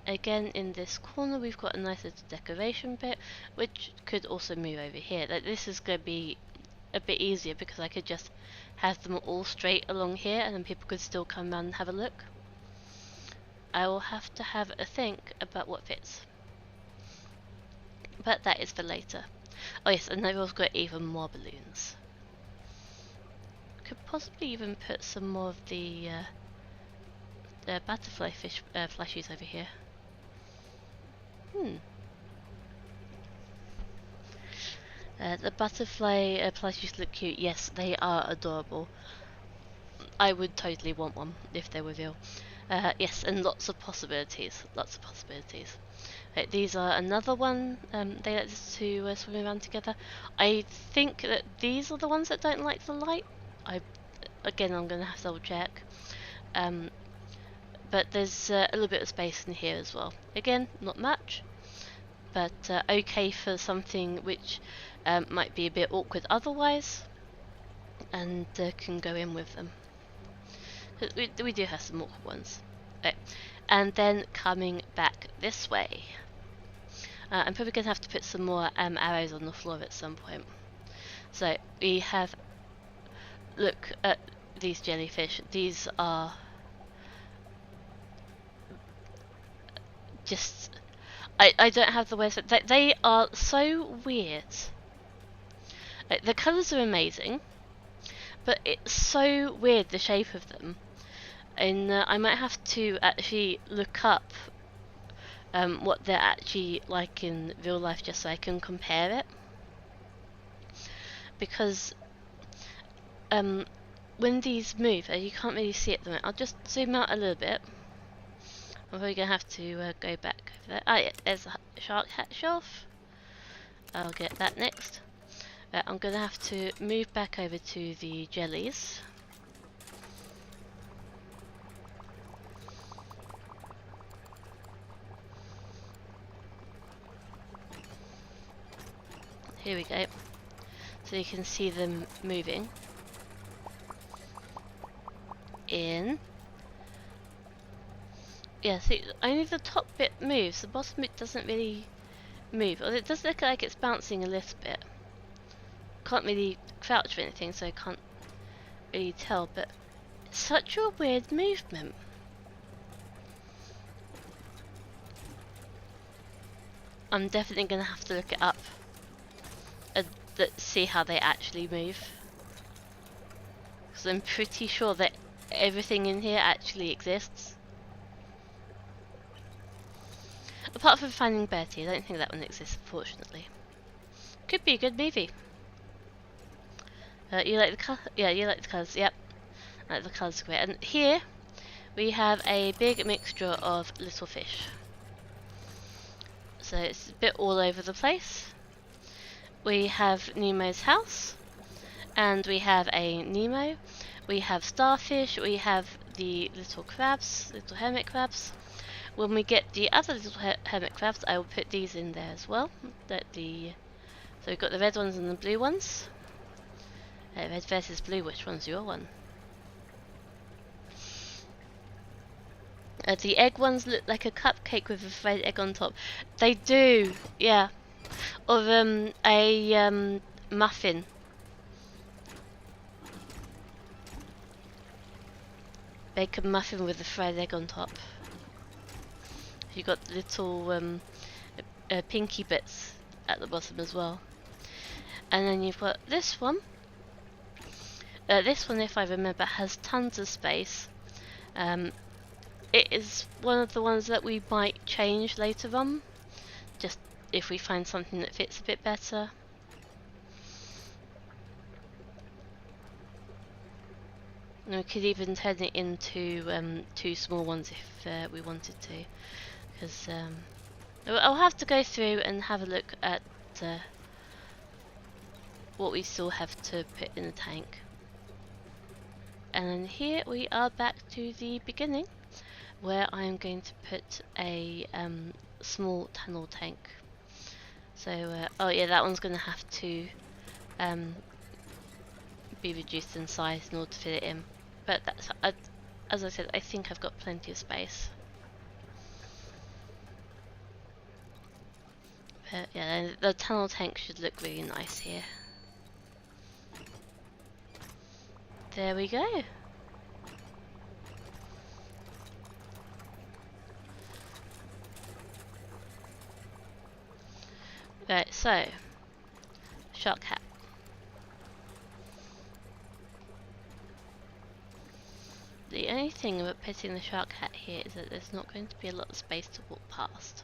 again in this corner, we've got a nice little decoration bit, which could also move over here. This is going to be a bit easier because I could just have them all straight along here and then people could still come around and have a look. I will have to have a think about what fits. But that is for later. Oh yes, and I've also got even more balloons. Could possibly even put some more of the butterfly fish plushies over here. The butterfly plushies look cute. Yes, they are adorable. I would totally want one if they were real. Yes, and lots of possibilities. Lots of possibilities. Right, these are another one. They like to swim around together. I think that these are the ones that don't like the light. Again, I'm going to have to double check. But there's a little bit of space in here as well. Again, not much, but okay for something which might be a bit awkward otherwise, and can go in with them. We do have some awkward ones. Okay. And then coming back this way, I'm probably going to have to put some more arrows on the floor at some point. So we have, look at these jellyfish. These are just, I don't have the words, but they are so weird. Like, the colours are amazing, but it's so weird, the shape of them. And I might have to actually look up what they're actually like in real life, just so I can compare it. Because when these move, you can't really see it. I'll just zoom out a little bit. I'm probably going to have to go back over there. Ah, yeah, there's a shark hat shelf. I'll get that next. I'm going to have to move back over to the jellies. here we go. So you can see them moving. In. Yeah, see, only the top bit moves, the bottom bit doesn't really move. Although it does look like it's bouncing a little bit. Can't really crouch or anything, so I can't really tell, but it's such a weird movement. I'm definitely going to have to look it up and see how they actually move. Because I'm pretty sure that everything in here actually exists. Apart from Finding Bertie, I don't think that one exists, unfortunately. Could be a good movie. You like the colour? Yeah, you like the colours, yep. I like the colours great. And here, we have a big mixture of little fish. So it's a bit all over the place. We have Nemo's house, and we have a Nemo. We have starfish, we have the little crabs, little hermit crabs. When we get the other little hermit crabs, I will put these in there as well. So we've got the red ones and the blue ones. Red versus blue, which one's your one? The egg ones look like a cupcake with a fried egg on top. They do, yeah. Or a muffin. Bacon muffin with a fried egg on top. You got little pinky bits at the bottom as well. And then you've got this one. This one, if I remember, has tons of space. It is one of the ones that we might change later on, just if we find something that fits a bit better. And we could even turn it into 2 small ones if we wanted to, because I'll have to go through and have a look at what we still have to put in the tank. And then here we are back to the beginning, where I'm going to put a small tunnel tank. So, oh yeah, that one's going to have to be reduced in size in order to fit it in. But that's, as I said, I think I've got plenty of space. But yeah, the tunnel tank should look really nice here. There we go. Right, so shark hat. The only thing about putting the shark hat here is that there's not going to be a lot of space to walk past.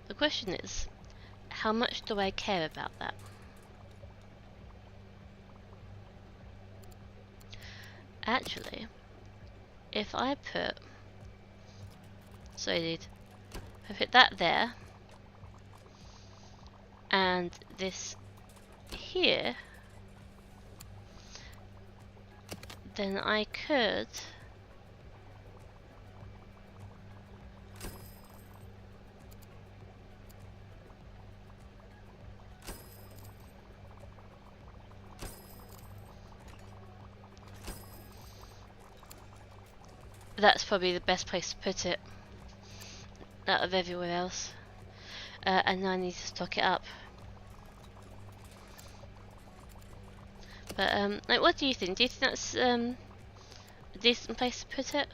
The question is, how much do I care about that? Actually, if I put, I put that there, and this here, then I could that's probably the best place to put it out of everywhere else. And now I need to stock it up. But like, what do you think? Do you think that's a decent place to put it?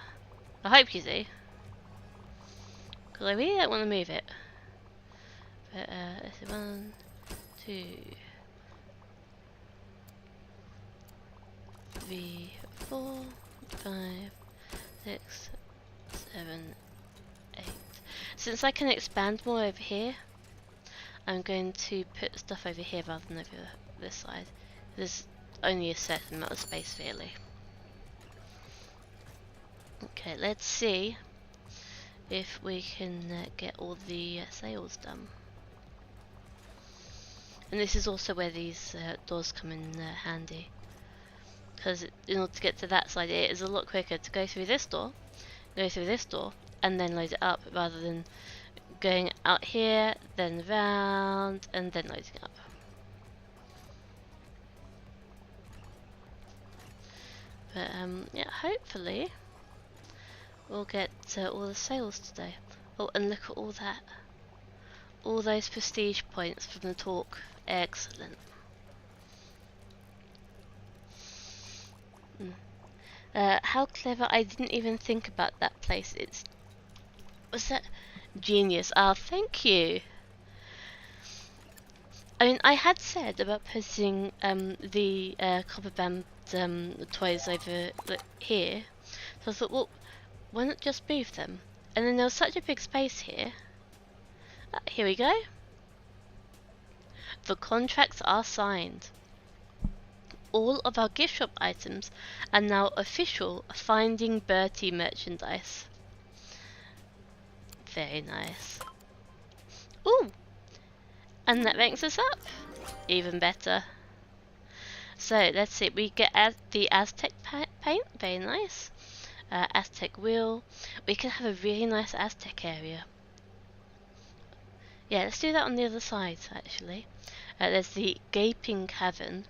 I hope you do, because I really don't want to move it. But let's see, 1, 2, 3, 4, 5, 6, 7, 8. Since I can expand more over here, I'm going to put stuff over here rather than over this side. There's only a certain amount of space, really. Okay, let's see if we can get all the sails done. And this is also where these doors come in handy, because in order to get to that side, it is a lot quicker to go through this door, and then load it up, rather than going out here, then round, and then loading up. But yeah, hopefully we'll get all the sales today. Oh, and look at all that. All those prestige points from the talk. Excellent. How clever, I didn't even think about that place. Was that genius? Ah, thank you. I mean, I had said about putting the copper band toys over here. So I thought, well, why not just move them? And then there was such a big space here. Here we go. The contracts are signed. All of our gift shop items are now official Finding Bertie merchandise. Very nice. Ooh! And that ranks us up. Even better. So, let's see. We get the Aztec paint. Very nice. Aztec wheel. We can have a really nice Aztec area. Yeah, let's do that on the other side, actually. There's the Gaping Cavern,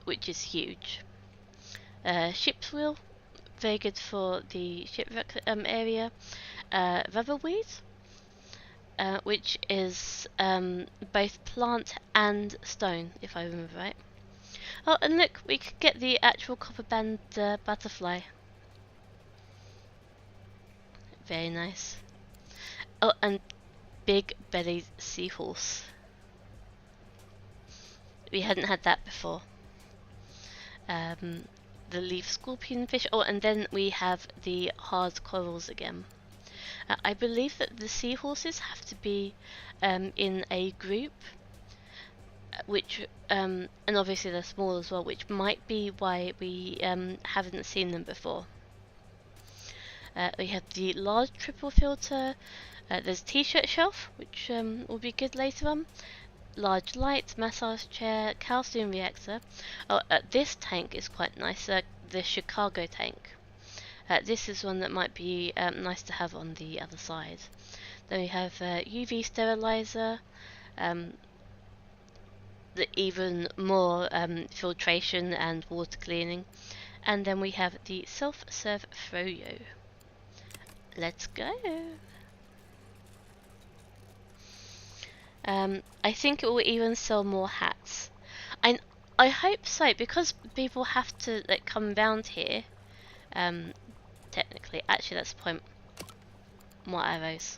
which is huge. Ship's wheel, very good for the shipwreck area. Rubberweed, which is both plant and stone, if I remember right. Oh, and look, we could get the actual copper band butterfly. Very nice. Oh, and big bellied seahorse. We hadn't had that before. The leaf scorpion fish. Oh, and then we have the hard corals again. I believe that the seahorses have to be in a group, which and obviously they're small as well, which might be why we haven't seen them before. We have the large triple filter. There's t-shirt shelf, which will be good later on. Large light, massage chair, calcium reactor. Oh, this tank is quite nice, the Chicago tank. This is one that might be nice to have on the other side. Then we have UV sterilizer, the even more filtration and water cleaning. And then we have the self-serve froyo. Let's go! I think it will even sell more hats. I hope so, because people have to like come round here. Technically, actually, that's the point. More arrows.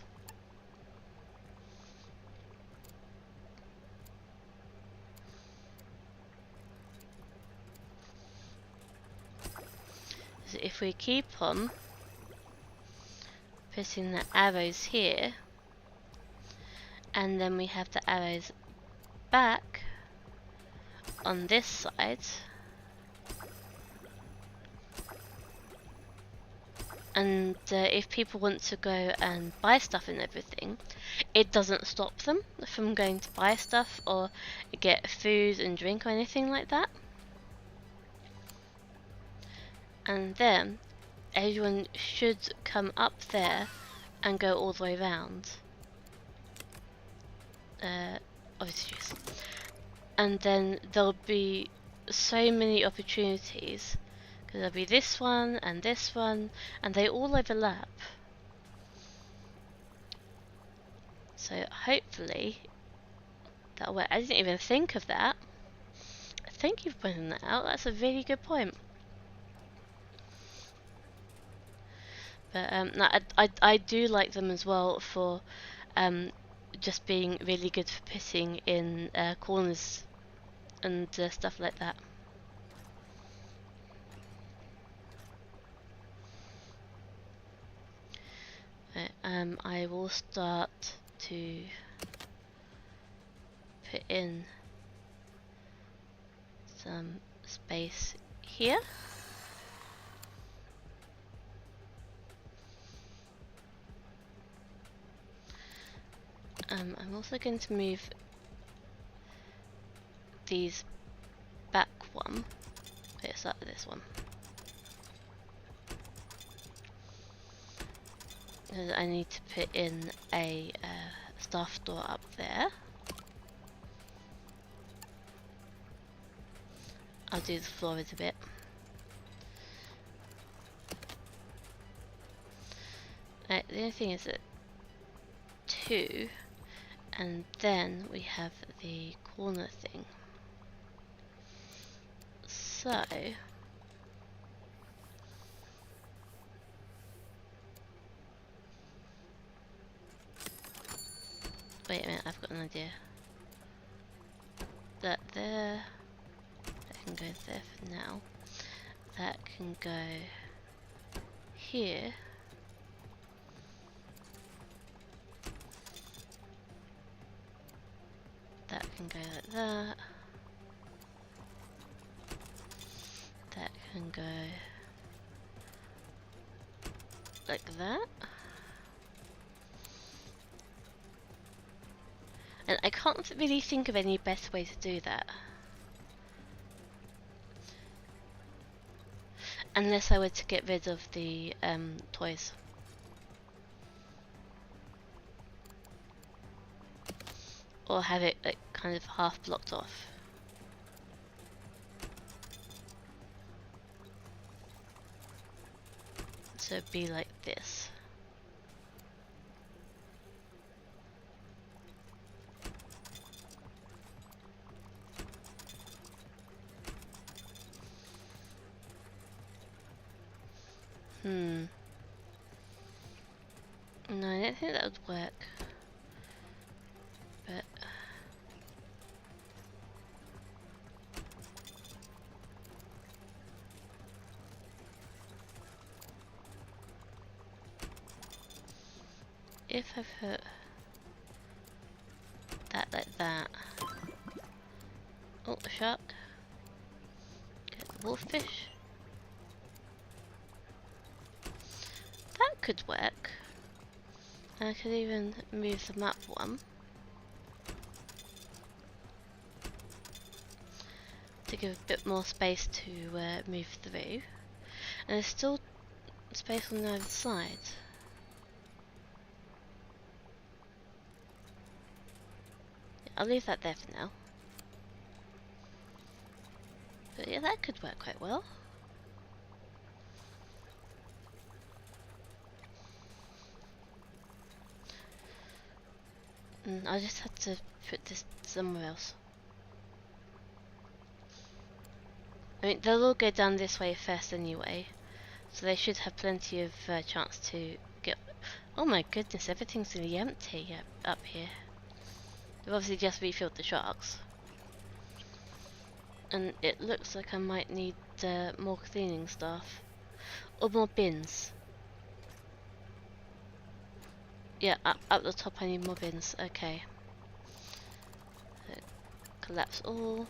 So if we keep on putting the arrows here, and then we have the arrows back on this side, and if people want to go and buy stuff and everything, it doesn't stop them from going to buy stuff or get food and drink or anything like that. And then everyone should come up there and go all the way around. Obviously, yes. And then there'll be so many opportunities, because there'll be this one, and they all overlap. So hopefully that'll work. I didn't even think of that. Thank you for pointing that out. That's a really good point. But no, I do like them as well for just being really good for putting in corners and stuff like that. I will start to put in some space here. I'm also going to move these back one. Let's start with this one. Because I need to put in a staff door up there. I'll do the floors a bit. The only thing is that 2, and then we have the corner thing. So wait a minute, I've got an idea. That there, that can go there for now. That can go here. That can go like that. That can go like that. And I can't really think of any best way to do that. Unless I were to get rid of the toys. Or have it like kind of half blocked off. So it'd be like this. No, I don't think that would work. But if I put that like that. Oh, a shark. Get the wolffish. That could work. And I could even move the map one to give a bit more space to move through. And there's still space on the other side. Yeah, I'll leave that there for now. But yeah, that could work quite well. I just had to put this somewhere else. I mean, they'll all go down this way first anyway, so they should have plenty of chance to get... Oh my goodness, everything's really empty up here. They've obviously just refilled the sharks. And it looks like I might need more cleaning staff. Or more bins. Yeah, up the top I need more bins. Okay. Collapse all.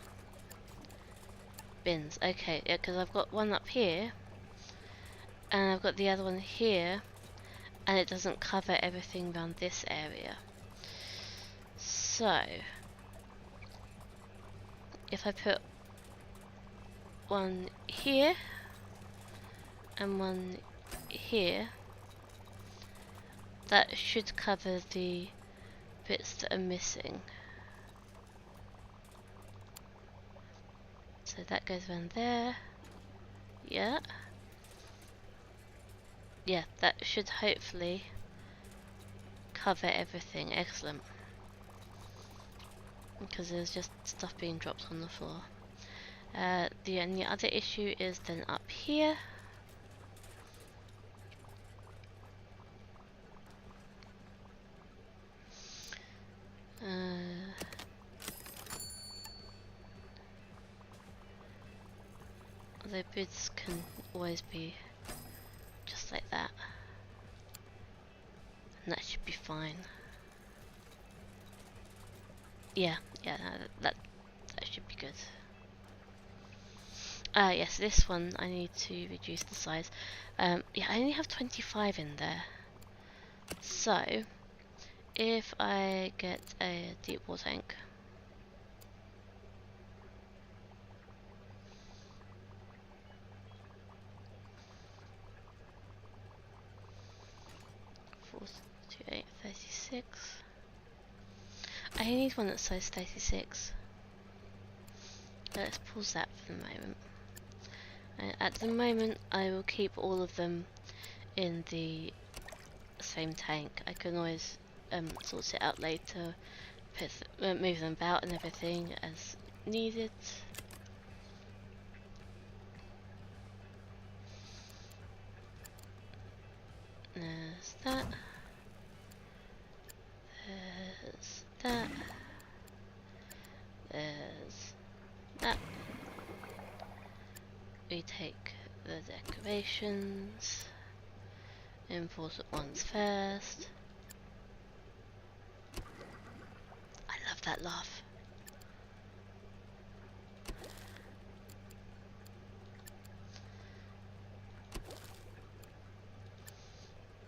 Bins. Okay, yeah, because I've got one up here. And I've got the other one here. And it doesn't cover everything around this area. So, if I put one here and one here, that should cover the bits that are missing. So that goes around there. Yeah. Yeah, that should hopefully cover everything. Excellent. Because there's just stuff being dropped on the floor. The only other issue is then up here. The boots can always be just like that. And that should be fine. Yeah, no, that should be good. Yes, this one I need to reduce the size. Yeah, I only have 25 in there. So, if I get a deep water tank. 36. I need one that's size 36. Let's pause that for the moment. At the moment, I will keep all of them in the same tank. I can always sort it out later, move them about and everything as needed. There's that. There's that. There's that. We take the decorations, important ones first. I love that laugh.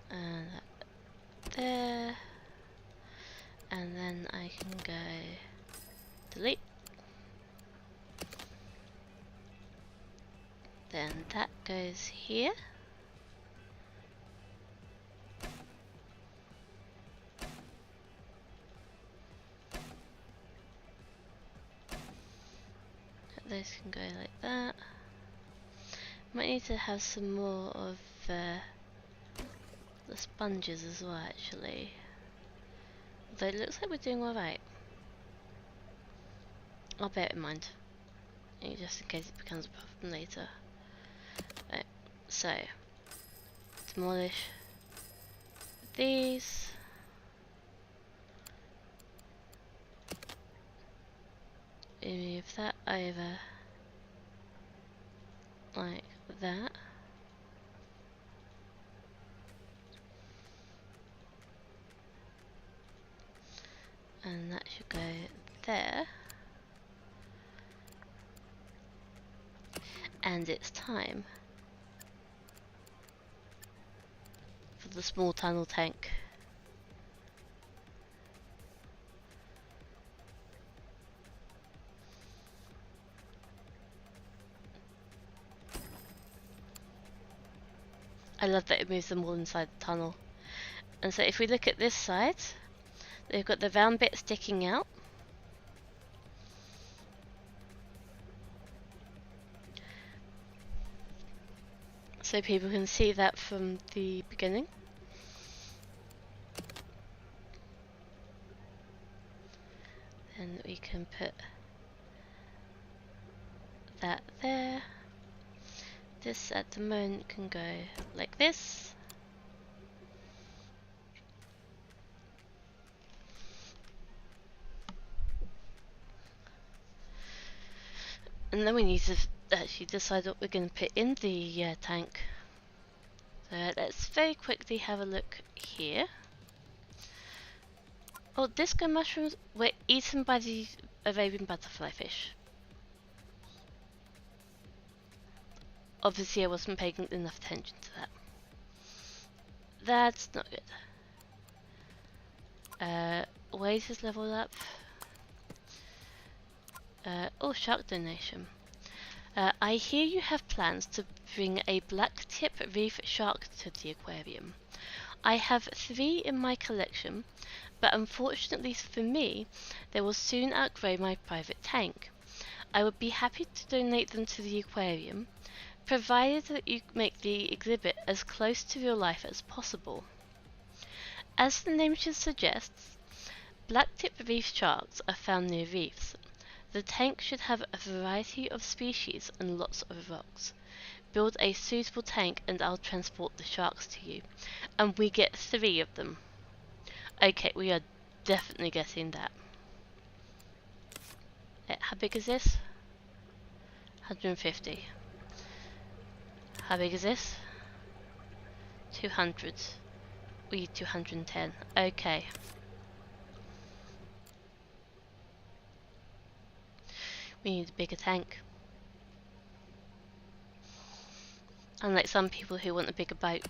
And there. And then I can go delete. Then that goes here. Those can go like that. Might need to have some more of the sponges as well, actually. Though it looks like we're doing alright. I'll bear it in mind, just in case it becomes a problem later. Right, so demolish these. Move that over like that. And that should go there. And it's time for the small tunnel tank. I love that it moves them all inside the tunnel. And so if we look at this side, they've got the round bit sticking out. So people can see that from the beginning. Then we can put that there. This at the moment can go like this. And then we need to actually decide what we're going to put in the tank. So let's very quickly have a look here. Oh, disco mushrooms were eaten by the Arabian butterfly fish. Obviously I wasn't paying enough attention to that. That's not good. Weight is leveled up. Oh, shark donation. I hear you have plans to bring a black tip reef shark to the aquarium. I have 3 in my collection, but unfortunately for me, they will soon outgrow my private tank. I would be happy to donate them to the aquarium, provided that you make the exhibit as close to real life as possible. As the name should suggest, black-tip reef sharks are found near reefs. The tank should have a variety of species and lots of rocks. Build a suitable tank and I'll transport the sharks to you. And we get 3 of them. Okay, we are definitely getting that. How big is this? 150. How big is this? 200. We need 210. Okay. We need a bigger tank. Unlike some people who want a bigger boat.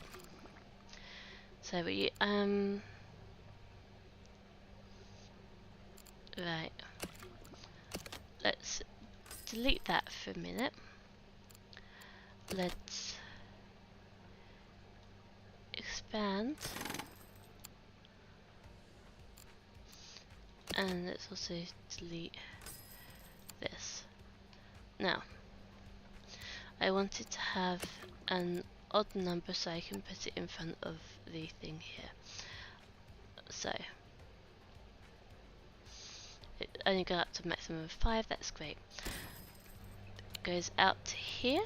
So we, right. Let's delete that for a minute. Let's expand And let's also delete this. Now, I wanted to have an odd number so I can put it in front of the thing here. So, it only got up to a maximum of 5, that's great. It goes out to here,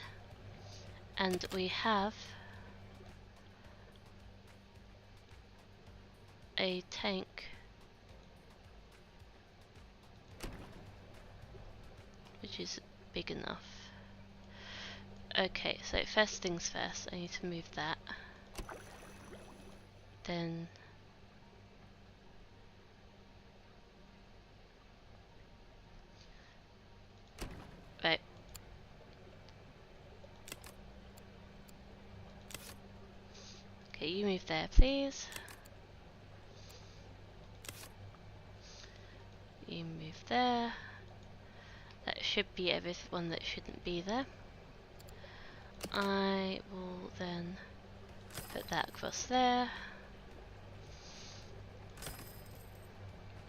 and we have a tank which is big enough. Okay, so first things first, I need to move that. Then right. Okay, you move there, please. You move there. That should be everyone that shouldn't be there. I will then put that across there.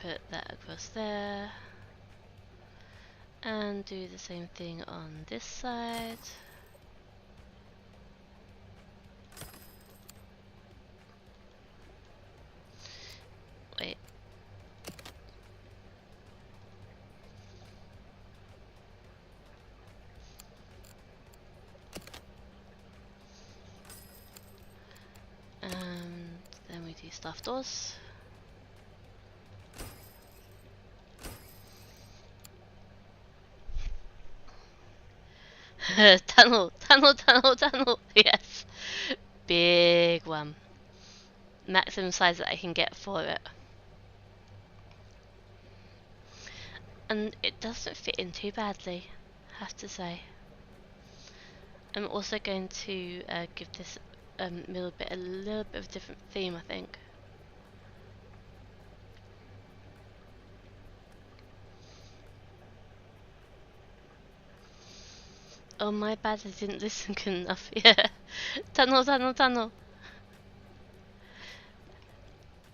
Put that across there. And do the same thing on this side. Wait. Then we do stuffed doors. Tunnel, tunnel, tunnel, tunnel. Yes. Big one. Maximum size that I can get for it. And it doesn't fit in too badly, I have to say. I'm also going to give this middle bit a little bit of a different theme, I think. Oh, my bad, I didn't listen good enough. Yeah. Tunnel, tunnel, tunnel.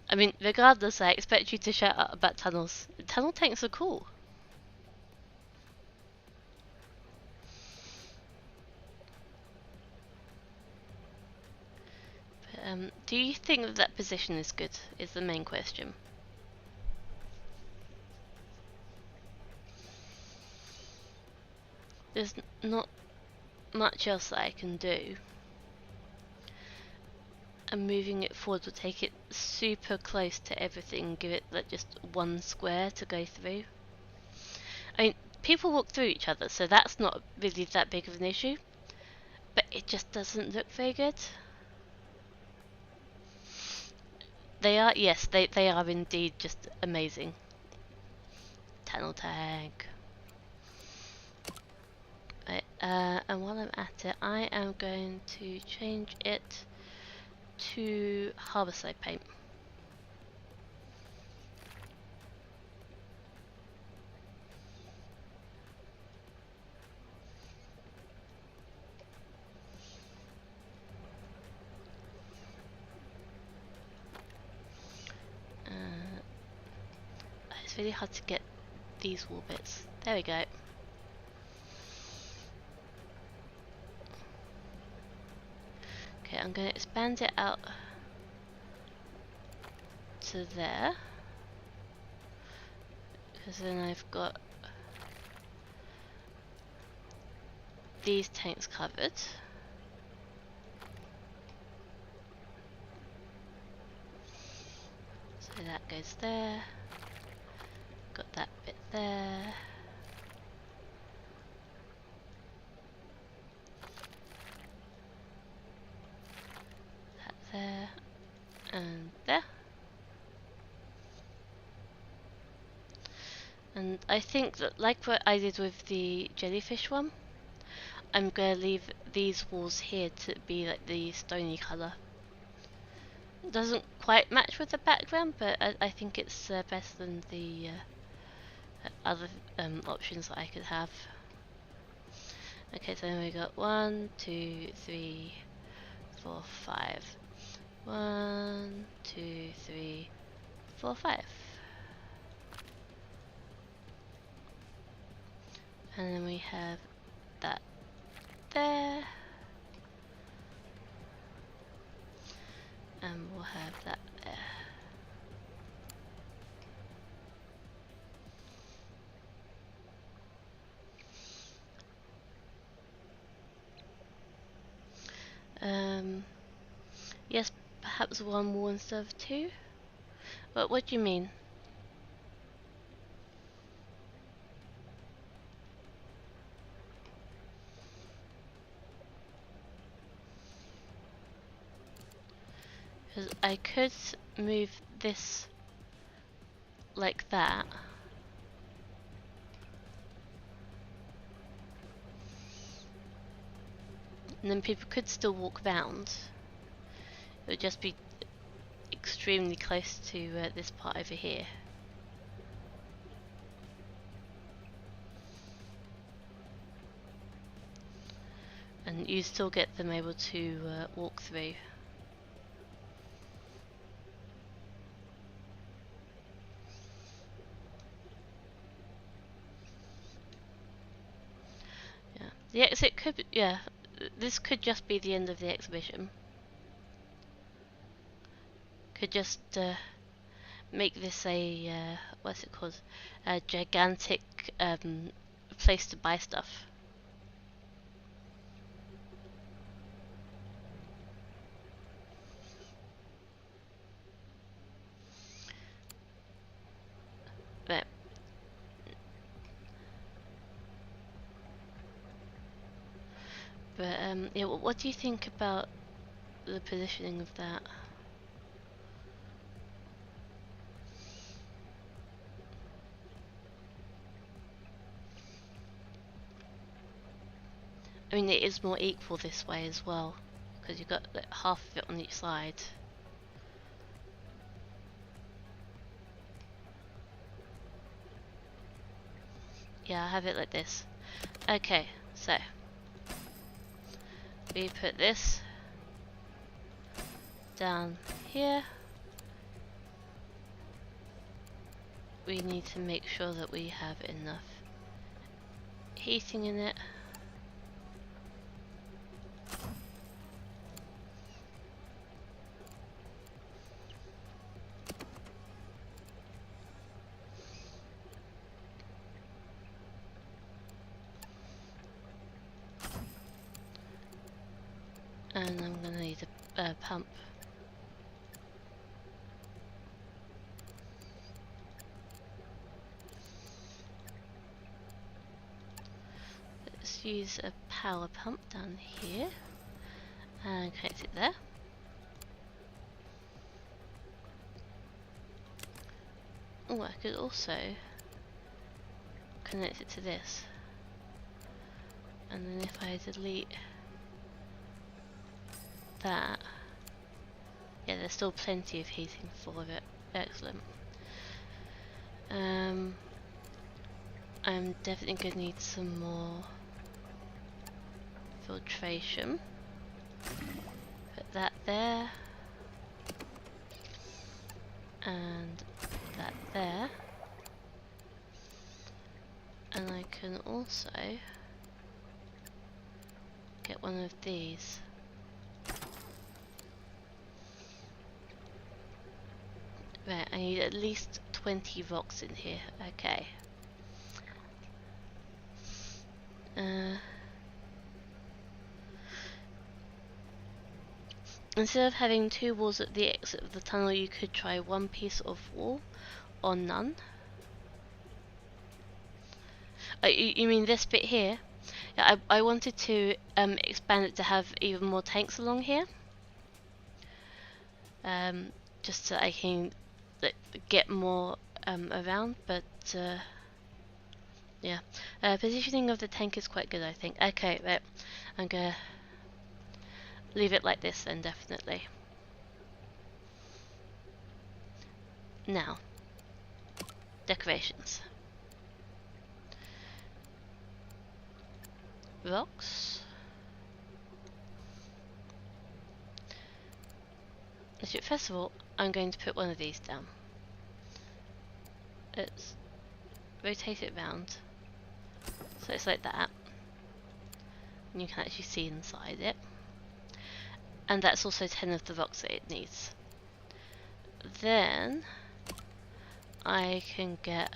I mean, regardless, I expect you to shout out about tunnels. Tunnel tanks are cool. But, do you think that that position is good? Is the main question. There's not much else that I can do. And moving it forward will take it super close to everything, give it like just one square to go through. I mean, people walk through each other, so that's not really that big of an issue. But it just doesn't look very good. They are, yes, they are indeed just amazing. Tunnel tank. Right, and while I'm at it, I am going to change it to Harborside paint. It's really hard to get these wall bits. There we go. Okay, I'm going to expand it out to there, because then I've got these tanks covered. So that goes there. Got that bit there. That there. And there. And I think that, like what I did with the jellyfish one, I'm going to leave these walls here to be like the stony colour. It doesn't quite match with the background, but I think it's better than the other options that I could have. Okay, so then we got 1, 2, 3, 4, 5. 1, 2, 3, 4, 5. And then we have that there. And we'll have that there. Yes, perhaps one more instead of two? What do you mean? Because I could move this like that. And then people could still walk round. It would just be extremely close to this part over here. And you still get them able to walk through. Yeah, the exit could, yeah, this could just be the end of the exhibition. Could just make this a, what's it called? A gigantic place to buy stuff. Right. But yeah, what do you think about the positioning of that? I mean, it is more equal this way as well, because you've got like, half of it on each side. Yeah, I have it like this. Okay, so we put this down here. We need to make sure that we have enough heating in it. And I'm gonna need a pump. Let's use a power pump down here and connect it there. Oh, I could also connect it to this. And then if I delete that, yeah, there's still plenty of heating for it. Excellent. I'm definitely gonna need some more filtration. Put that there. And that there. And I can also get one of these. Right, I need at least 20 rocks in here. Okay. Instead of having two walls at the exit of the tunnel, you could try one piece of wall or none. You mean this bit here? Yeah, I wanted to expand it to have even more tanks along here. Just so I can get more around, but yeah. Positioning of the tank is quite good, I think. Okay, right. I'm gonna leave it like this then, definitely. Now, decorations. Rocks. First of all, I'm going to put one of these down. Let's rotate it round So it's like that. And you can actually see inside it. And that's also 10 of the rocks that it needs. Then I can get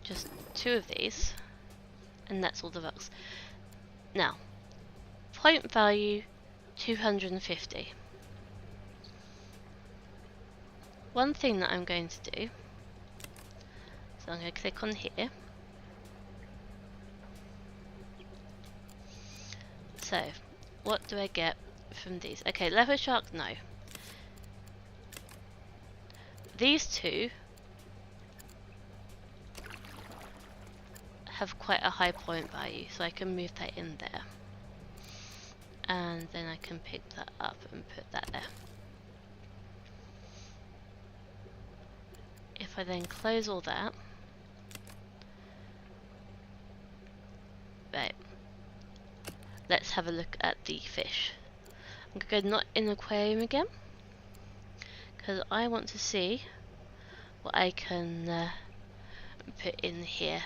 just 2 of these, and that's all the rocks. Now, point value 250. One thing that I'm going to do, so I'm going to click on here. So, what do I get from these? Okay, leopard shark, no. These 2 have quite a high point value, so I can move that in there. And then I can pick that up and put that there. If I then close all that, right, let's have a look at the fish. I'm going to go not in the aquarium again, because I want to see what I can put in here.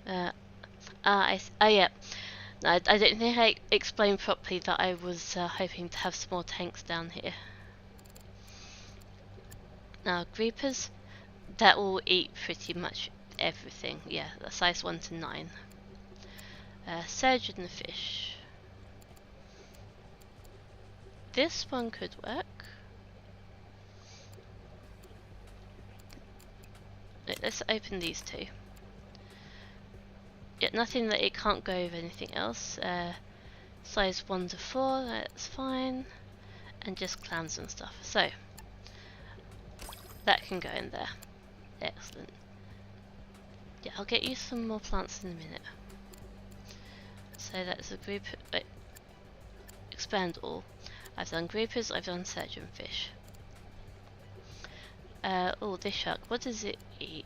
Yeah. No, I don't think I explained properly that I was hoping to have some more tanks down here. Now, groupers, that will eat pretty much everything. Yeah, size 1 to 9. Surgeon fish. This one could work. Let's open these 2. Yeah, nothing that it can't go with anything else. Size 1 to 4, that's fine. And just clams and stuff. So, that can go in there. Excellent. Yeah, I'll get you some more plants in a minute. So that's a group. Wait, expand all. I've done groupers, I've done surgeon fish. Oh, this shark, what does it eat?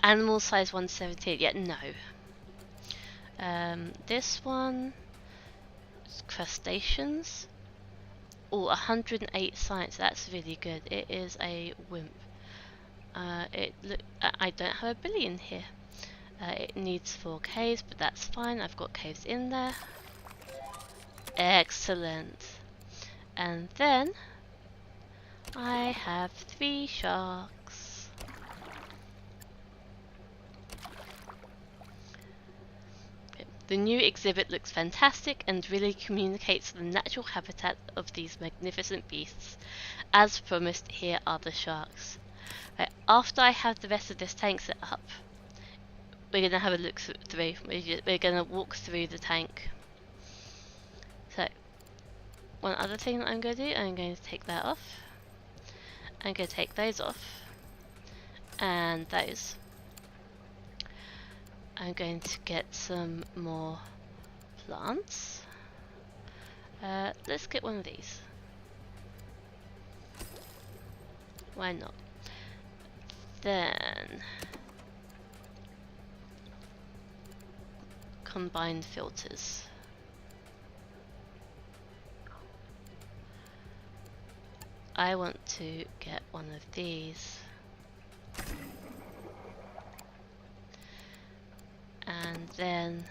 Animal size 117, yeah, no. This one, crustaceans. Oh, 108 science, that's really good. It is a wimp. I don't have a billion here. It needs 4 caves, but that's fine. I've got caves in there. Excellent. And then I have 3 sharks. The new exhibit looks fantastic and really communicates the natural habitat of these magnificent beasts. As promised, here are the sharks. Right, after I have the rest of this tank set up, we're going to have a look through. We're going to walk through the tank. So, one other thing that I'm going to do, I'm going to take that off. I'm going to take those off. And those. I'm going to get some more plants. Let's get one of these. Why not? Then combine filters. I want to get one of these. And then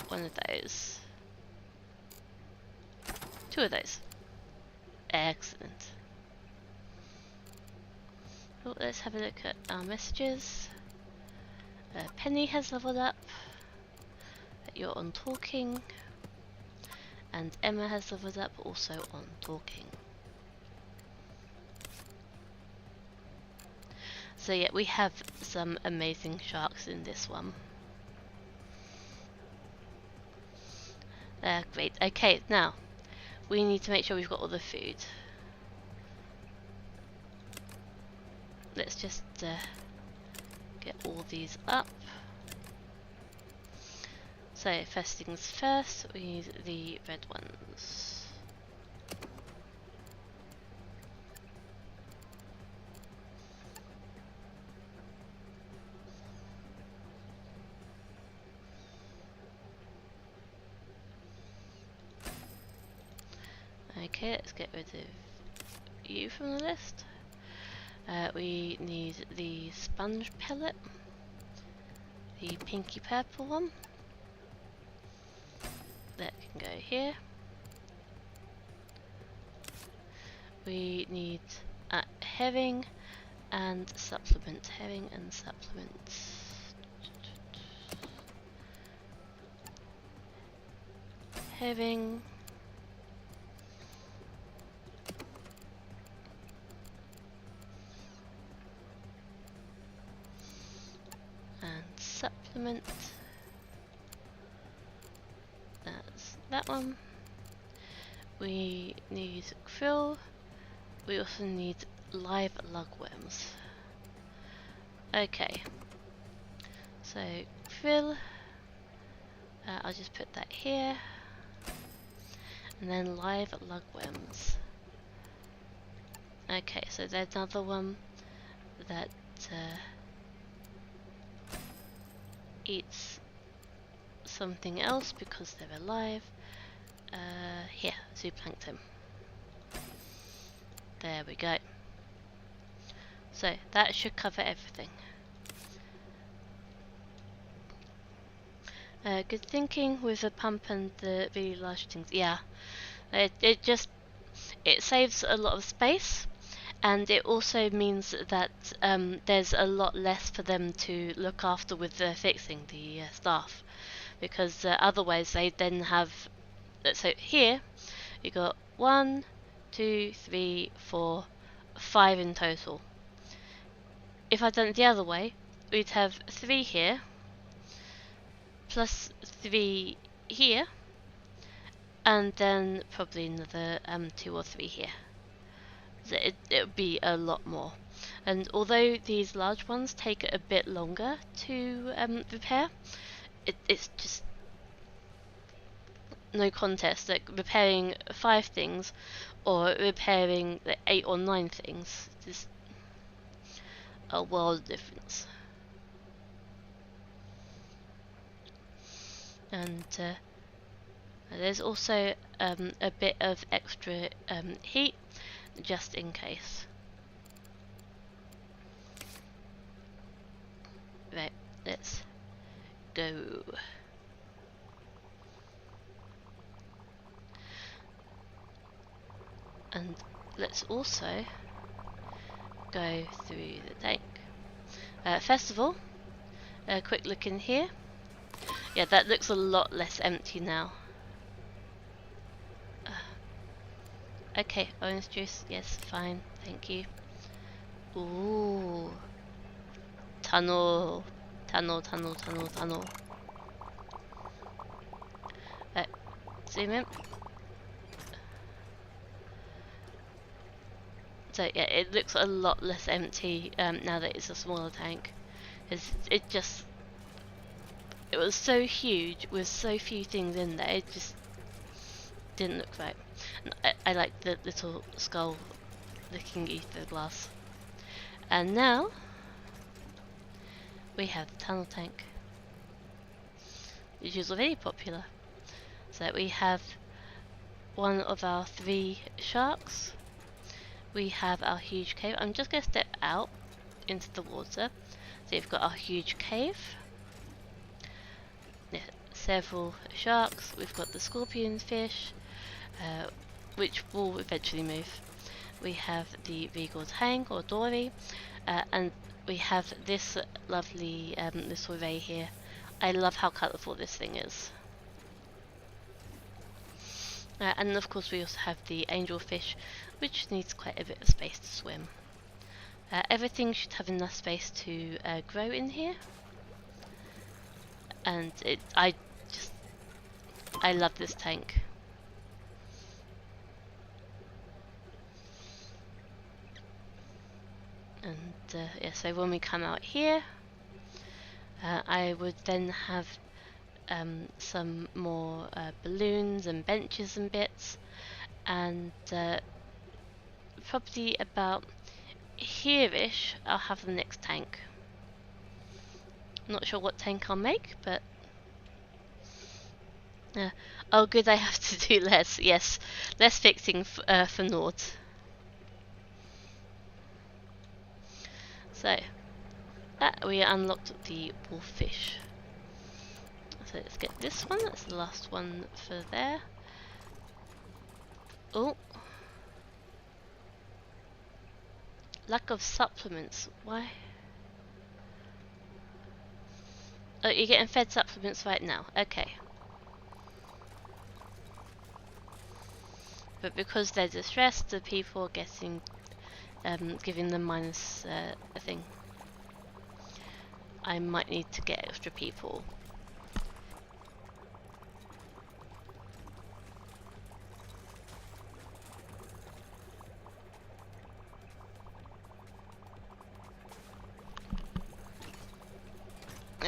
one of those. 2 of those. Excellent. Oh, let's have a look at our messages. Penny has leveled up. You're on talking. And Emma has leveled up, also on talking. So yeah, we have some amazing sharks in this one. Great. Okay, now we need to make sure we've got all the food. Let's just get all these up. So first things first, we need the red ones. Okay, let's get rid of you from the list. We need the sponge pellet, the pinky purple one. That can go here. We need herring and supplement. Herring and supplement. Herring. And supplement. That's that one. We need krill. We also need live lugworms. Okay. So krill. I'll just put that here. And then live lugworms. Okay, so there's another one that eats something else because they're alive. Here, zooplankton. There we go. So that should cover everything. Good thinking with the pump and the really large things. Yeah, it saves a lot of space, and it also means that there's a lot less for them to look after with fixing the staff, because otherwise they then have. So here you got 1, 2, 3, 4, 5 in total. If I'd done it the other way, we'd have 3 here, plus 3 here, and then probably another 2 or 3 here. So it would be a lot more. And although these large ones take a bit longer to repair, it's just no contest. Like repairing 5 things or repairing like 8 or 9 things, just a world of difference. And there's also a bit of extra heat just in case. Right, let's go. And let's also go through the tank. First of all, a quick look in here. Yeah, that looks a lot less empty now. Okay, orange juice, yes, fine, thank you. Ooh. Tunnel. Tunnel, tunnel, tunnel, tunnel. Zoom in. So yeah, it looks a lot less empty now that it's a smaller tank. It was so huge with so few things in there, it just didn't look right. And I like the little skull looking ether glass. And now we have the tunnel tank, which is very popular. So we have one of our 3 sharks. We have our huge cave. I'm just going to step out into the water. So you've got our huge cave. Yeah, several sharks. We've got the scorpion fish, which will eventually move. We have the regal tang or dory, and we have this lovely little ray here. I love how colourful this thing is. And of course we also have the angelfish, which needs quite a bit of space to swim. Everything should have enough space to grow in here. And I love this tank. And yeah, so when we come out here, I would then have some more balloons and benches and bits, and probably about here-ish I'll have the next tank. I'm not sure what tank I'll make, but oh good, I have to do less. Yes, less fixing for Nord. So, we unlocked the wolffish. So let's get this one, that's the last one for there. Oh! Lack of supplements, why? Oh, you're getting fed supplements right now, okay. But because they're distressed, the people are getting, giving them minus a thing. I might need to get extra people.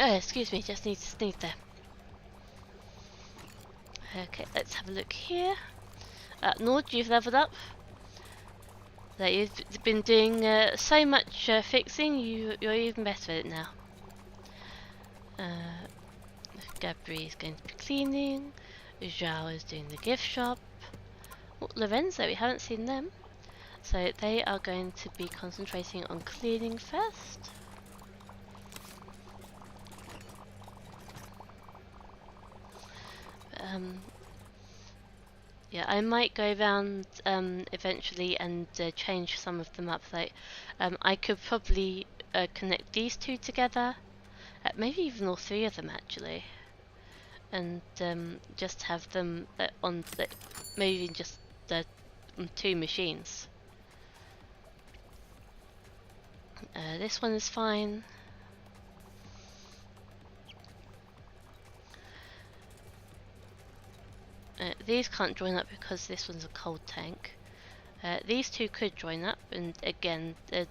Excuse me, just need to sneeze there. Okay, let's have a look here. Nord, you've leveled up. That you've been doing so much fixing, you're even better at it now. Gabri is going to be cleaning. Zhao is doing the gift shop. Oh, Lorenzo, we haven't seen them. So they are going to be concentrating on cleaning first. Yeah, I might go around eventually and change some of them up. Like, I could probably connect these two together, maybe even all three of them actually, and just have them on maybe even just on two machines. This one is fine. These can't join up because this one's a cold tank. These two could join up, and again, there'd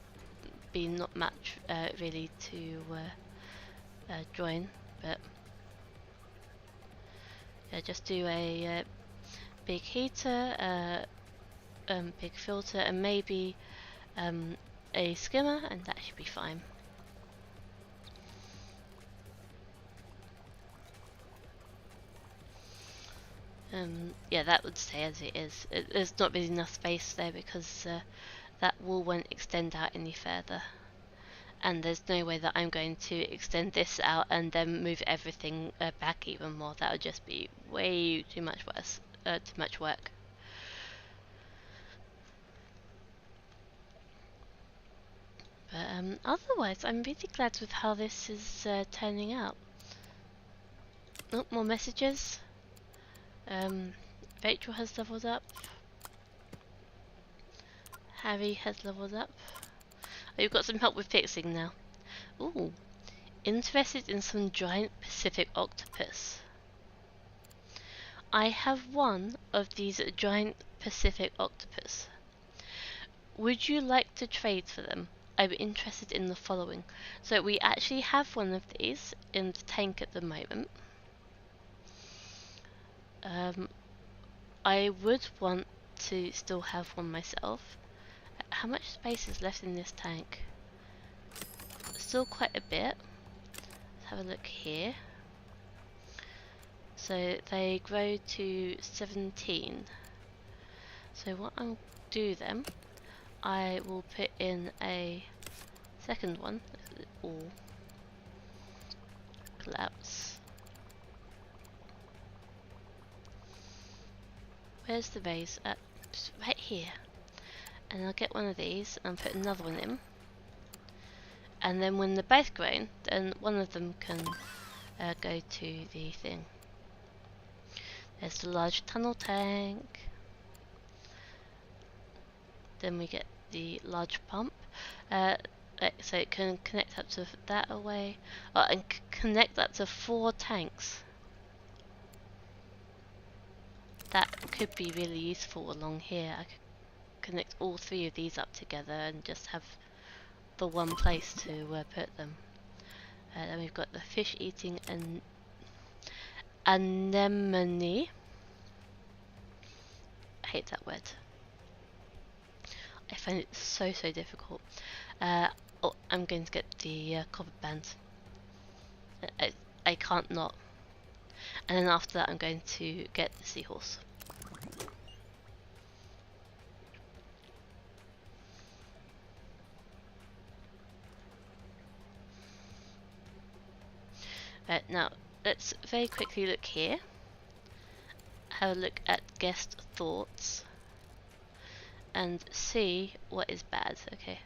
be not much really to join, but yeah, just do a big heater, big filter, and maybe a skimmer, and that should be fine. Yeah, that would stay as it is. There's not really enough space there because that wall won't extend out any further. And there's no way that I'm going to extend this out and then move everything back even more. That would just be way too much worse, too much work. But otherwise, I'm really glad with how this is turning out. Oh, more messages. Rachel has leveled up. Harry has leveled up. Oh, you've got some help with fixing now. Ooh, interested in some giant Pacific octopus. I have one of these giant Pacific octopus. Would you like to trade for them? I'm interested in the following. So we actually have one of these in the tank at the moment. I would want to still have one myself. How much space is left in this tank? Still quite a bit. Let's have a look here. So they grow to 17. So what I'll do then, I will put in a second one. All collapse. Where's the vase? Right here. And I'll get one of these and put another one in. And then when they're both grown, then one of them can go to the thing. There's the large tunnel tank. Then we get the large pump. So it can connect up to that away. Oh, and connect up to 4 tanks. That could be really useful along here. I could connect all 3 of these up together and just have the one place to put them. Then we've got the fish eating an anemone. I hate that word. I find it so difficult. Oh, I'm going to get the copper band. I can't not. And then after that I'm going to get the seahorse. Right, now let's very quickly look here. Have a look at guest thoughts and see what is bad. Okay,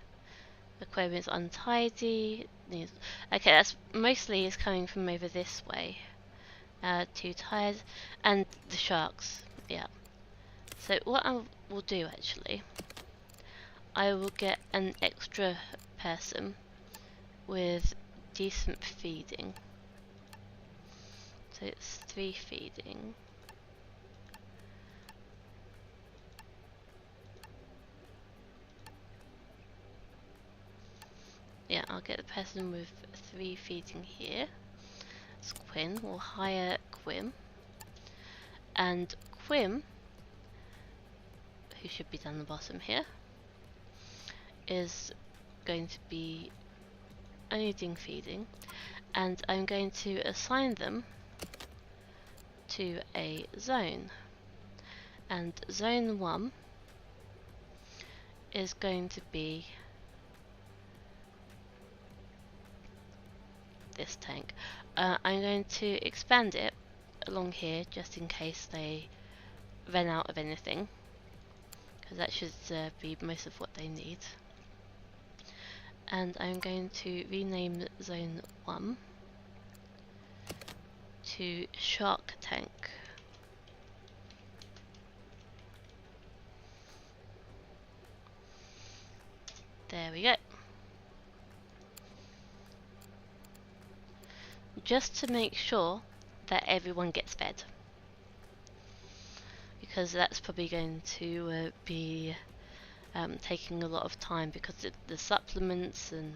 aquarium is untidy. Okay, that's mostly is coming from over this way. Too tired, and the sharks. Yeah. So what I will do actually, I will get an extra person with decent feeding. So it's 3 feeding. Yeah, I'll get the person with 3 feeding here. It's Quinn. We'll hire Quinn. And Quinn, who should be down the bottom here, is going to be only doing feeding. And I'm going to assign them to a zone. And zone 1 is going to be this tank. I'm going to expand it along here just in case they run out of anything, because that should be most of what they need. And I'm going to rename zone 1 to Shark Tank. There we go. Just to make sure that everyone gets fed, because that's probably going to be taking a lot of time, because the supplements and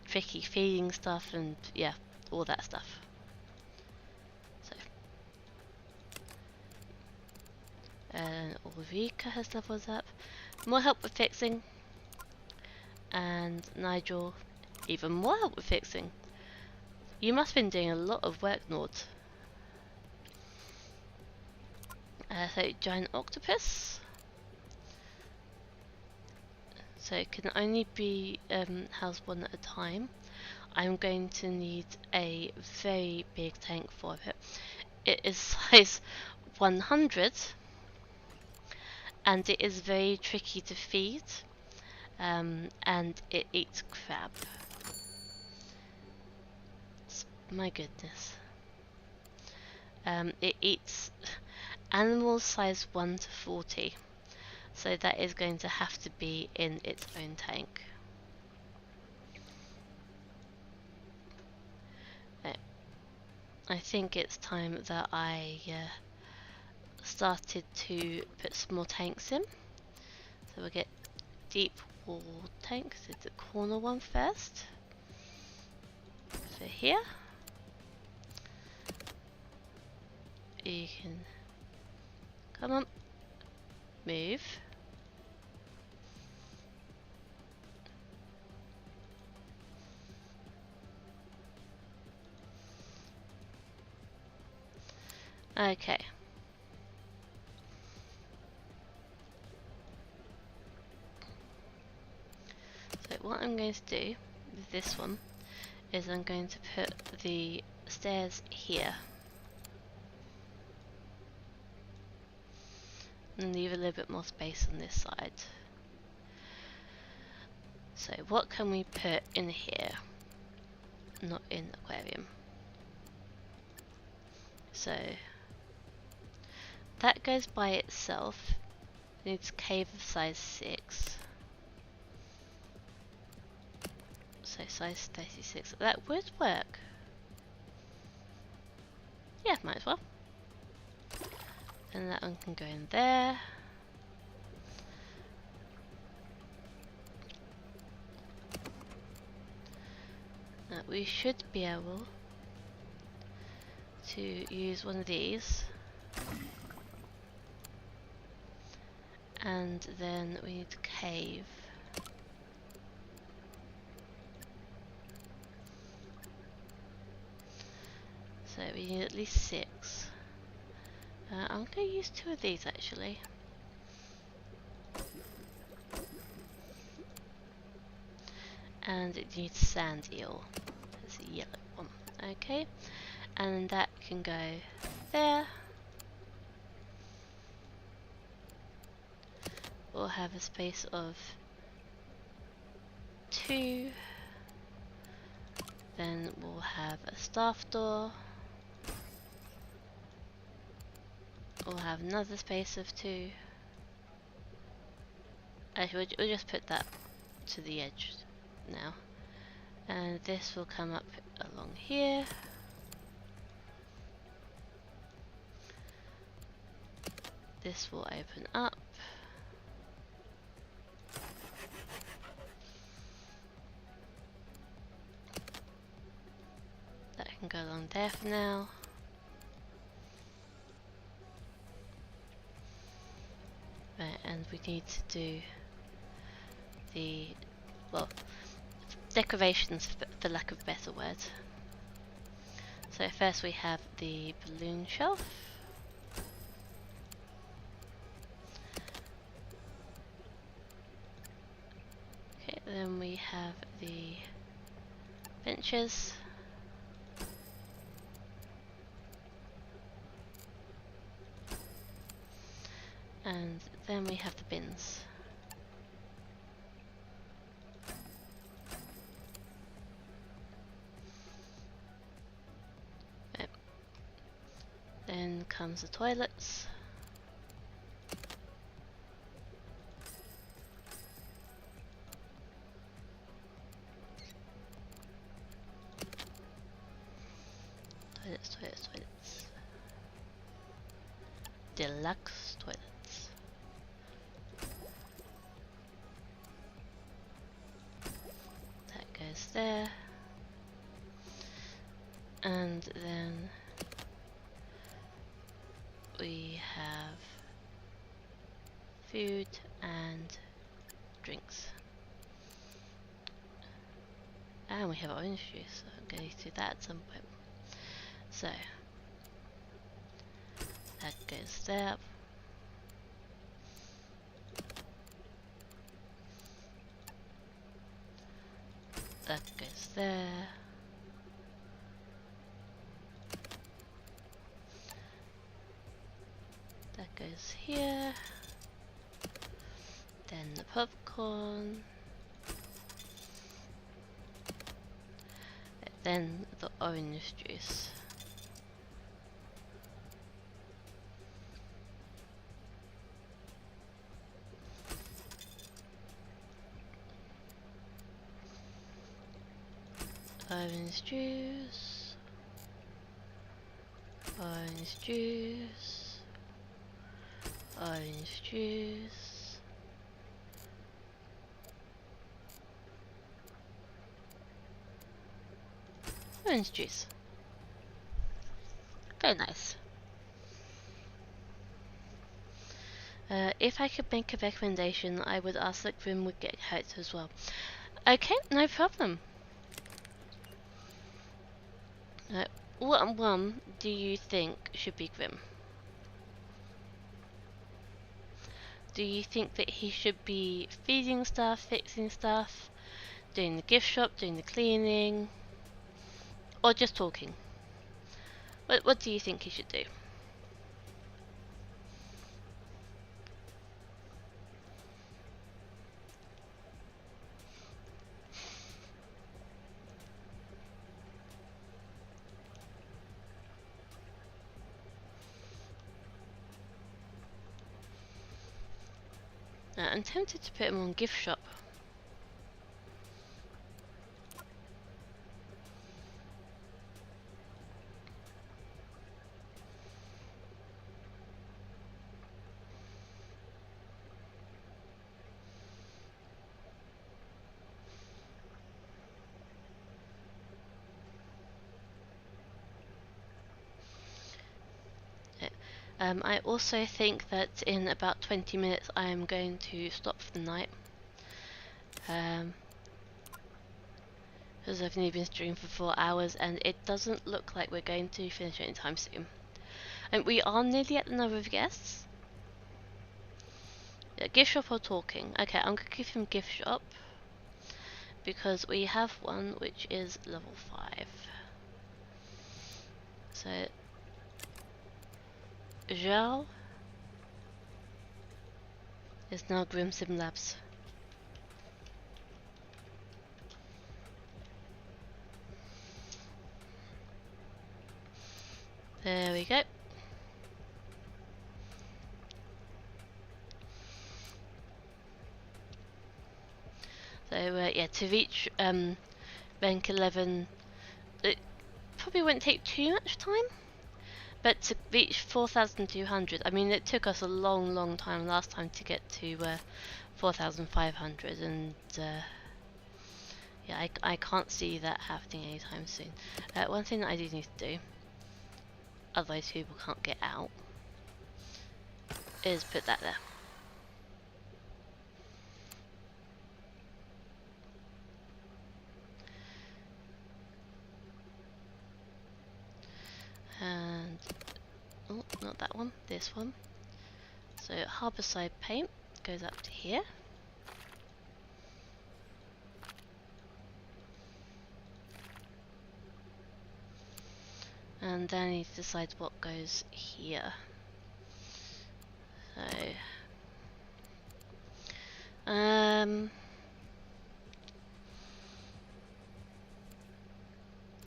tricky feeding stuff and yeah, all that stuff. So Ulrika has leveled up. More help with fixing. And Nigel, even more help with fixing. You must have been doing a lot of work, Nord. So giant octopus. So it can only be housed one at a time. I'm going to need a very big tank for it. It is size 100 and it is very tricky to feed, and it eats crab. My goodness. It eats animals size 1 to 40, so that is going to have to be in its own tank. I think it's time that I started to put some more tanks in. So we'll get deep wall tanks. Did the corner one first. So here you can come on, move. Okay. So what I'm going to do with this one is I'm going to put the stairs here and leave a little bit more space on this side. So what can we put in here? Not in aquarium. So that goes by itself. It needs cave of size 6. So size 36. That would work. Yeah, might as well. And that one can go in there. We should be able to use one of these. And then we need to cave. So we need at least 6. I'm going to use 2 of these actually. And it needs sand eel. There's a yellow one. Okay, and that can go there. We'll have a space of 2. Then we'll have a staff door. We'll have another space of 2. Actually, we'll just put that to the edge now. And this will come up along here. This will open up. That can go along there for now. Right, and we need to do the, well, decorations for lack of a better word. So first we have the balloon shelf. Okay, then we have the benches. And then we have the bins. Yep. Then comes the toilets. Toilets. Deluxe toilets. That goes there. And then we have food and drinks. And we have orange juice, so I'm going to do that at some point. So that goes there. That goes there. That goes here. Then the popcorn. Then the orange juice. Orange juice. Orange juice. Orange juice. Orange juice. Very nice. If I could make a recommendation, I would ask that Grim would get hurt as well. Okay, no problem. What one do you think should be Grim? Do you think that he should be feeding stuff, fixing stuff, doing the gift shop, doing the cleaning, or just talking? What do you think he should do? I'm tempted to put him on gift shop. I also think that in about 20 minutes I am going to stop for the night. Because I've only been streaming for 4 hours and it doesn't look like we're going to finish anytime soon. And we are nearly at the number of guests. Yeah, gift shop or talking? Okay, I'm going to give him gift shop. Because we have one which is level 5. So, Zhao is now Grim Sim Labs. There we go. So yeah, to reach rank 11, it probably won't take too much time. But to reach 4,200, I mean, it took us a long time last time to get to 4,500, and yeah, I can't see that happening anytime soon. One thing that I do need to do, otherwise people can't get out, is put that there. And, oh, not that one, this one. So Harbourside paint goes up to here. And then I need to decide what goes here. So,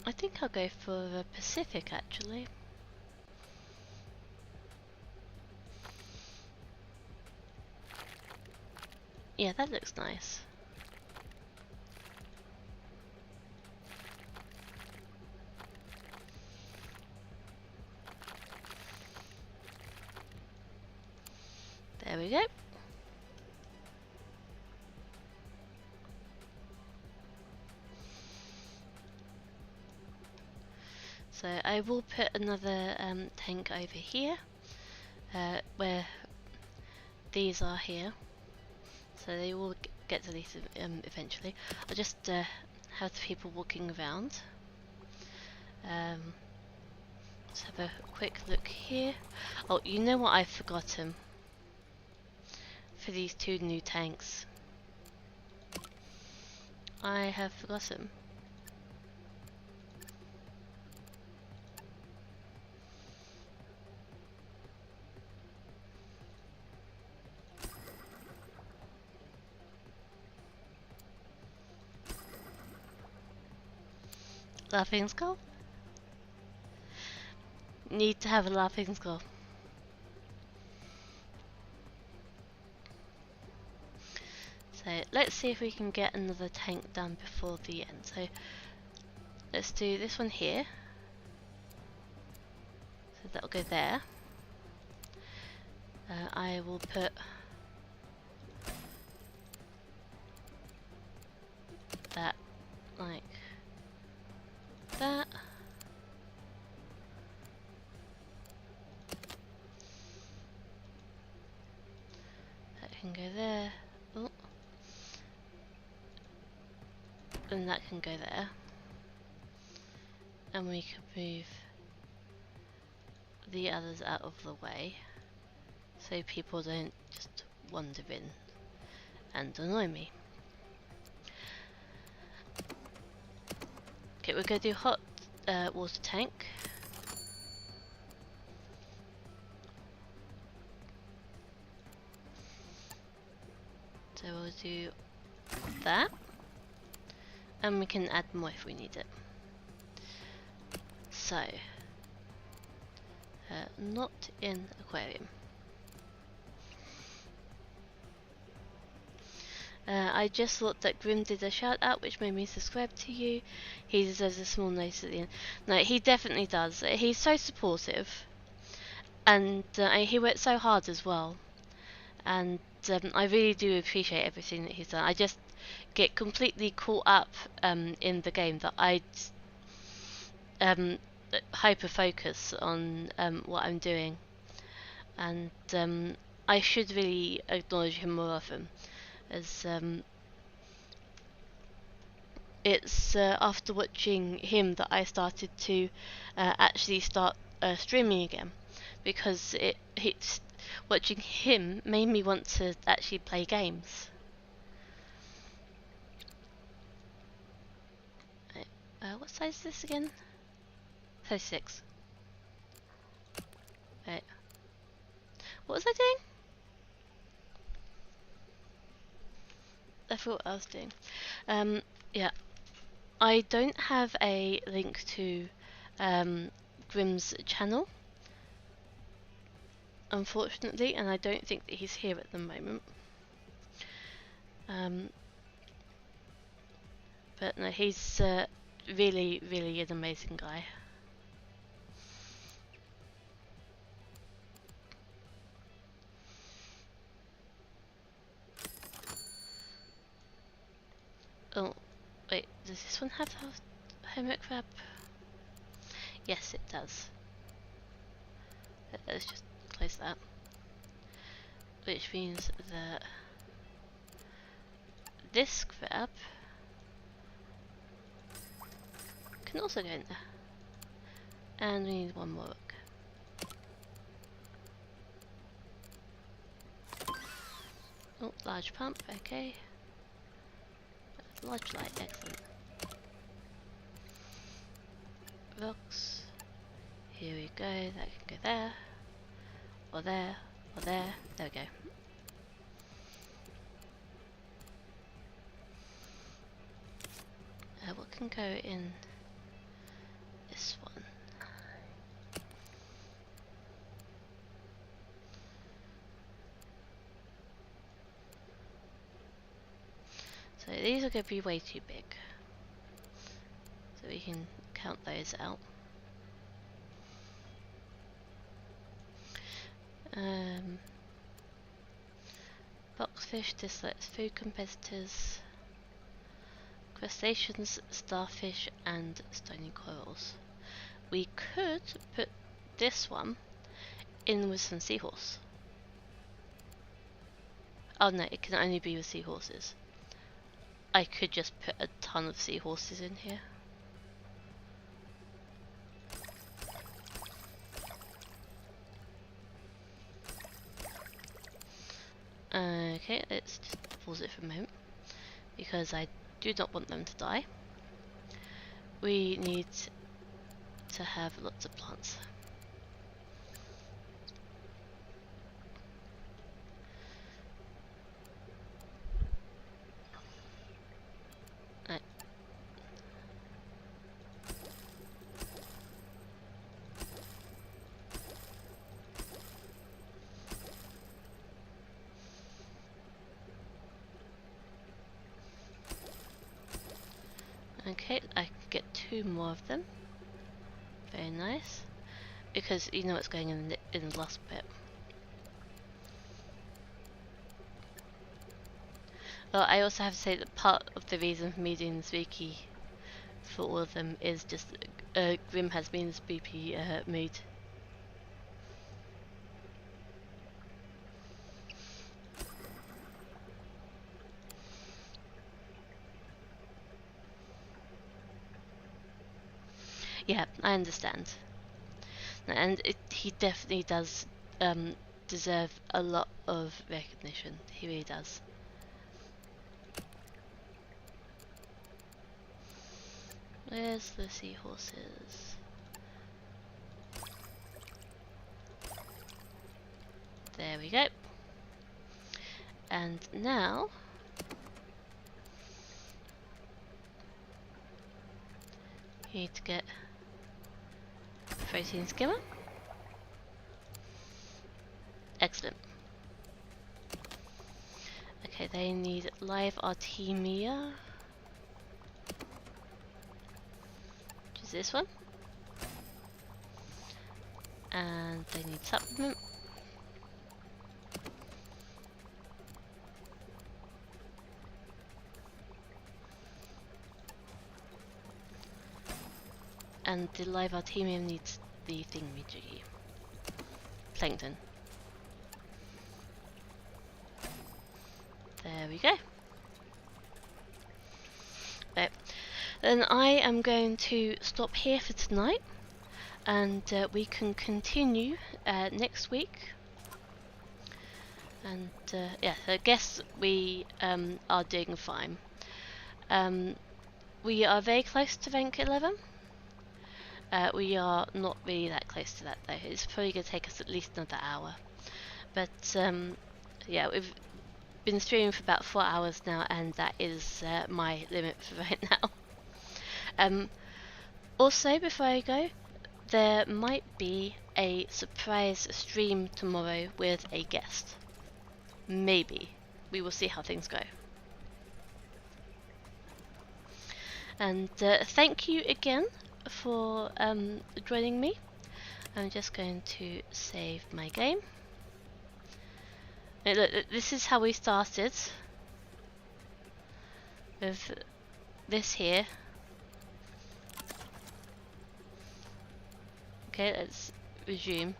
I think I'll go for the Pacific actually. Yeah, that looks nice. There we go. So I will put another tank over here, where these are here. So they will get to these eventually. I'll just have the people walking around. Let's have a quick look here. Oh, you know what I've forgotten? For these two new tanks. I have forgotten. Laughing skull? Need to have a laughing skull. So let's see if we can get another tank done before the end. So let's do this one here. So that'll go there. I will put that like that. That can go there. Oh. And that can go there. And we can move the others out of the way so people don't just wander in and annoy me. Okay, we're going to do hot water tank. So we'll do that. And we can add more if we need it. So, not in aquarium. I just thought that Grim did a shout out which made me subscribe to you. He deserves a small note at the end. No, he definitely does. He's so supportive. And he worked so hard as well. And I really do appreciate everything that he's done. I just get completely caught up in the game that I hyper focus on what I'm doing, and I should really acknowledge him more often, as it's after watching him that I started to actually start streaming again, because watching him made me want to actually play games. What size is this again? 36. Right. What was I doing? I forgot what I was doing. Yeah. I don't have a link to Grimm's channel, unfortunately, and I don't think that he's here at the moment. But no, he's really, really an amazing guy. Oh, wait, does this one have a hermit crab? Yes, it does. Let's just close that. Which means that this crab can also go in there. And we need one more hook. Oh, large pump, okay. Large light, excellent. Rocks. Here we go, that can go there. Or there, or there. There we go. What can go in this one? So these are going to be way too big. So we can count those out. Boxfish, dislikes food competitors, crustaceans, starfish, and stony corals. We could put this one in with some seahorse. Oh no, it can only be with seahorses. I could just put a ton of seahorses in here. Okay, let's just pause it for a moment, because I do not want them to die. We need to have lots of plants. Right. Okay, I can get 2 more of them. Very nice. Because you know what's going in the last bit. Well, I also have to say that part of the reason for me doing the spooky for all of them is just Grimm has been in spooky mood. Yeah, I understand. And he definitely does deserve a lot of recognition. He really does. Where's the seahorses? There we go. And now you need to get protein skimmer. Excellent. Okay, they need live artemia, which is this one. And they need supplement. And the live artemium needs the thingamajiggy. Plankton. There we go. Right. Then I am going to stop here for tonight, and we can continue next week. And yeah, I guess we are doing fine. We are very close to rank 11. We are not really that close to that though. It's probably going to take us at least another hour. But yeah, we've been streaming for about 4 hours now, and that is my limit for right now. Also, before I go, there might be a surprise stream tomorrow with a guest. Maybe. We will see how things go. And thank you again for joining me. I'm just going to save my game. Now, look, this is how we started. With this here. Okay, let's resume.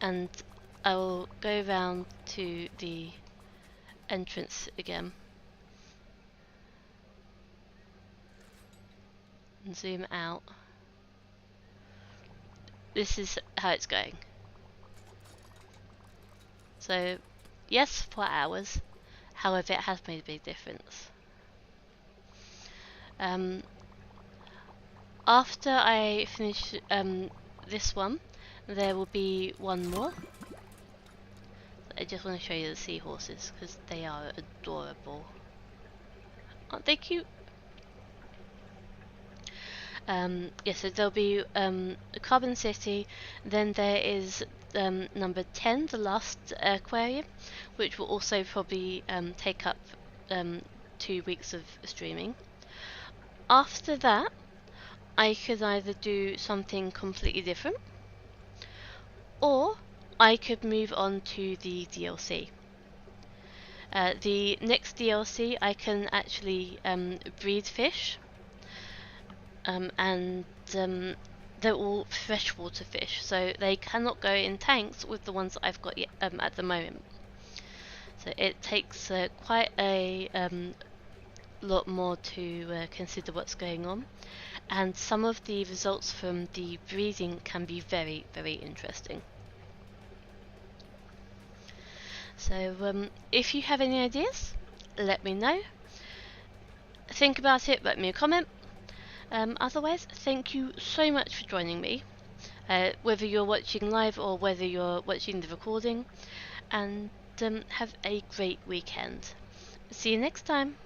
And I will go round to the entrance again. And zoom out. This is how it's going. So, yes, 4 hours. However, it has made a big difference. After I finish this one, there will be one more. I just want to show you the seahorses because they are adorable. Aren't they cute? Yeah, so there'll be Carbon City, then there is number 10, the last aquarium, which will also probably take up 2 weeks of streaming. After that, I could either do something completely different, or I could move on to the DLC. The next DLC I can actually breed fish, and they're all freshwater fish, so they cannot go in tanks with the ones that I've got at the moment. So it takes quite a lot more to consider what's going on, and some of the results from the breeding can be very, very interesting. So if you have any ideas, let me know. Think about it, write me a comment. Otherwise, thank you so much for joining me, whether you're watching live or whether you're watching the recording, and have a great weekend. See you next time.